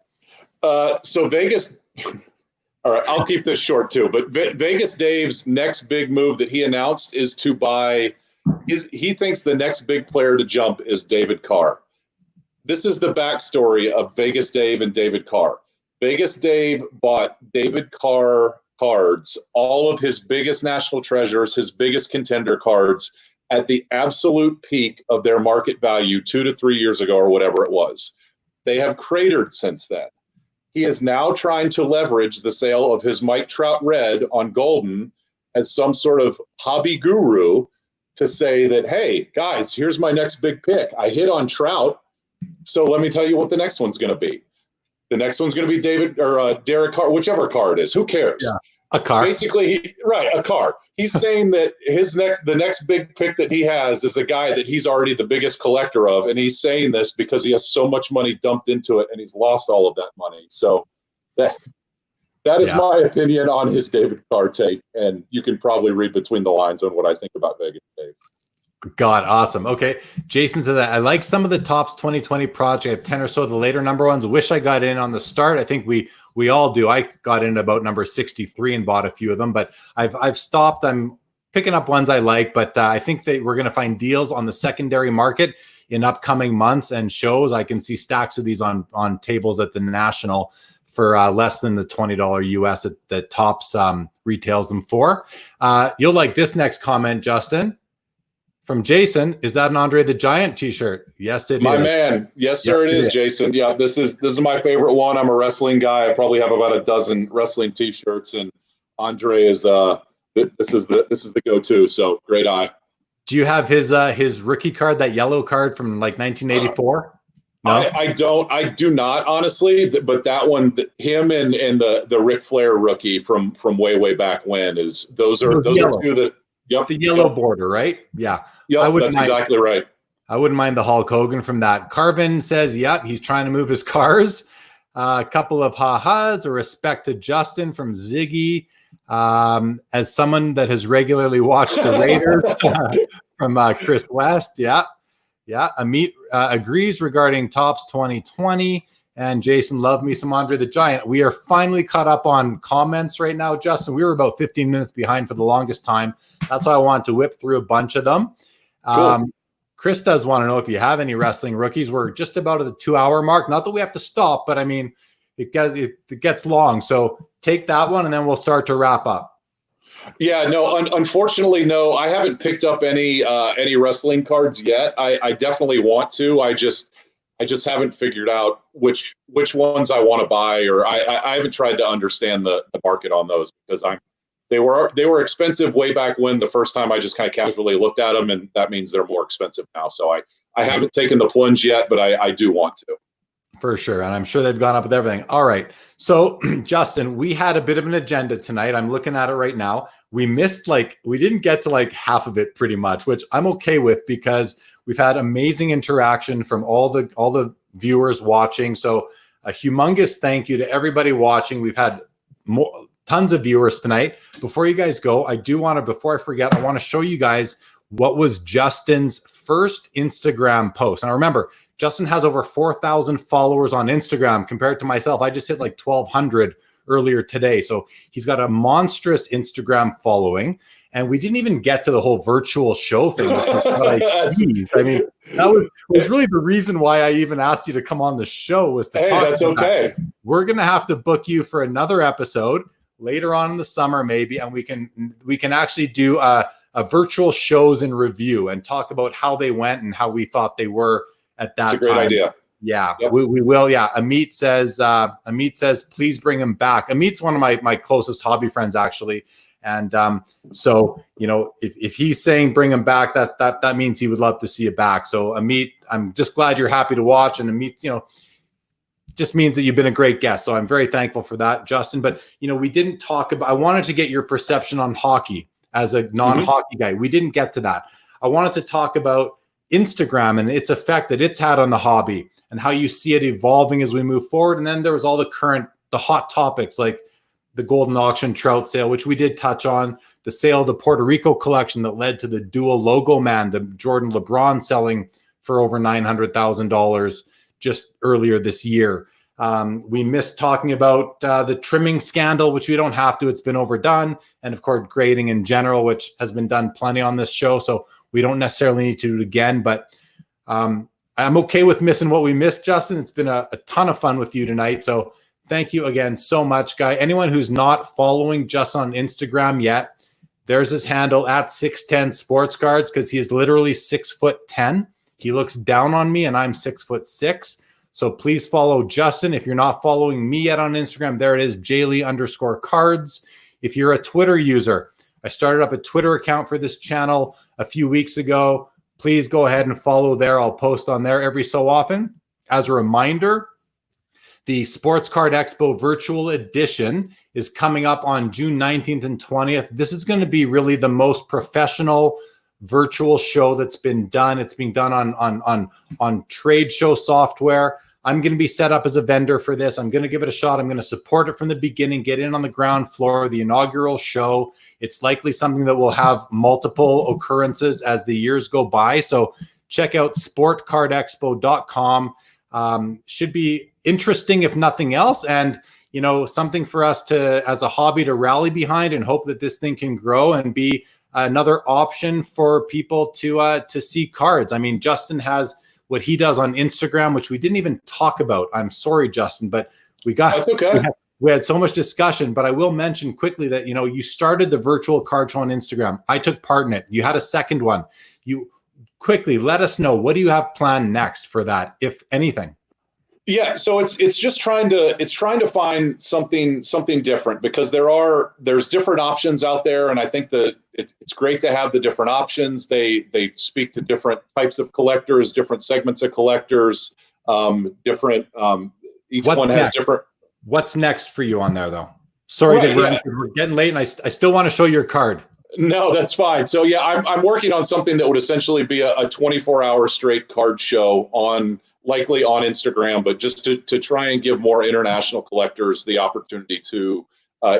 So Vegas, all right, I'll keep this short too, but Vegas Dave's next big move that he announced is to buy, he thinks the next big player to jump is David Carr. This is the backstory of Vegas Dave and David Carr. Vegas Dave bought David Carr cards, all of his biggest national treasures, his biggest contender cards at the absolute peak of their market value 2 to 3 years ago or whatever it was. They have cratered since then. He is now trying to leverage the sale of his Mike Trout Red on Golden as some sort of hobby guru to say that, hey, guys, here's my next big pick. I hit on Trout, so let me tell you what the next one's going to be. The next one's going to be David or Derek Carr, whichever car it is. Who cares? Yeah, a car. Basically, a car. He's saying that the next big pick that he has is a guy that he's already the biggest collector of, and he's saying this because he has so much money dumped into it, and he's lost all of that money. So that is my opinion on his David Carr take, and you can probably read between the lines on what I think about Vegas Dave. God, awesome. Okay. Jason said that I like some of the Topps 2020 project. I have 10 or so of the later number ones. Wish I got in on the start. I think we all do. I got in about number 63 and bought a few of them, but I've stopped. I'm picking up ones I like, but I think that we're going to find deals on the secondary market in upcoming months and shows. I can see stacks of these on tables at the National for less than the $20 US that Topps retails them for. You'll like this next comment, Justin. From Jason, is that an Andre the Giant t-shirt? Yes, it is. My man. Yes, sir, it is, Jason. Yeah, this is my favorite one. I'm a wrestling guy. I probably have about a dozen wrestling t-shirts, and Andre is this is the go-to. So great eye. Do you have his rookie card, that yellow card from like 1984? No? I do not, honestly, but that one, him and the Ric Flair rookie from way back when those are two that. Yep, the yellow border, right? Yeah. Yep, that's exactly right. I wouldn't mind the Hulk Hogan from that. Carvin says, yep, he's trying to move his cars. A couple of ha-has, a respect to Justin from Ziggy. As someone that has regularly watched the Raiders from Chris West. Yeah. Amit agrees regarding Tops 2020. And Jason, love me some Andre the Giant. We are finally caught up on comments right now, Justin. We were about 15 minutes behind for the longest time. That's why I wanted to whip through a bunch of them. Cool. Chris does want to know if you have any wrestling rookies. We're just about at the 2-hour mark. Not that we have to stop, but I mean, it gets long. So take that one, and then we'll start to wrap up. Yeah, no, unfortunately, no. I haven't picked up any wrestling cards yet. I definitely want to. I just haven't figured out which ones I want to buy, or I haven't tried to understand the market on those, because they were expensive way back when, the first time I just kind of casually looked at them, and that means they're more expensive now. So I haven't taken the plunge yet, but I do want to. For sure. And I'm sure they've gone up with everything. All right. So Justin, we had a bit of an agenda tonight. I'm looking at it right now. We didn't get to like half of it pretty much, which I'm okay with, because we've had amazing interaction from all the viewers watching. So a humongous thank you to everybody watching. We've had tons of viewers tonight. Before you guys go, before I forget, I want to show you guys what was Justin's first Instagram post. Now remember, Justin has over 4,000 followers on Instagram compared to myself. I just hit like 1,200 earlier today. So he's got a monstrous Instagram following. And we didn't even get to the whole virtual show thing. I mean, that was really the reason why I even asked you to come on the show, was to talk about that's okay. That. We're going to have to book you for another episode later on in the summer, maybe, and we can actually do a virtual shows in review and talk about how they went and how we thought they were at that time. That's a great idea. Yeah, yep. we will. Yeah. Amit says, please bring him back. Amit's one of my closest hobby friends, actually. And so, if he's saying bring him back, that means he would love to see you back. So Amit, I'm just glad you're happy to watch. And Amit, just means that you've been a great guest. So I'm very thankful for that, Justin. But, we didn't talk about, I wanted to get your perception on hockey as a non-hockey guy. We didn't get to that. I wanted to talk about Instagram and its effect that it's had on the hobby and how you see it evolving as we move forward. And then there was all the hot topics like the Golden Auction trout sale, which we did touch on, the sale of the Puerto Rico collection that led to the dual logo man, the Jordan LeBron, selling for over $900,000 just earlier this year. We missed talking about the trimming scandal, which we don't have to. It's been overdone. And of course, grading in general, which has been done plenty on this show. So we don't necessarily need to do it again. But I'm okay with missing what we missed, Justin. It's been a ton of fun with you tonight. So thank you again so much, guy. Anyone who's not following Justin on Instagram yet, there's his handle at 6'10 Sports Cards, because he is literally 6'10". He looks down on me and I'm 6'6". So please follow Justin. If you're not following me yet on Instagram, there it is, Jaylee_cards. If you're a Twitter user, I started up a Twitter account for this channel a few weeks ago. Please go ahead and follow there. I'll post on there every so often. As a reminder, the Sports Card Expo Virtual Edition is coming up on June 19th and 20th. This is going to be really the most professional virtual show that's been done. It's being done on trade show software. I'm going to be set up as a vendor for this. I'm going to give it a shot. I'm going to support it from the beginning, get in on the ground floor, the inaugural show. It's likely something that will have multiple occurrences as the years go by. So check out sportcardexpo.com. Should be interesting, if nothing else. And, something for us to, as a hobby, to rally behind and hope that this thing can grow and be another option for people to see cards. I mean, Justin has what he does on Instagram, which we didn't even talk about. I'm sorry, Justin, but we got, that's okay. we had so much discussion, but I will mention quickly that, you know, you started the virtual card show on Instagram. I took part in it. You had a second one. You quickly let us know, what do you have planned next for that, if anything? Yeah, so it's just trying to find something different, because there's different options out there, and I think that it's great to have the different options. They speak to different types of collectors, different segments of collectors, different. Each What's one has next? different. What's next for you on there, though? Sorry Right, to run. yeah. We're getting late, and I still want to show your card. No, that's fine. So yeah, I'm working on something that would essentially be a 24-hour straight card show likely on Instagram, but just to try and give more international collectors the opportunity to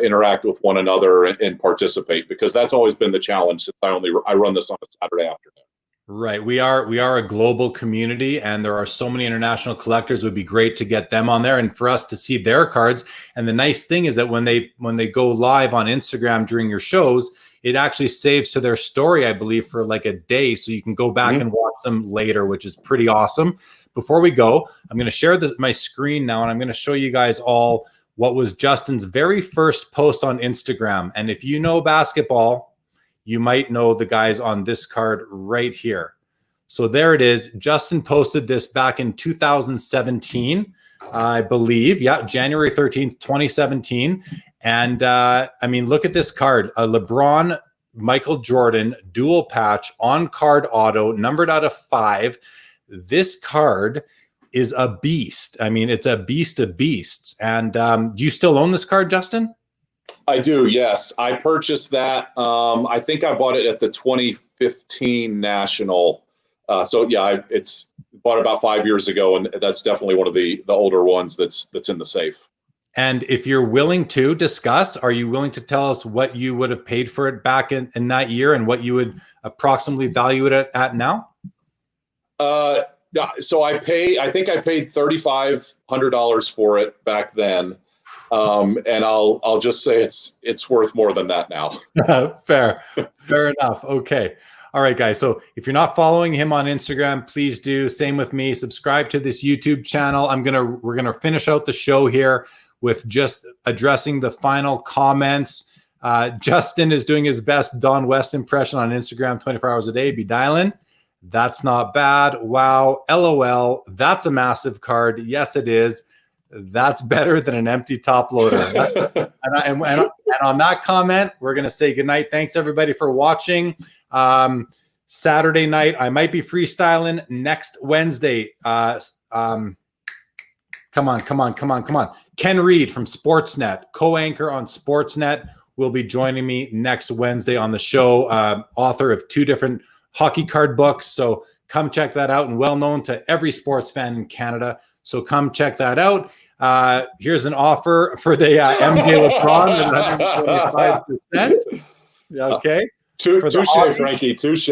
interact with one another and participate, because that's always been the challenge since I run this on a Saturday afternoon. Right. We are a global community, and there are so many international collectors. It would be great to get them on there and for us to see their cards. And the nice thing is that when they go live on Instagram during your shows, it actually saves to their story, I believe, for like a day. So you can go back and watch them later, which is pretty awesome. Before we go, I'm going to share my screen now, and I'm going to show you guys all what was Justin's very first post on Instagram. And if you know basketball, you might know the guys on this card right here. So there it is. Justin posted this back in 2017, I believe. Yeah, January 13th, 2017. And I mean, look at this card. A LeBron, Michael Jordan, dual patch, on-card auto, numbered out of 5. This card is a beast. I mean, it's a beast of beasts. And do you still own this card, Justin? I do, yes. I purchased that. I think I bought it at the 2015 National. So yeah, it's bought about 5 years ago, and that's definitely one of the older ones that's in the safe. And if you're willing to discuss, are you willing to tell us what you would have paid for it back in that year and what you would approximately value it at now? So I think I paid $3,500 for it back then. And I'll just say it's worth more than that now. Fair enough. Okay. All right, guys. So if you're not following him on Instagram, please do. Same with me. Subscribe to this YouTube channel. We're gonna finish out the show here with just addressing the final comments. Justin is doing his best Don West impression on Instagram 24 hours a day. Be dialing. That's not bad. Wow. LOL. That's a massive card. Yes, it is. That's better than an empty top loader. and on that comment, we're going to say goodnight. Thanks, everybody, for watching. Saturday night, I might be freestyling. Next Wednesday, come on. Ken Reed from Sportsnet, co-anchor on Sportsnet, will be joining me next Wednesday on the show, author of 2 different hockey card books. So come check that out, and well known to every sports fan in Canada. So come check that out. Here's an offer for the MJ LeBron at 125%. Okay. Touche, Frankie. Touche.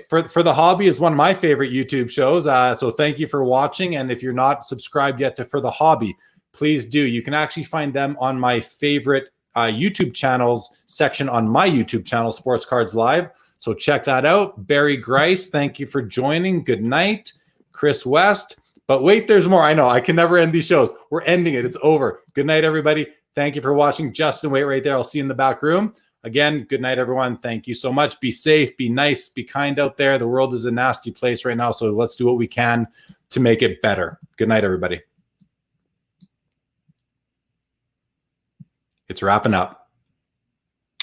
For the Hobby is one of my favorite YouTube shows. So thank you for watching. And if you're not subscribed yet to For the Hobby, please do. You can actually find them on my favorite YouTube channels section on my YouTube channel, Sports Cards Live. So check that out. Barry Grice, thank you for joining. Good night. Chris West. But wait, there's more. I know I can never end these shows. We're ending it. It's over. Good night, everybody. Thank you for watching. Justin, wait right there. I'll see you in the back room. Again, good night, everyone. Thank you so much. Be safe, be nice, be kind out there. The world is a nasty place right now, so let's do what we can to make it better. Good night, everybody. It's wrapping up.